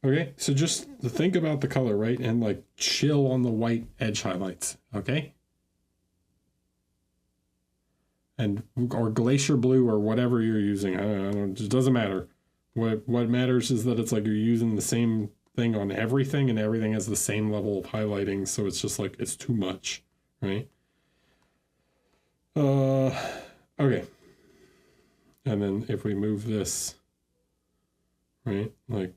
okay, so just think about the color, right? And like chill on the white edge highlights, okay? And or glacier blue or whatever you're using. I don't, it doesn't matter. What matters is that it's like you're using the same thing on everything, and everything has the same level of highlighting. So it's just like it's too much, right? Okay. And then if we move this, right, like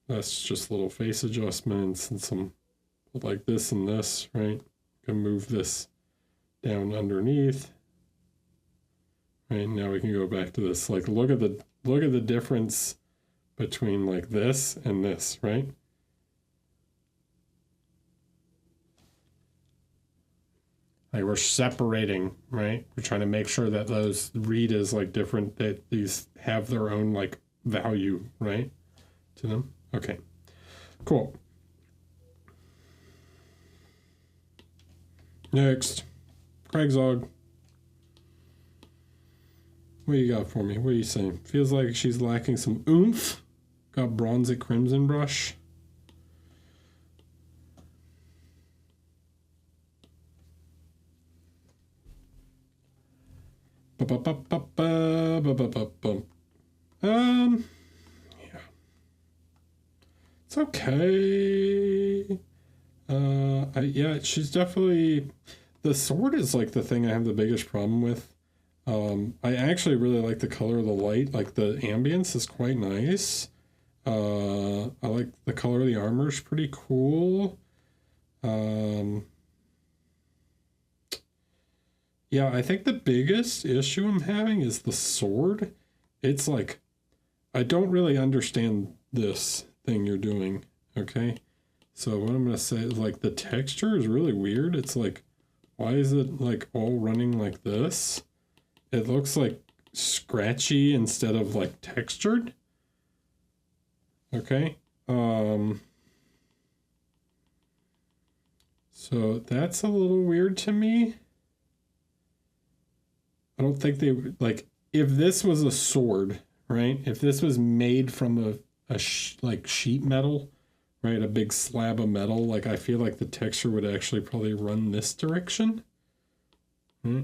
that's just little face adjustments and some like this and this, right? You can move this down underneath. Right, now we can go back to this. Like look at the difference between like this and this, right? Like we're separating, right? We're trying to make sure that those read as like different, that these have their own like value, right? To them. Okay, cool. Next, Cragzog. What you got for me? What are you saying? Feels like she's lacking some oomph. Got bronzy crimson brush. Yeah. It's okay. Yeah, she's definitely, the sword is like the thing I have the biggest problem with. I actually really like the color of the light. Like the ambience is quite nice. I like the color of the armor is pretty cool. Um, yeah, I think the biggest issue I'm having is the sword. It's like I don't really understand this thing you're doing. Okay, so what I'm gonna say is like the texture is really weird. It's like, why is it like all running like this? It looks like scratchy instead of like textured. Okay. So that's a little weird to me. I don't think they would like if this was a sword, right? If this was made from like sheet metal, right? A big slab of metal, like I feel like the texture would actually probably run this direction. Hmm?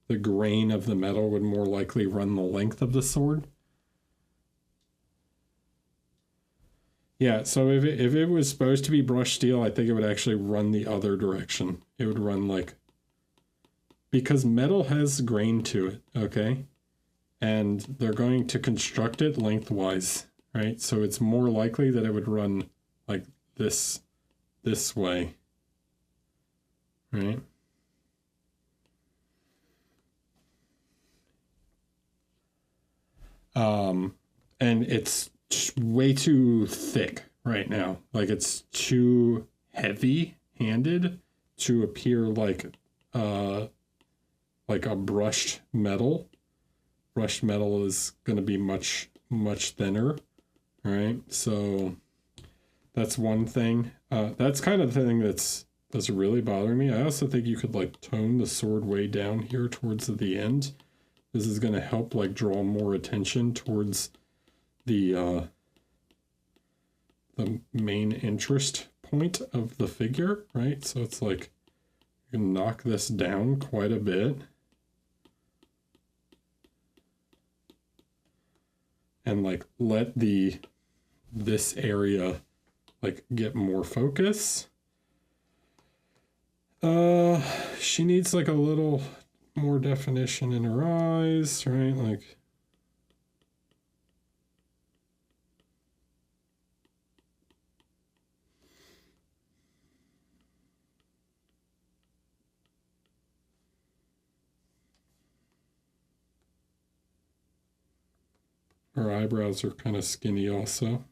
The grain of the metal would more likely run the length of the sword. Yeah, so if it was supposed to be brushed steel, I think it would actually run the other direction. It would run like, because metal has grain to it, okay? And they're going to construct it lengthwise, right? So it's more likely that it would run like this way, right? And it's way too thick right now. Like it's too heavy handed to appear like a brushed metal. Brushed metal is going to be much thinner, right? So that's one thing. That's kind of the thing that's really bothering me. I also think you could like tone the sword way down here towards the end. This is going to help like draw more attention towards the main interest point of the figure, right? So it's like you can knock this down quite a bit. And like let this area like get more focus. She needs like a little more definition in her eyes, right? Like her eyebrows are kind of skinny also.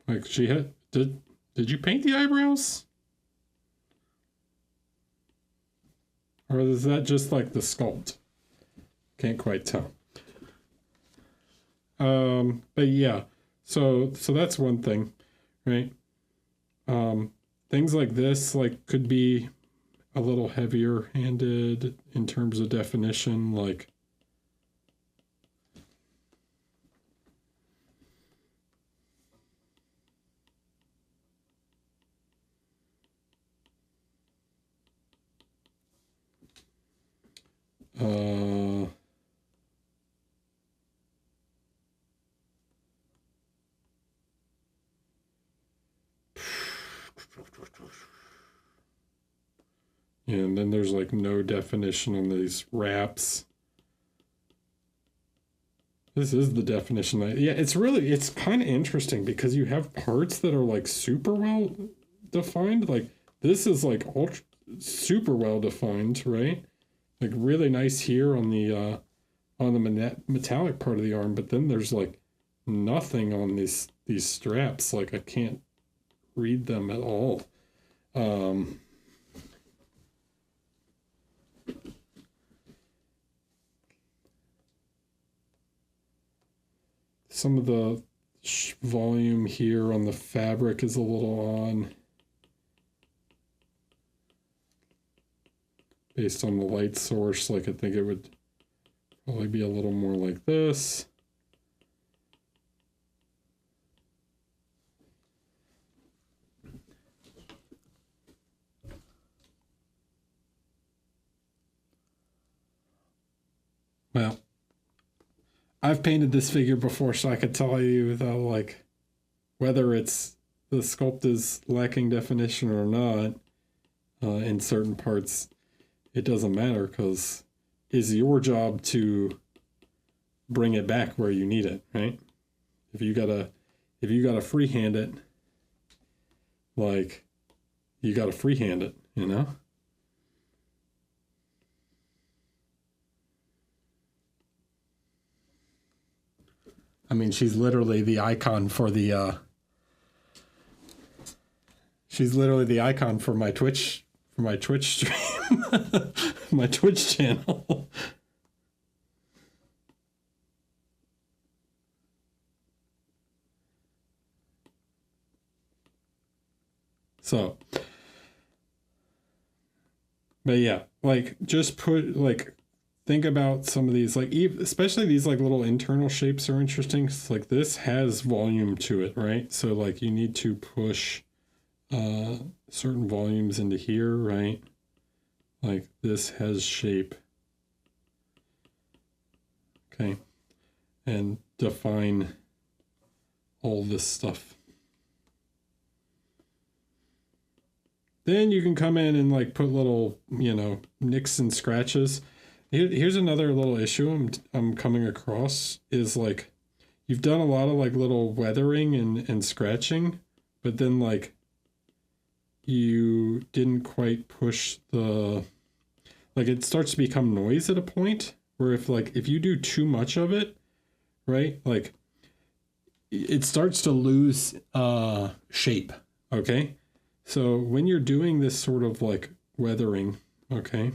Like she had did you paint the eyebrows? Or is that just like the sculpt? Can't quite tell. But yeah, so that's one thing, right? Things like this like could be a little heavier handed in terms of definition, like uh yeah, and then there's like no definition on these wraps. This is the definition. Yeah, it's kind of interesting because you have parts that are like super well defined. Like this is like ultra super well defined, right? Like really nice here on the metallic part of the arm, but then there's like nothing on these straps. Like I can't read them at all. Um, some of the volume here on the fabric is a little on based on the light source. Like I think it would probably be a little more like this. Well, I've painted this figure before, so I could tell you though, like whether it's the sculpt is lacking definition or not, in certain parts, it doesn't matter because it's your job to bring it back where you need it, right? If you gotta freehand it, like you gotta freehand it, you know? I mean, she's literally the icon for the she's literally the icon for my Twitch stream. My Twitch channel. So, but yeah, like just put like think about some of these, like especially these like little internal shapes are interesting. Cause like this has volume to it, right? So like you need to push certain volumes into here, right? Like this has shape. Okay. And define all this stuff. Then you can come in and like put little, nicks and scratches. Here's another little issue I'm coming across is like you've done a lot of like little weathering and scratching, but then like you didn't quite push like it starts to become noise at a point where if you do too much of it, right? Like it starts to lose shape, okay? So when you're doing this sort of like weathering, okay,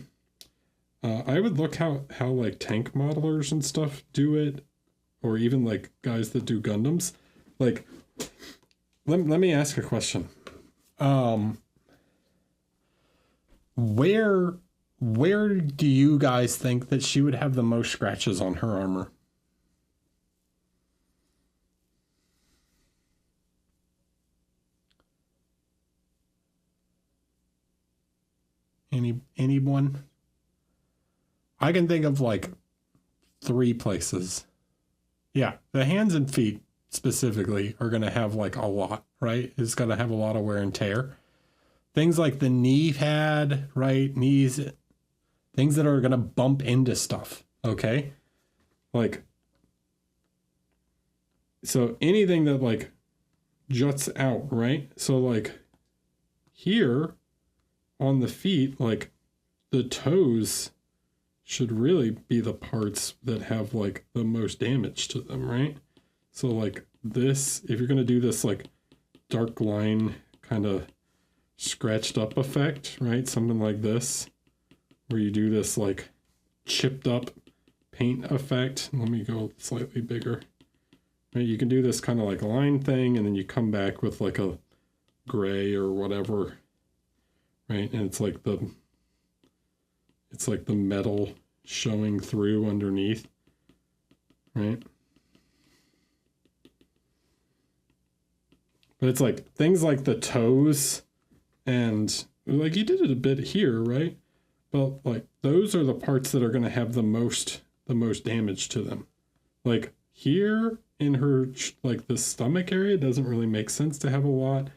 I would look how like tank modelers and stuff do it, or even like guys that do Gundams. Like, let me ask a question. Where do you guys think that she would have the most scratches on her armor? Anyone? I can think of like 3 places. Yeah, the hands and feet specifically are going to have like a lot, right? It's going to have a lot of wear and tear. Things like the knee pad, right? Knees, things that are going to bump into stuff, okay? Like, so anything that like juts out, right? So like here on the feet, like the toes should really be the parts that have like the most damage to them, right? So like this, if you're going to do this like dark line kind of scratched up effect, right? Something like this, where you do this like chipped up paint effect. Let me go slightly bigger. Right, you can do this kind of like line thing, and then you come back with like a gray or whatever, right? And it's like the metal showing through underneath, right? But it's like things like the toes, and like you did it a bit here, right? But like those are the parts that are going to have the most damage to them. Like here in her like the stomach area doesn't really make sense to have a lot.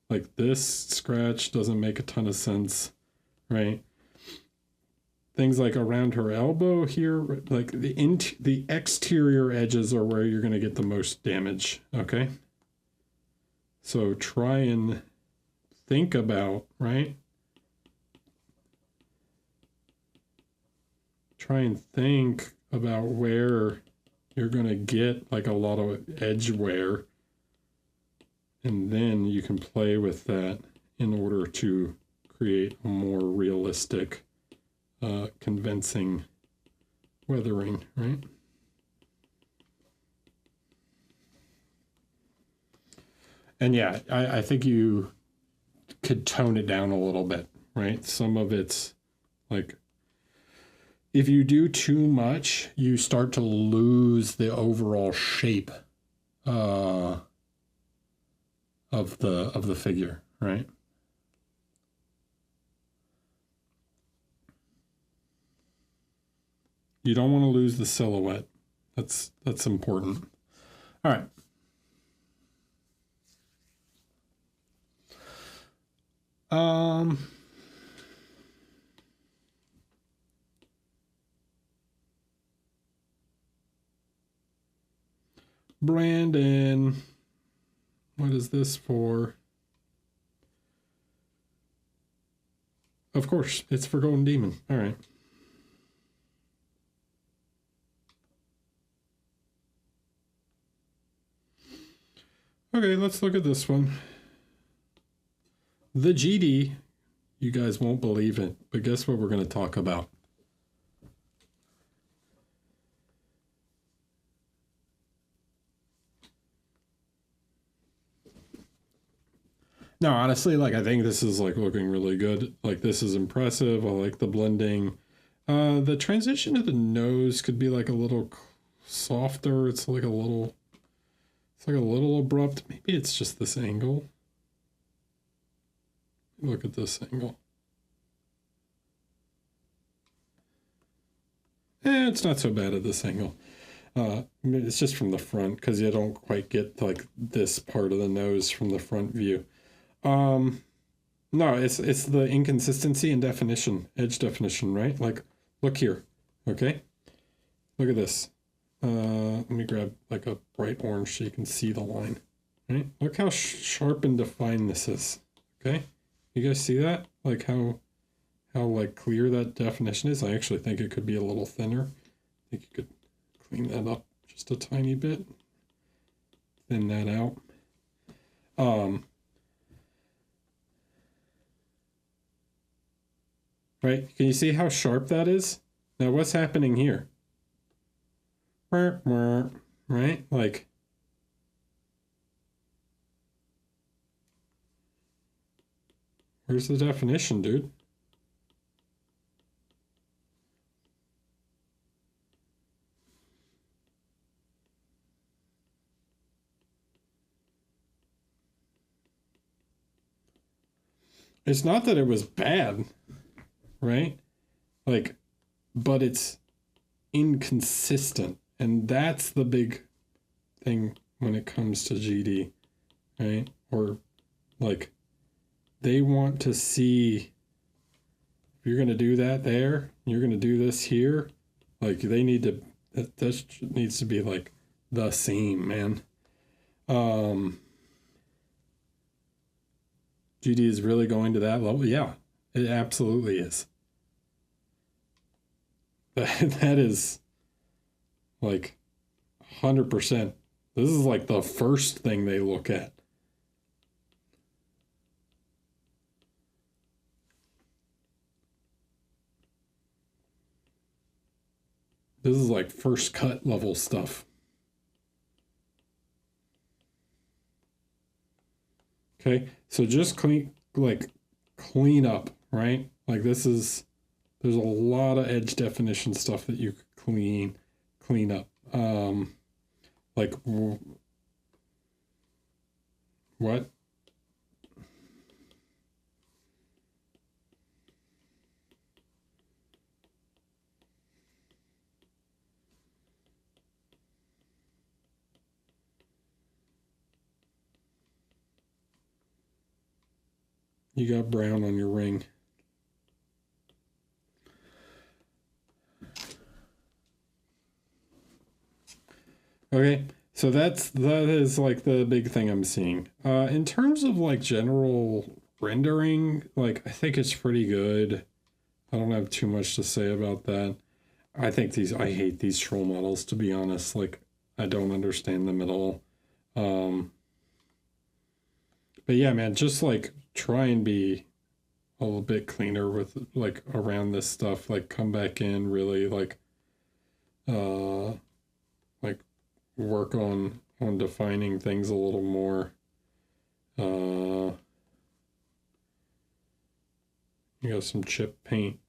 Like this scratch doesn't make a ton of sense, right? Things like around her elbow here, like the exterior edges are where you're going to get the most damage, okay? So try and think about, right? Try and think about where you're going to get like a lot of edge wear, and then you can play with that in order to create a more realistic, convincing weathering, right? And yeah, I think you could tone it down a little bit, right? Some of it's like, if you do too much, you start to lose the overall shape of the figure, right? You don't want to lose the silhouette. That's important. All right. Um, Brandon, what is this for? Of course, it's for Golden Demon. All right. Okay, let's look at this one. The GD, you guys won't believe it, but guess what we're going to talk about? No, honestly, like I think this is like looking really good. Like this is impressive. I like the blending. The transition to the nose could be like a little softer. It's like a little abrupt. Maybe it's just this angle. Look at this angle. It's not so bad at this angle. It's just from the front because you don't quite get like this part of the nose from the front view. No, it's the inconsistency in definition, edge definition, right? Like, look here, okay? Look at this. Let me grab like a bright orange so you can see the line, right? Look how sharp and defined this is, okay? You guys see that? Like how like clear that definition is? I actually think it could be a little thinner. I think you could clean that up just a tiny bit. Thin that out. Right? Can you see how sharp that is? Now what's happening here? Right? Like, where's the definition, dude? It's not that it was bad, right? Like, but it's inconsistent. And that's the big thing when it comes to GD, right? Or like, they want to see if you're going to do that there, you're going to do this here. Like, they need to, that needs to be like the same, man. GD is really going to that level? Yeah, it absolutely is. That is like 100%. This is like the first thing they look at. This is like first cut level stuff. Okay, so just clean up, right? Like this is, there's a lot of edge definition stuff that you could clean up. Like what? You got brown on your ring. Okay, so that is like the big thing I'm seeing. In terms of like general rendering, like I think it's pretty good. I don't have too much to say about that. I hate these troll models, to be honest. Like I don't understand them at all. But yeah, man, just like try and be a little bit cleaner with like around this stuff. Like come back in really uh like work on defining things a little more. You got some chip paint.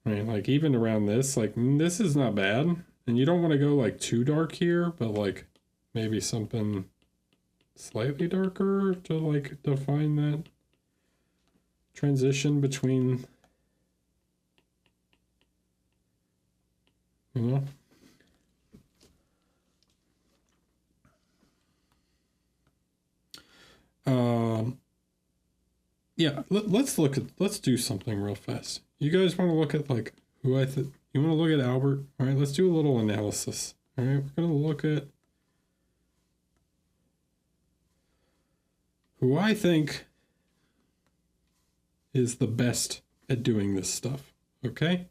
Right, like even around this, like this is not bad. And you don't want to go like too dark here, but like maybe something slightly darker to like define that transition between, you know? yeah, let's do something real fast. You guys want to look at like who you want to look at Albert? All right, let's do a little analysis. All right, we're going to look at who I think is the best at doing this stuff. Okay?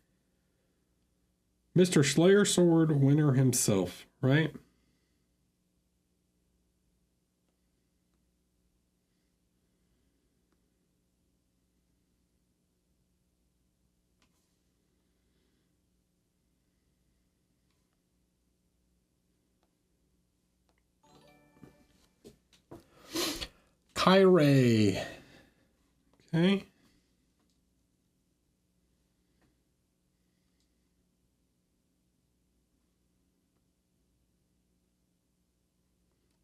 Mr. Slayer Sword winner himself, right? Kyrie. Okay.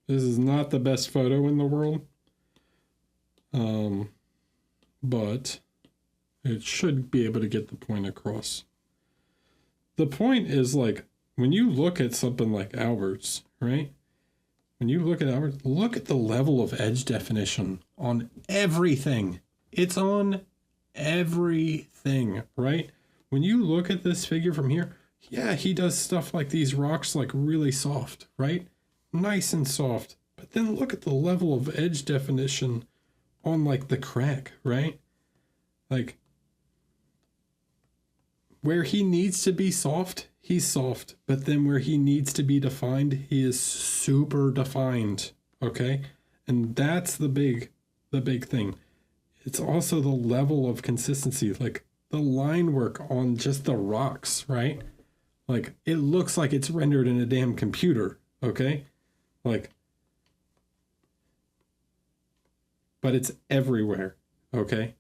This is not the best photo in the world. But it should be able to get the point across. The point is like when you look at something like Albert's, right? When you look at Albert, look at the level of edge definition on everything. It's on everything, right? When you look at this figure from here, yeah, he does stuff like these rocks like really soft, right? Nice and soft. But then look at the level of edge definition on like the crack, right? Like where he needs to be soft, he's soft. But then where he needs to be defined, he is super defined. Okay? And that's the big thing. It's also the level of consistency, like the line work on just the rocks, right? Like it looks like it's rendered in a damn computer, okay? Like, but it's everywhere, okay?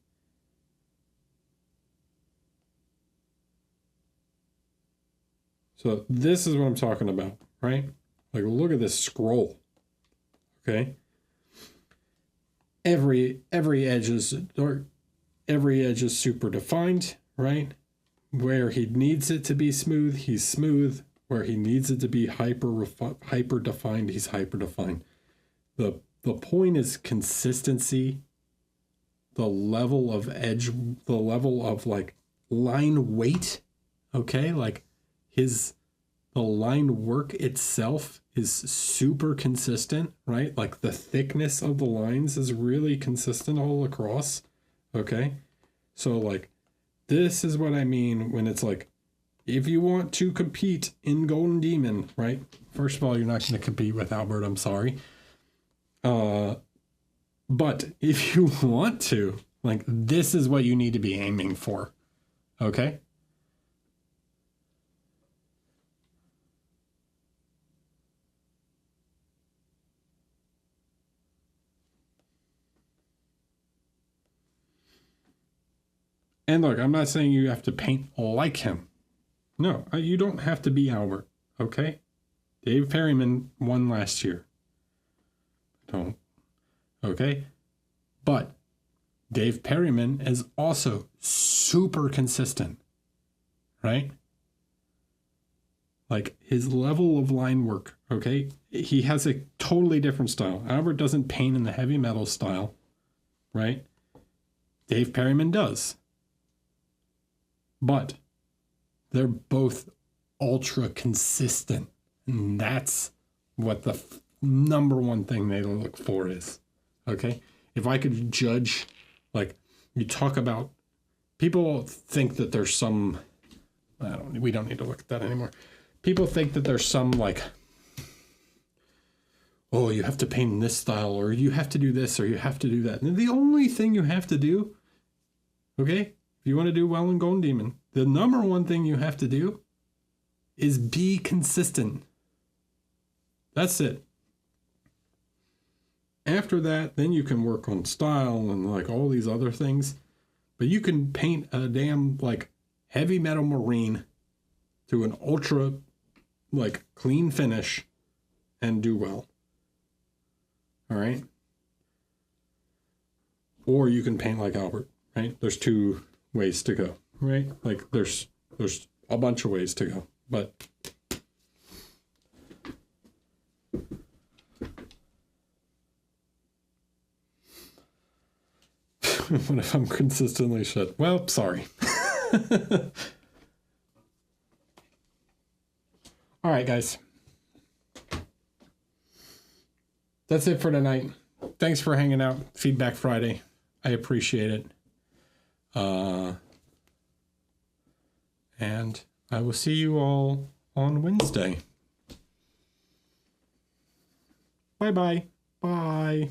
So this is what I'm talking about, right? Like look at this scroll, okay? Every edge is super defined, right? Where he needs it to be smooth, he's smooth. Where he needs it to be hyper defined, he's hyper defined. The point is consistency, the level of edge, the level of like line weight, okay? Like the line work itself is super consistent, right? Like the thickness of the lines is really consistent all across, okay? So like this is what I mean when it's like, if you want to compete in Golden Demon, right? First of all, you're not going to compete with Albert, I'm sorry. But if you want to, like, this is what you need to be aiming for, okay? And look, I'm not saying you have to paint like him. No, you don't have to be Albert, okay? Dave Perryman won last year. Don't. Okay? But Dave Perryman is also super consistent, right? Like his level of line work, okay? He has a totally different style. Albert doesn't paint in the heavy metal style, right? Dave Perryman does. But they're both ultra consistent. And that's what the number one thing they look for is. Okay? If I could judge, like, you talk about, people think that there's some, we don't need to look at that anymore. People think that there's some, like, oh, you have to paint in this style, or you have to do this, or you have to do that. And the only thing you have to do, okay, if you want to do well in Golden Demon, the number one thing you have to do is be consistent. That's it. After that, then you can work on style and like all these other things. But you can paint a damn like heavy metal marine to an ultra like clean finish and do well. All right. Or you can paint like Albert, right? There's two ways to go, right? Like there's a bunch of ways to go, but What if I'm consistently shit? Well, sorry. All right, guys. That's it for tonight. Thanks for hanging out. Feedback Friday. I appreciate it. And I will see you all on Wednesday. Bye-bye. Bye.